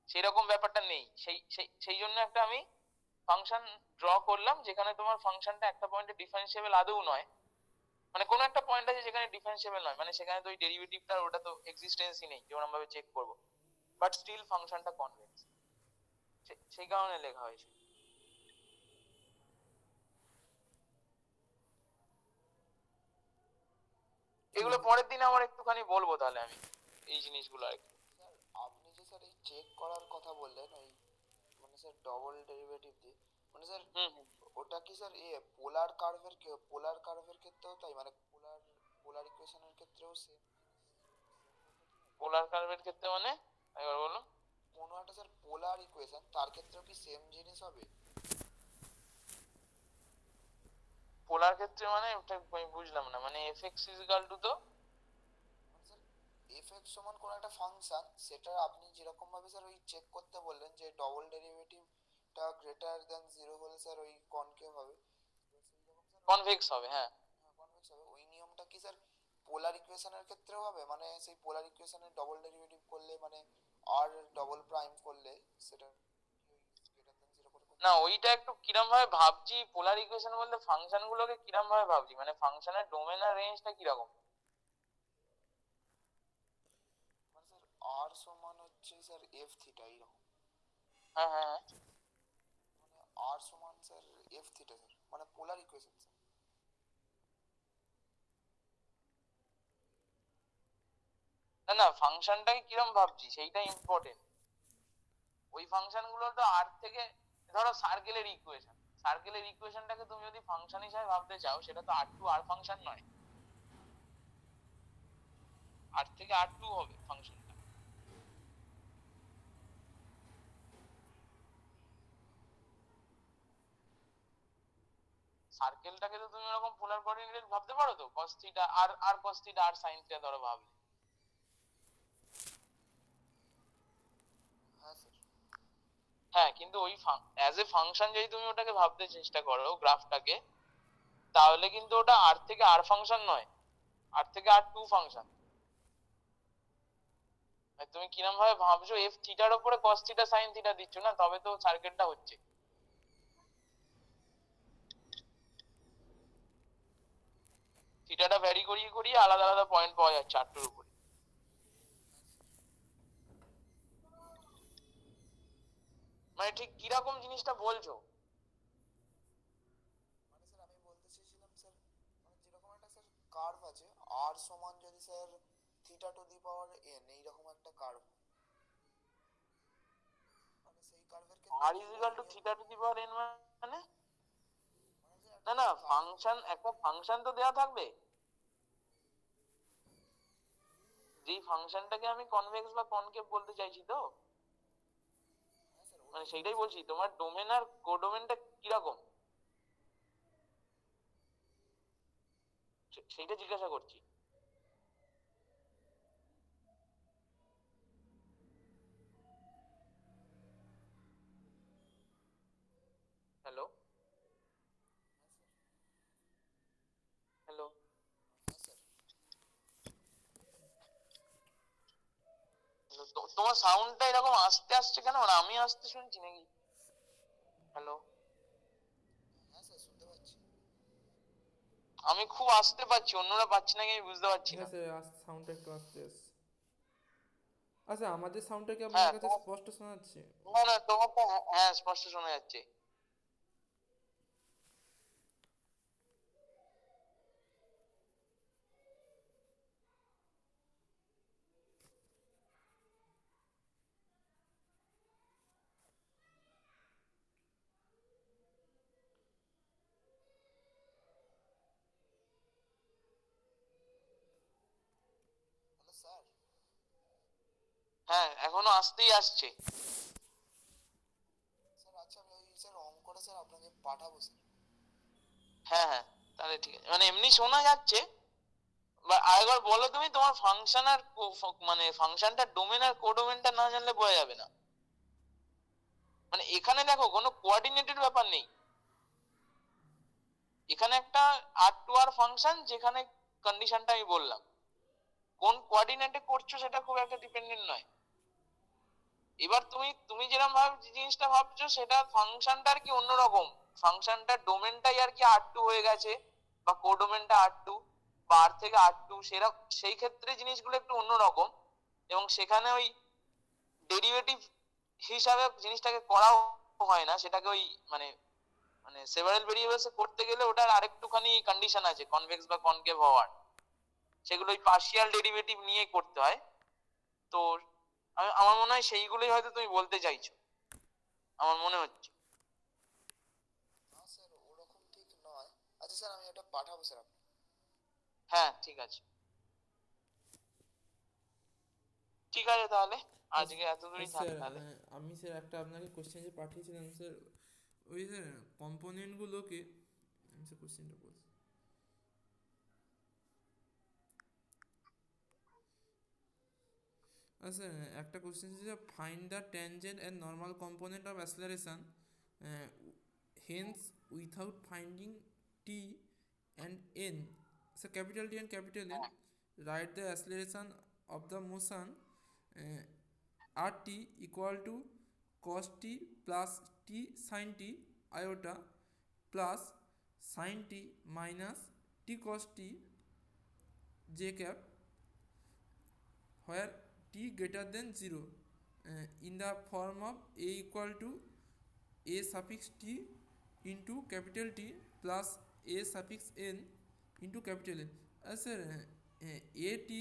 সেরকম ব্যাপারটা নেই। সেই সেই সেই জন্য একটা আমি ফাংশন ড্র করলাম যেখানে তোমার ফাংশনটা একটা পয়েন্টে ডিফারেন্সিয়েবল আদৌ নয়, মানে কোনো একটা পয়েন্ট আছে যেখানে ডিফারেন্সিয়েবল নয়, মানে সেখানে তো ওই ডেরিভেটিভটা ওটা তো এক্সিস্টেন্সই নেই যেমন ভাবে চেক করব, বাট স্টিল ফাংশনটা কনভেক্স, সেই কারণে লেখা হয়েছে। এগুলো পরের দিন আমার একটুখানি বলবো তাহলে আমি এই জিনিসগুলো আর কি। স্যার আপনি যে স্যার এই চেক করার কথা বললেন ওই মানে স্যার ডবল ডেরিভেটিভ দিয়ে মানে স্যার হুম হুম। ওটা কি স্যার পোলার কার্ভের ক্ষেত্রেও তাই মানে পোলার ইকুয়েশনের ক্ষেত্রেও সেম? পোলার কার্ভের ক্ষেত্রে মানে একবার বলুন। কোনো একটা স্যার পোলার ইকুয়েশন তার ক্ষেত্রেও কি সেম জিনিস হবে? পোলার ক্ষেত্রে মানে ওটা আমি বুঝলাম না, মানে F x is equal to তো মানে স্যার এফ এক্স সমান কোনো একটা ফাংশন, সেটা আপনি যেরকম ভাবে স্যার ওই চেক করতে বললেন যে ডবল ডেরিভেটিভটা গ্রেটার দেন 0 হলে স্যার ওই কনকেভ হবে, তো সেই রকম স্যার কনভেক্স হবে, হ্যাঁ। কনভেক্স হবে, ওই নিয়মটা কি স্যার পোলার ইকুয়েশনের ক্ষেত্রেও হবে? মানে সেই পোলার ইকুয়েশনের ডবল ডেরিভেটিভ করলে মানে আর ডবল প্রাইম করলে সেটা গ্রেটার দেন 0 করে করতে না, হবে? ওইটা একটু কিরম ভাবে ভাবছি, পোলার ইকুয়েশন বলতে ফাংশন গুলোকে কিরম ভাবে ভাবছি, মানে ফাংশনের ডোমেন আর রেঞ্জটা কিরকম। মানে স্যার আর সমান হচ্ছে স্যার এফ থিটা এইরকম, হ্যাঁ হ্যাঁ হ্যাঁ। মানে আর সমান স্যার এফ থিটা স্যার মানে পোলার ইকুয়েশন স্যার। না না, ফাংশনটাকে কিরম ভাবছি সেইটা ইম্পর্টেন্ট। ওই ফাংশন গুলো তো আর থেকে ধরো সার্কেলের ইকুয়েশনটাকে তুমি যদি ফাংশন হিসেবে ভাবতে চাও সেটা তো আর টু আর ফাংশন নয়, আর থেকে আর টু হবে ফাংশনটা। সার্কেলটাকে তো তুমি এরকম পোলার কোঅর্ডিনেট ভাবতে পারো তো, cos থিটা আর আর cos থিটা আর sin থিটা ধরো ভাবলে। হ্যাঁ স্যার। হ্যাঁ, কিন্তু ওই অ্যাজ এ ফাংশন যদি তুমি ওটাকে ভাবতে চেষ্টা করো গ্রাফটাকে, তাহলে কিন্তু ওটা আর থেকে আর ফাংশন নয়, আর থেকে আর টু ফাংশন। আর তুমি কিরম ভাবে ভাবছো এফ থিটার উপরে কস থিটা সাইন থিটা দিচ্ছ না, তবে তো সার্কেলটা হচ্ছে। থিটাটা ভ্যারি করিয়ে করিয়ে আলাদা আলাদা পয়েন্ট পাওয়া যাচ্ছে আটটার উপরে। মানে ঠিক কিরকম জিনিসটা বলছো? মানে স্যার আমি বলতে চেয়েছিলাম স্যার, মানে যেরকম একটা স্যার কার্ভ আছে, আর সমান যদি sir theta to the power N, এইরকম একটা কার্ভ, মানে সেই কার্ভের ক্ষেত্রে আর কি ইজ ইকুয়াল টু নিয়ম, theta to the power N, মানে মানে স্যার না একটা না, কার্ভ, ফাংশন, একটা ফাংশন তো দেওয়া থাকবে, যেই ফাংশনটাকে আমি কনভেক্স বা কনকেভ বলতে চাইছি তো, হ্যাঁ স্যার মানে ওটাই সেইটাই বলছি। বলছি, তোমার ডোমেন আর কোডোমেনটা কিরকম সেইটা জিজ্ঞাসা করছি। হ্যালো, হ্যালো, হ্যাঁ স্যার। তোমার সাউন্ডটা এরকম আস্তে আসছে কেন, মানে আমি আস্তে শুনছি নাকি? হ্যালো, হ্যাঁ স্যার শুনতে পাচ্ছি। আমি খুব আস্তে পাচ্ছি, অন্যরা পাচ্ছি নাকি আমি বুঝতে পারছি হ্যাঁ না। স্যার, সাউন্ডটা একটু আসতে আসছে। আচ্ছা, আমাদের সাউন্ডটা কি আপনার হ্যাঁ কাছে স্পষ্ট শোনা যাচ্ছে? না না, তোমারটা হ্যাঁ স্পষ্ট শোনা যাচ্ছে। Hello sir. হ্যাঁ এখনো আসতেই আসছে। স্যার আচ্ছা আমি ওই স্যার অঙ্কটা স্যার আপনাকে পাঠাবো স্যার। হ্যাঁ হ্যাঁ, তাহলে ঠিক আছে, মানে এমনি শোনা যাচ্ছে। বা আরেকবার বলো তুমি, তোমার ফাংশন আর মানে ফাংশনটা ডোমেন আর কোডোমেনটা না জানলে বোঝা যাবে না। মানে এখানে দেখো কোনো কোঅর্ডিনেটেড ব্যাপার নেই, এখানে একটা আর টু আর ফাংশন, যেখানে কন্ডিশনটা আমি বললাম, কোন কোঅর্ডিনেটে করছো সেটা খুব একটা ডিপেন্ডেন্ট নয়। এবার তুমি তুমি যেরকম ভাবে জিনিসটা ভাবছো, সেটা ফাংশনটা আর কি অন্যরকম, ফাংশনটা ডোমেনটাই আর কি আর টু হয়ে গেছে, বা কোডোমেনটা আর টু, বা আর থেকে আর টু, সেরকম সেই ক্ষেত্রে জিনিসগুলো একটু অন্যরকম। এবং সেখানে ওই ডেরিভেটিভ হিসাবে জিনিসটাকে করাও হয় না, সেটাকে ওই মানে মানে সেভারাল ভেরিয়েবলস করতে গেলে ওটার আরেকটুখানি কন্ডিশন আছে কনভেক্স বা কনকেভ হওয়ার, সেগুলো ওই পার্শিয়াল ডেরিভেটিভ নিয়ে করতে হয়। তো আমার মনে হয় সেইগুলোই হয়তো তুমি বলতে চাইছো, আমার মনে হচ্ছে। না স্যার ওরকম ঠিক নয়। আচ্ছা স্যার আমি এটা পাঠাবো স্যার আপনাকে। হ্যাঁ ঠিক আছে, ঠিক আছে তাহলে আজকে এত দূরই থাক স্যার, তাহলে। আমি স্যার একটা আপনাকে কোশ্চেন যে পাঠিয়েছিলাম স্যার, ওই স্যার কম্পোনেন্টগুলোকে, আমি স্যার কোশ্চেনটা বলছি। আচ্ছা, একটা কোশ্চেন ছিল, find the tangent and normal component of acceleration, hence without finding t and n, sir capital t and capital n, write the acceleration of the motion r t equal to cos t plus t sine t iota plus sine t minus t cos t j cap, where t greater than 0, in the form of a equal to a suffix t into capital T plus a suffix n into capital N. Sir, A T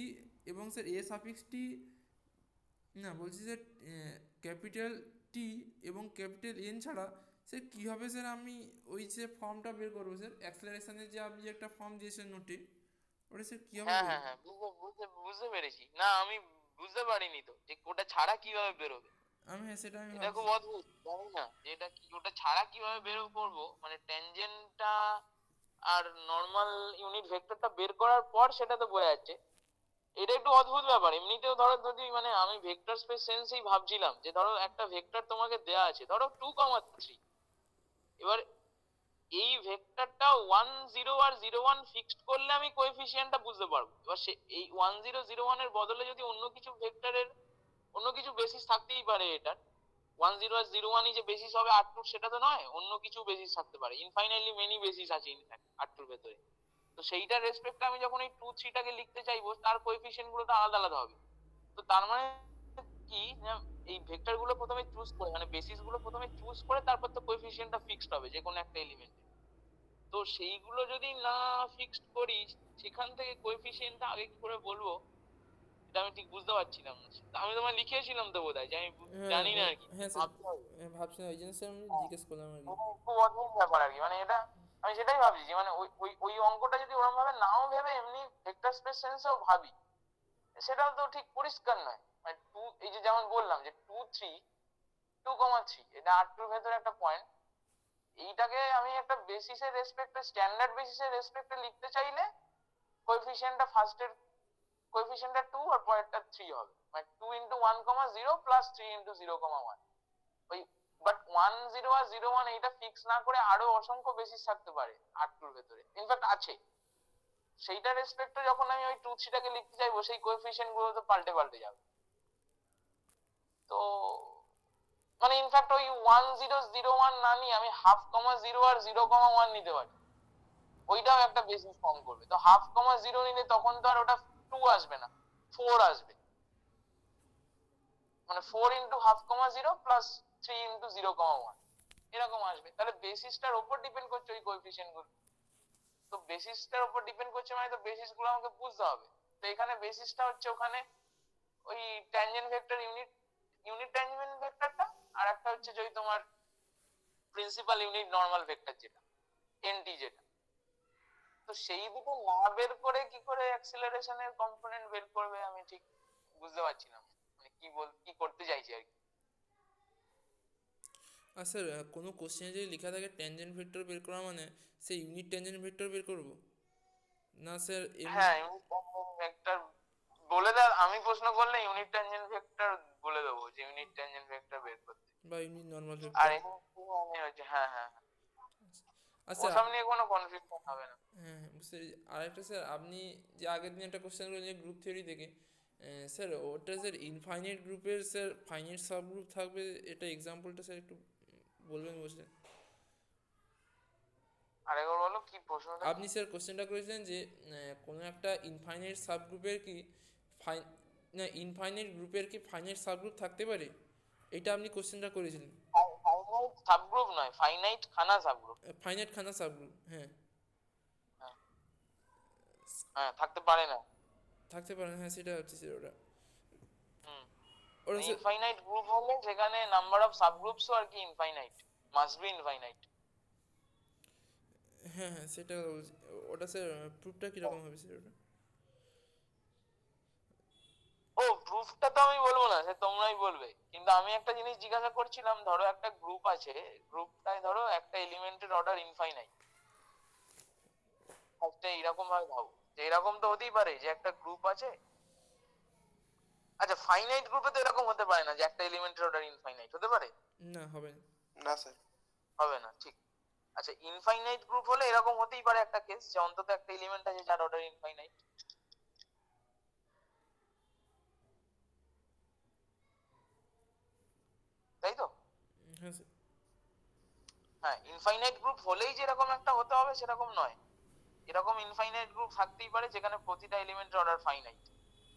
এবং sir এ suffix টি, না বলছি sir capital টি এবং capital N ছাড়া sir কীভাবে sir আমি ওই যে ফর্মটা বের করবো স্যার, অ্যাক্সেলারেশনের যে আপনি যে একটা ফর্ম দিয়েছেন নোটে, ওটা স্যার কীভাবে হ্যাঁ বের হ্যাঁ করবো? হ্যাঁ, বুঝতে বুঝতে বুঝতে পেরেছি না, আমি বুঝতে পারিনি তো যে ওটা ছাড়া কিভাবে বেরোবে। হ্যাঁ সেটা আমি এটা ভাবছি। খুব অদ্ভুত, জানি না যে এটা কি, ওটা ছাড়া কিভাবে বের করবো, মানে ট্যানজেন্টটা আর নর্মাল ইউনিট ভেক্টরটা বের করার পর সেটা তো বোঝা যাচ্ছে। এটা একটু অদ্ভুত ব্যাপার। এমনিতেও ধরো যদি মানে আমি ভেক্টর স্পেস সেন্সেই ভাবছিলাম যে ধরো একটা ভেক্টর তোমাকে দেয়া আছে, ধরো 2,3, এবার এই ভেক্টরটা 1 0 আর 0 1 ফিক্সড করলে আমি কোএফিসিয়েন্টটা বুঝতে পারবো। এবার সে এই 1 0 0 1 এর বদলে যদি অন্য কিছু ভেক্টরের অন্য কিছু বেসিস থাকতেই পারে এটার। 1 0 আর 0 1 যে বেসিস হবে R2 সেটা তো নয়, অন্য কিছু বেসিস থাকতে পারে। ইনফাইনাইটলি মেনি বেসিস আছে ইনফ্যাক্ট R2 এর ভেতরে। তো সেইটার রেসপেক্টে আমি যখন এই 2 3 টাকে লিখতে চাইবো তার কোএফিসিয়েন্ট গুলো তো আলাদা আলাদা হবে। তো তার মানে কি না, এই ভেক্টর গুলো প্রথমে চুজ করে, মানে বেসিস গুলো প্রথমে চুজ করে তারপর তো কোএফিসিয়েন্টটা ফিক্সড হবে যে কোনো একটা এলিমেন্ট। তো সেইগুলো যদি না ফিক্সড করি, সেখান থেকে কোএফিসিয়েন্টটা আগে কি করে বলবো এটা আমি ঠিক বুঝতে পারছিলাম না। আমি তোমায় লিখেছিলাম তো বোধহয়, যে আমি জানি না আর কি, হ্যাঁ স্যার, ভাবতে হবে। ভাবছিলাম এই জন্য স্যার আমি জিজ্ঞেস করলাম আর কি। খুব অদ্ভুত ব্যাপার আর কি, মানে এটা আমি সেটাই ভাবছি যে মানে ওই ওই ওই অঙ্কটা যদি ওরকম ভাবে নাও ভেবে এমনি ভেক্টর স্পেস সেন্সেও ভাবি, সেটাও তো ঠিক পরিষ্কার নয়। মানে টু, এই যে যেমন বললাম যে 2 3 এটা R2 এর ভেতরে একটা পয়েন্ট, এইটাকে আমি একটা বেসিসের রেসপেক্টে, স্ট্যান্ডার্ড বেসিসের রেসপেক্টে লিখতে চাইলে কোএফিসিয়েন্টটা ফার্স্টের কোএফিসিয়েন্টটা 2 আর পরেরটা 3 হবে, মানে 2 × 1, 0 প্লাস 3 × 0, 1। ওই বাট 1 0 আর 0 1 এইটা ফিক্স না করে আরো অসংখ্য বেসিস থাকতে পারে R2 এর ভেতরে, ইনফ্যাক্ট আছে। সেইটা রেসপেক্টে যখন আমি ওই 2 3 টাকে লিখতে চাইবো, সেই কোএফিসিয়েন্ট গুলো তো পাল্টে পাল্টে যাবে। তো মানে ইনফ্যাক্ট ওই 1 0 0 1 না নিয়ে আমি 1/2, 0 আর 0, 1 নিতে পারি, ওইটাও একটা বেসিস ফর্ম করবে। তো 1/2, 0 নিলে তখন তো আর ওটা 2 আসবে না, 4 আসবে, মানে 4 × 1/2, 0 প্লাস 3 × 0, 1 এরকম আসবে। তাহলে বেসিসটার উপর ডিপেন্ড করছে ওই কোএফিসিয়েন্ট গুলো। তো বেসিসটার উপর ডিপেন্ড করছে মানে তো বেসিস গুলো আমাকে বুঝতে হবে। তো এখানে বেসিসটা হচ্ছে ওখানে ওই ট্যানজেন্ট ভেক্টর, ইউনিট ট্যানজেন্ট ভেক্টরটা, আর একটা হচ্ছে যদি তোমার প্রিন্সিপাল ইউনিট নরমাল ভেক্টর যেটা এনটি যেটা। তো সেই দুটো না বের করে কি করে অ্যাক্সিলারেশনের কম্পোনেন্ট বের করবে আমি ঠিক বুঝতে পারছি না, মানে কি করতে চাইছি আর কি। আর স্যার কোনো কোশ্চেনে যদি লেখা থাকে ট্যানজেন্ট ভেক্টর বের করা মানে সেই ইউনিট ট্যানজেন্ট ভেক্টর বের করব না স্যার এমনি? হ্যাঁ, ইউনিট ট্যানজেন্ট ভেক্টর বলে দাও, আমি প্রশ্ন করলে ইউনিট ট্যানজেন্ট ভেক্টর বলে দেবো যে ইউনিট ট্যানজেন্ট ভেক্টর বের করতে। বা ইউনিট নর্মাল আর ভেক্টর? এমনি মানে হচ্ছে, হ্যাঁ হ্যাঁ হ্যাঁ, আচ্ছা। ওসব নিয়ে কোনো কনফিউশন হবে না। হ্যাঁ হ্যাঁ বুঝতে পেরেছি। আরেকটা স্যার, আপনি যে আগের দিন একটা কোশ্চেন করলেন যে গ্রুপ থিওরি থেকে, স্যার ওটা স্যার ইনফাইনাইট গ্রুপের স্যার ফাইনাইট সাব গ্রুপ থাকবে, এটা এক্সাম্পলটা স্যার একটু বলবেন বলছিলেন? আরেকবার বলো কি প্রশ্নটা। আপনি স্যার কোশ্চেনটা করেছিলেন যে কোনো একটা ইনফাইনাইট সাব গ্রুপের কি ইনফাইনাইট গ্রুপের কি ফাইনাইট সাব গ্রুপ থাকতে পারে, এটা আপনি কোশ্চেনটা করেছিলেন। ফাইনাইট সাবগ্রুপ নয়, ফাইনাইট খানা সাবগ্রুপ। ফাইনাইট খানা সাব গ্রুপ, হ্যাঁ। হ্যাঁ, থাকতে পারে না। থাকতে পারে, হ্যাঁ সেটা হচ্ছে স্যার ওটা। হুম, ওটা স্যার, ইনফাইনাইট গ্রুপ হলে সেখানে নাম্বার অফ সাবগ্রুপসও আর কি ইনফাইনাইট, মাস্ট বি ইনফাইনাইট। হ্যাঁ হ্যাঁ সেটা বলছি। ওটা স্যার প্রুফটা কীরকম হবে স্যার ওটা? ও প্রুফটা তো আমি বলবো না, সে তোমরাই বলবে। কিন্তু আমি একটা জিনিস জিজ্ঞাসা করছিলাম, ধরো একটা গ্রুপ আছে, গ্রুপটায় ধরো একটা এলিমেন্টের অর্ডার ইনফাইনাইট। ফার্স্টে এরকম ভাবে ভাবো যে এরকম তো হতেই পারে যে একটা গ্রুপ আছে। আচ্ছা, ফাইনাইট গ্রুপে তো এরকম হতে পারে না যে একটা এলিমেন্টের অর্ডার ইনফাইনাইট, হতে পারে? না হবে না। না স্যার। হবে না, ঠিক। আচ্ছা, ইনফাইনাইট গ্রুপ হলে এরকম হতেই পারে একটা কেস যে অন্তত একটা এলিমেন্ট আছে যার অর্ডার ইনফাইনাইট, তাই তো? হ্যাঁ স্যার। হ্যাঁ, ইনফাইনাইট গ্রুপ হলেই যেরকম একটা হতে হবে সেরকম নয়। এরকম ইনফাইনাইট গ্রুপ থাকতেই পারে যেখানে প্রতিটা এলিমেন্টের অর্ডার ফাইনাইট।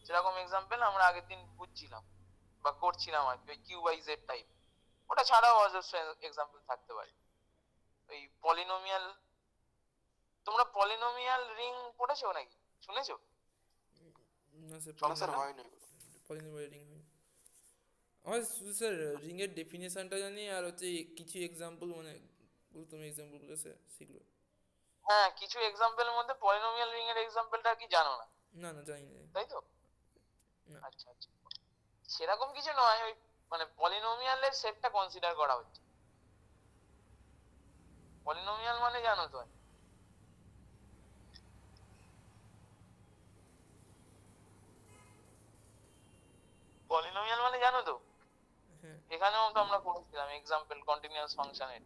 যেরকম এক্সাম্পল আমরা আগের দিন বুঝছিলাম বা করছিলাম আর কি, ওই কিউ বাই জেড টাইপ। ওটা ছাড়াও অজস্র এক্সাম্পল থাকতে পারে। ওই পলিনোমিয়াল, তোমরা পলিনোমিয়াল রিং পড়েছো নাকি, শুনেছো? না স্যার, চলো স্যার, হয় না এগুলো। পলিনোমিয়াল রিং হয়। আমার শুধু স্যার রিংয়ের ডেফিনেশনটা জানি, আর হচ্ছে কিছু এক্সাম্পল মানে গুরুত্বপূর্ণ এক্সাম্পলগুলো স্যার সেগুলো। হ্যাঁ, কিছু এক্সাম্পলের মধ্যে পলিনোমিয়াল রিং এর এক্সাম্পলটা কি জানো না, না না জানি না। তাই তো? না। আচ্ছা আচ্ছা, সেরকম কিছু নয়, ওই মানে পলিনোমিয়ালের সেটটা কনসিডার করা হচ্ছে। পলিনোমিয়াল মানে জানো তো, পলিনোমিয়াল মানে জানো তো, হ্যাঁ এখানেও তো আমরা পড়েছিলাম এক্সাম্পল কন্টিনিউয়াস ফাংশনের।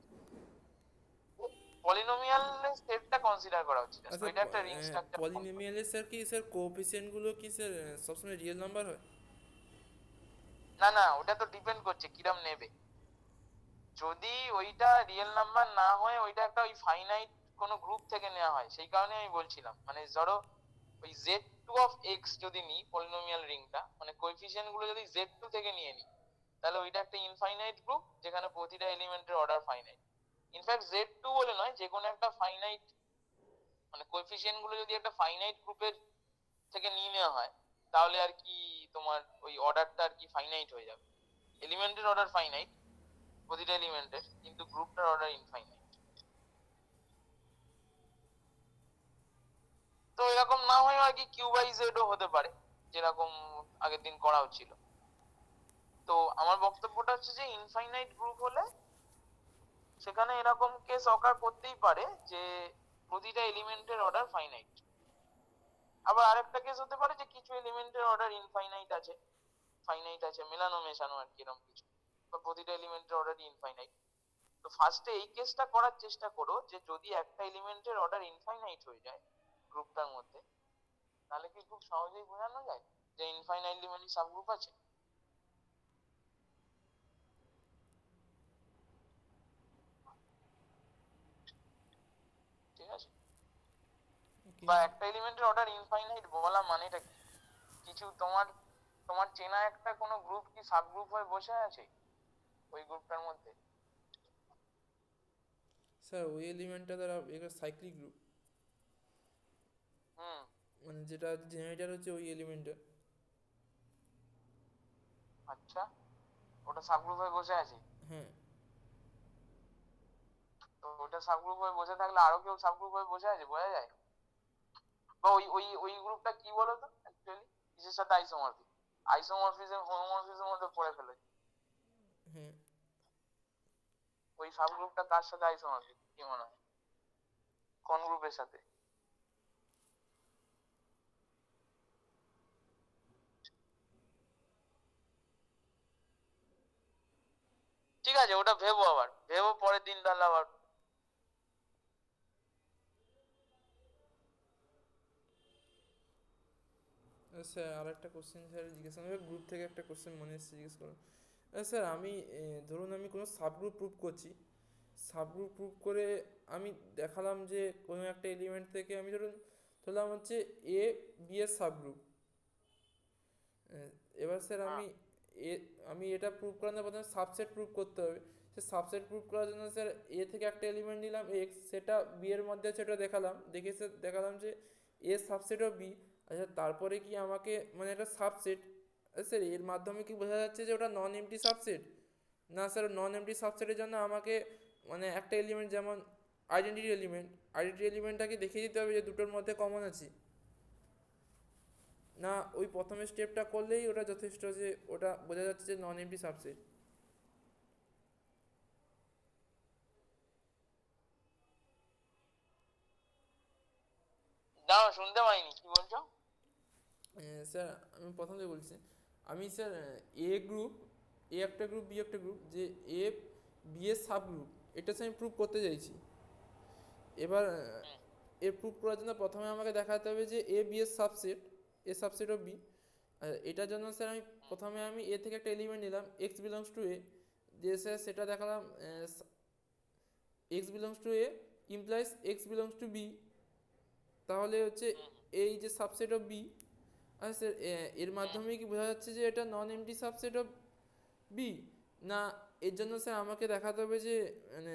পলিনোমিয়ালের সেটটা কনসিডার করা হচ্ছে, আচ্ছা। ওইটা একটা রিং স্ট্রাকচার। পলিনোমিয়ালের স্যার কি স্যার কোএফিসিয়েন্টগুলো কি স্যার সবসময় রিয়েল নাম্বার হয়? না না, ওটা তো ডিপেন্ড করছে কিরম নেবে। যদি ওইটা রিয়েল নাম্বার না হয়, ওইটা একটা ওই ফাইনাইট কোনো গ্রুপ থেকে নেওয়া হয়, সেই কারণে আমি বলছিলাম। মানে ধরো ওই z2 যদি নিই পলিনোমিয়াল রিংটা, মানে কোএফিসিয়েন্ট গুলো যদি z2 থেকে নিয়ে নিই, তাহলে ওইটা একটা ইনফাইনাইট গ্রুপ যেখানে প্রতিটা এলিমেন্টের অর্ডার ফাইনাইট। ইনফ্যাক্ট z2 বলে নয়, যে কোনো একটা ফাইনাইট, মানে কোএফিসিয়েন্ট গুলো যদি একটা ফাইনাইট গ্রুপের থেকে নিয়ে নেওয়া হয়, তাহলে আর কি তোমার ওই অর্ডারটা আর কি ফাইনাইট হয়ে যাবে। এলিমেন্টের অর্ডার ফাইনাইট প্রতিটা এলিমেন্টের, কিন্তু গ্রুপটার অর্ডার ইনফাইনাইট। তো এরকম না হয় আর কি কিউ বাই জেডও হতে পারে, যেরকম আগের দিন করা হচ্ছিল। তো আমার বক্তব্যটা হচ্ছে যে ইনফাইনাইট গ্রুপ হলে সেখানে এরকম কেস অকার করতেই পারে যে প্রতিটা এলিমেন্টের অর্ডার ফাইনাইট। আবার আরেকটা কেস হতে পারে যে কিছু এলিমেন্টের অর্ডার ইনফাইনাইট আছে, ফাইনাইট আছে, মেলানো মেশানো আর কি এরকম কিছু, বা প্রতিটা এলিমেন্টের অর্ডার ইনফাইনাইট। তো ফার্স্টে এই কেসটা করার চেষ্টা করো যে যদি একটা এলিমেন্টের অর্ডার ইনফাইনাইট হয়ে যায় গ্রুপটার মধ্যে, তাহলে কি খুব সহজেই বোঝানো যায় যে ইনফাইনাইটলি মেনি সাবগ্রুপ আছে। ঠিক আছে? ওকে বা একটা এলিমেন্টের অর্ডার ইনফাইনাইট বলা মানেটা কি? কিছু তোমার তোমার চেনা একটা কোনো গ্রুপ কি সাবগ্রুপ হয়ে বসে আছে ওই গ্রুপটার মধ্যে? স্যার ওই এলিমেন্টটা দ্বারা একটা সাইক্লিক গ্রুপ, হুম। মানে যেটা জেনারেটর হচ্ছে ওই এলিমেন্টটা। আচ্ছা, ওটা সাবগ্রুপ হয়ে বসে আছে? হ্যাঁ তো ওটা সাবগ্রুপ হয়ে বসে থাকলে আরো কেউ সাবগ্রুপ হয়ে বসে আছে বোঝা যায়? বা ওই ওই ওই গ্রুপটা কি বলতো অ্যাকচুয়ালি কিসের সাথে আইসোমরফিক? আইসোমরফিজম হোমোমরফিজম মধ্যে পড়ে ফেলেছে। হ্যাঁ ওই সাবগ্রুপটা কার সাথে আইসোমরফিক কি মনে হয়? কোন গ্রুপের সাথে? ঠিক আছে, ওটা ভেবো, আবার ভেবো, পরের দিন তাহলে আবার। স্যার আর একটা কোশ্চেন স্যার জিজ্ঞেস করুন, গ্রুপ থেকে একটা কোশ্চেন মনে এসেছে, জিজ্ঞেস করুন। স্যার আমি ধরুন আমি কোনো সাবগ্রুপ প্রুভ করছি, সাবগ্রুপ প্রুভ করে আমি দেখালাম যে কোনো একটা এলিমেন্ট থেকে আমি ধরলাম হচ্ছে এ বি এর সাবগ্রুপ। এবার স্যার হ্যাঁ। এ আমি এটা প্রুভ করার জন্য প্রথমে সাবসেট প্রুভ করতে হবে। সে সাবসেট প্রুভ করার জন্য স্যার এ থেকে একটা এলিমেন্ট নিলাম এক্স, সেটা বি এর মধ্যে আছে, সেটা দেখালাম, দেখে স্যার দেখালাম যে এ সাবসেট অফ বি। আচ্ছা তারপরে কি আমাকে মানে একটা সাবসেট, স্যার এর মাধ্যমে কি বোঝা যাচ্ছে যে ওটা নন এমটি সাবসেট? না স্যার নন এমটি সাবসেটের জন্য আমাকে মানে একটা এলিমেন্ট যেমন আইডেন্টিটি এলিমেন্টটাকে দেখিয়ে দিতে হবে যে দুটোর মধ্যে কমন আছে, না ওই প্রথমে স্টেপটা করলেই ওটা যথেষ্ট যে ওটা বোঝা যাচ্ছে যে নন এমটি সাবসেট? দাঁড়াও, শুনতে পাইনি, কি বলছো? স্যার আমি প্রথম থেকে বলছি, আমি স্যার এ গ্রুপ, এ একটা গ্রুপ বি একটা গ্রুপ, যে এ বি এর সাব গ্রুপ, এটা আমি প্রুভ করতে চাইছি। এবার এ প্রুভ করার জন্য প্রথমে আমাকে দেখাতে হবে যে এ বি এর subset, A subset of B. এটার জন্য স্যার আমি এ থেকে একটা এলিমেন্ট নিলাম এক্স বিলংস টু এ, দিয়ে স্যার সেটা দেখালাম x belongs to A implies x belongs to B, তাহলে হচ্ছে এই যে সাবসেট অফ বি। আচ্ছা স্যার এর মাধ্যমে কি বোঝা যাচ্ছে যে এটা non empty subset of B? না এর জন্য স্যার আমাকে দেখাতে হবে যে মানে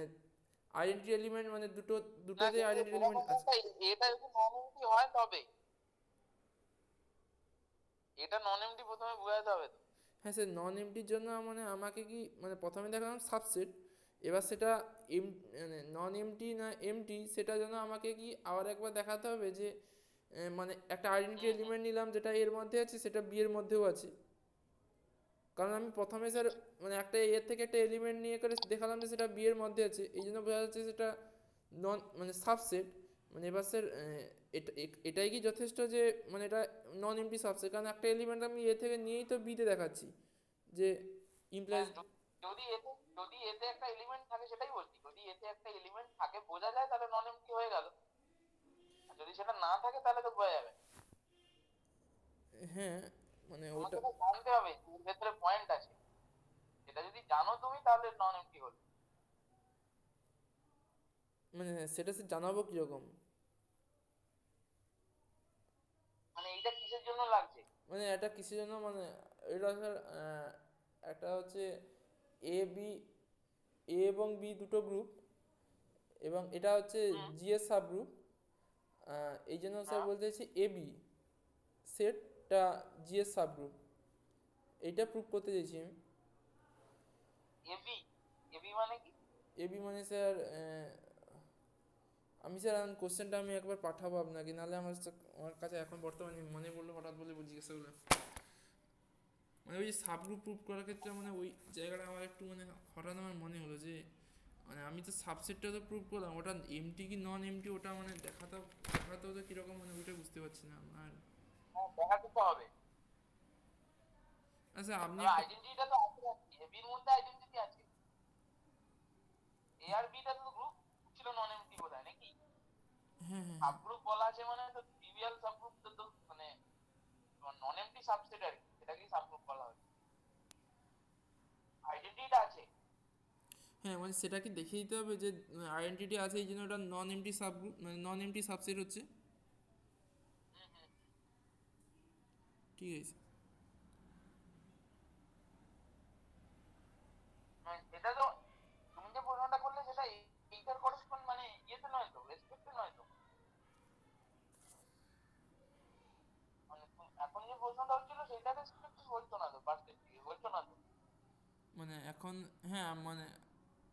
আইডেন্টি এলিমেন্ট মানে না, দুটোতে কিন্তু আইডেন্টি এলিমেন্ট আছে। এটা যদি নন এমটি হয় তবে, এটা নন এমটি প্রথমে বোঝাতে হবে তো। হ্যাঁ স্যার নন এমটির জন্য মানে আমাকে কি মানে প্রথমে দেখালাম সাবসেট, এবার সেটা এম মানে নন এমটি না এমটি সেটার জন্য আমাকে কি আবার একবার দেখাতে হবে যে মানে একটা আইডেন্টি এলিমেন্ট নিলাম যেটা এর মধ্যে আছে সেটা বি এর মধ্যেও আছে। কারণ আমি প্রথমে স্যার মানে একটা এর থেকে একটা এলিমেন্ট নিয়ে করে দেখালাম যে সেটা বি এর মধ্যে আছে, এই জন্য বোঝা যাচ্ছে সেটা নন মানে সাবসেট। মানে এবার স্যার এটাই কি যথেষ্ট যে মানে এটা নন এমটি সাবসেট? কারণ একটা এলিমেন্ট আমি এ থেকে নিয়েই তো বিতে দেখাচ্ছি যে ইমপ্লাইজ। হ্যাঁ, যদি এতে একটা এলিমেন্ট থাকে, সেটাই বলছি, যদি এতে একটা এলিমেন্ট থাকে বোঝা যায় তাহলে নন এমটি হয়ে গেল, আর যদি সেটা না থাকে তাহলে তো বোঝা যাবে। হ্যাঁ মানে তোমাকে ওটা তো জানতে হবে এর ভেতরে পয়েন্ট আছে। জানো তুমি তাহলে নন এমটি হলো। মানে সেটা সে জানাবো কীরকম? মানে এইটা কিসের জন্য লাগছে? মানে এটা কিসের জন্য মানে এটা স্যার একটা হচ্ছে এ বি, এ এবং বি দুটো গ্রুপ, এবং এটা হচ্ছে হুম। জি এর সাব গ্রুপ। এই জন্য স্যার হ্যাঁ। বলতে চাইছি এ বি সেটটা জি এর সাব গ্রুপ, এইটা প্রুভ করতে চাইছি আমি। এবি, এবি মানে কি? এ বি মানে স্যার আমি স্যার কোশ্চেনটা আমি একবার পাঠাবো আপনাকে, নাহলে আমার কাছে এখন বর্তমানে মনে পড়লো হঠাৎ বলে জিজ্ঞাসা করলাম। মানে ওই সাব গ্রুপ প্রুভ করার ক্ষেত্রে মানে ওই জায়গাটা আমার একটু মানে হঠাৎ আমার মনে হলো যে মানে আমি তো সাবসেটটা তো প্রুভ করলাম, ওটা এমটি কি নন এমটি ওটা মানে দেখাতেও তো কীরকম মানে ওইটা বুঝতে পারছি না আর। হ্যাঁ, দেখাতে তো হবে। আচ্ছা আপনি তবে একটা, আইডেন্টিটিটা তো আছে, এবির মধ্যে আইডেন্টিটি আছে। এ আর বিটা তো গ্রুপ ছিল নন এমটি বোধহয় নাকি? হ্যাঁ হ্যাঁ হ্যাঁ, সাবগ্রুপ বলা আছে মানে তো ট্রিভিয়াল সাবগ্রুপ তো মানে নন এমটি সাবসেট আর কি, সেটাকেই সাবগ্রুপ বলা হয়। আইডেন্টিটিটা আছে। হ্যাঁ মানে সেটা কি দেখিয়ে দিতে হবে যে আইডেন্টিটি আছে এই জন্য ওটা নন এমটি সাব গ্রুপ মানে নন এমটি সাবসেট হচ্ছে? হুম হুম। ঠিক আছে। মানে এটা তো তুমি যে প্রশ্নটা করলে সেটা এইটার করসপন্ড মানে ইয়েতে নয় তো, রেসপেক্টে নয় তো। মানে এখন যে প্রশ্নটা হচ্ছিল সেটা রেসপেক্টে বলছো না তো, পার্সপেক্টিভ বলছো না তো। মানে এখন হ্যাঁ মানে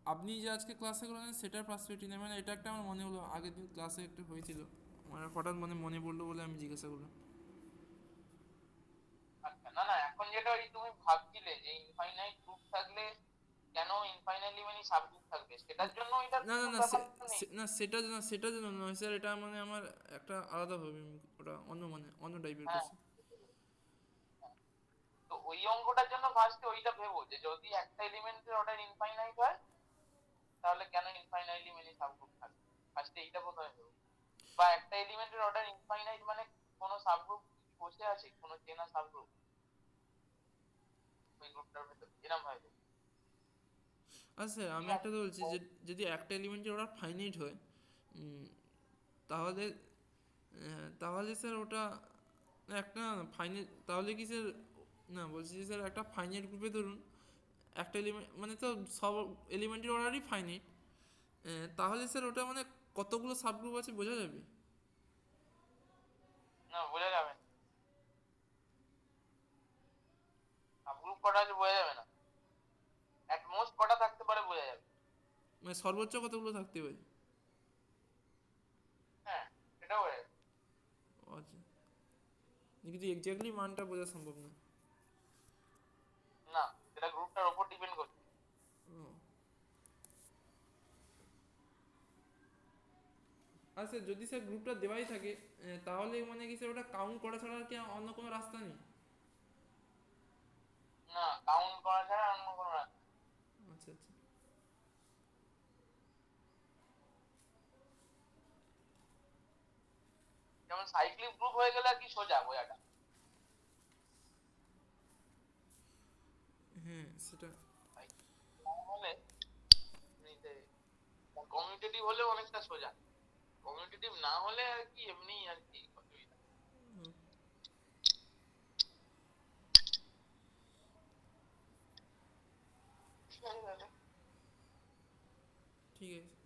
আপনি যে আজকে ক্লাসে করলেন সেটার পার্সপেক্টিভ নেই, মানে এটা একটা আমার মনে হলো আগের দিন ক্লাসে একটা হয়েছিল, মানে হঠাৎ মনে পড়লো বলে আমি জিজ্ঞাসা করলাম। আচ্ছা, না না, এখন যেটা ওই তুমি ভাবছিলে যে ইনফাইনাইট গ্রুপ থাকলে কেন ইনফাইনাইটলি মানে সাবগ্রুপ থাকবে, সেটার জন্য এটার না না কোনো না ব্যাপার নেই। না সেটা জন্য নয় স্যার, এটা মানে আমার একটা আলাদাভাবে ওটা অন্য মানে অন্য টাইপের হ্যাঁ, কোশ্চেন। তো ওই অঙ্কটার জন্য ফার্স্টে ওইটা ভেবো যে যদি একটা এলিমেন্টের অর্ডার ইনফাইনাইট হয় তাহলে কেন ইনফাইনাইটলি মেনি সাবগ্রুপ থাকবে, ফার্স্টে এইটা প্রথমে ভেবো। বা একটা এলিমেন্টের অর্ডার ইনফাইনাইট মানে কোনো সাবগ্রুপ বসে আছে, কোনো চেনা সাবগ্রুপ ওই গ্রুপটার ভেতর, এরকম ভাবে। আচ্ছা স্যার আমি ঠিক একটা আছে। তো বলছি যে যদি একটা এলিমেন্টের ওটা ফাইনাইট হয় উম, তাহলে তাহলে স্যার ওটা একটা ফাইনাইট, তাহলে কি স্যার, না বলছি যে স্যার একটা ফাইনাইট গ্রুপে ধরুন একটা এলিমেন্ট মানে তো সব এলিমেন্টের অর্ডারই ফাইনাইট, তাহলে স্যার ওটা মানে কতগুলো সাবগ্রুপ আছে বোঝা যাবে? না, বোঝা যাবে না। সাবগ্রুপ কটা আছে বোঝা যাবে না, অ্যাট মোস্ট কটা থাকতে পারে বোঝা যাবে। মানে সর্বোচ্চ কতগুলো থাকতে পারে? হ্যাঁ, সেটাও বোঝা যাবে। ও আচ্ছা, কিন্তু এক্স্যাক্টলি মানটা বোঝা সম্ভব না। না, সেটা গ্রুপটার উপর ডিপেন্ড করছে। ও আচ্ছা, যদি স্যার গ্রুপটা দেওয়াই থাকে তাহলে মানে কি স্যার ওটা কাউন্ট করা ছাড়া আর কি অন্য কোনো রাস্তা নেই? না, কাউন্ট করা ছাড়া অন্য কোনো রাস্তা নেই। আচ্ছা আচ্ছা। যেমন সাইক্লিক গ্রুপ হয়ে গেলে আর কি সোজা বোঝাটা। হ্যাঁ সেটা। হলে কমিউনিটেটিভ হলে অনেকটা সোজা, কমিউনিটেটিভ না হলে আর কি এমনি আর কি অসুবিধা। ঠিক আছে।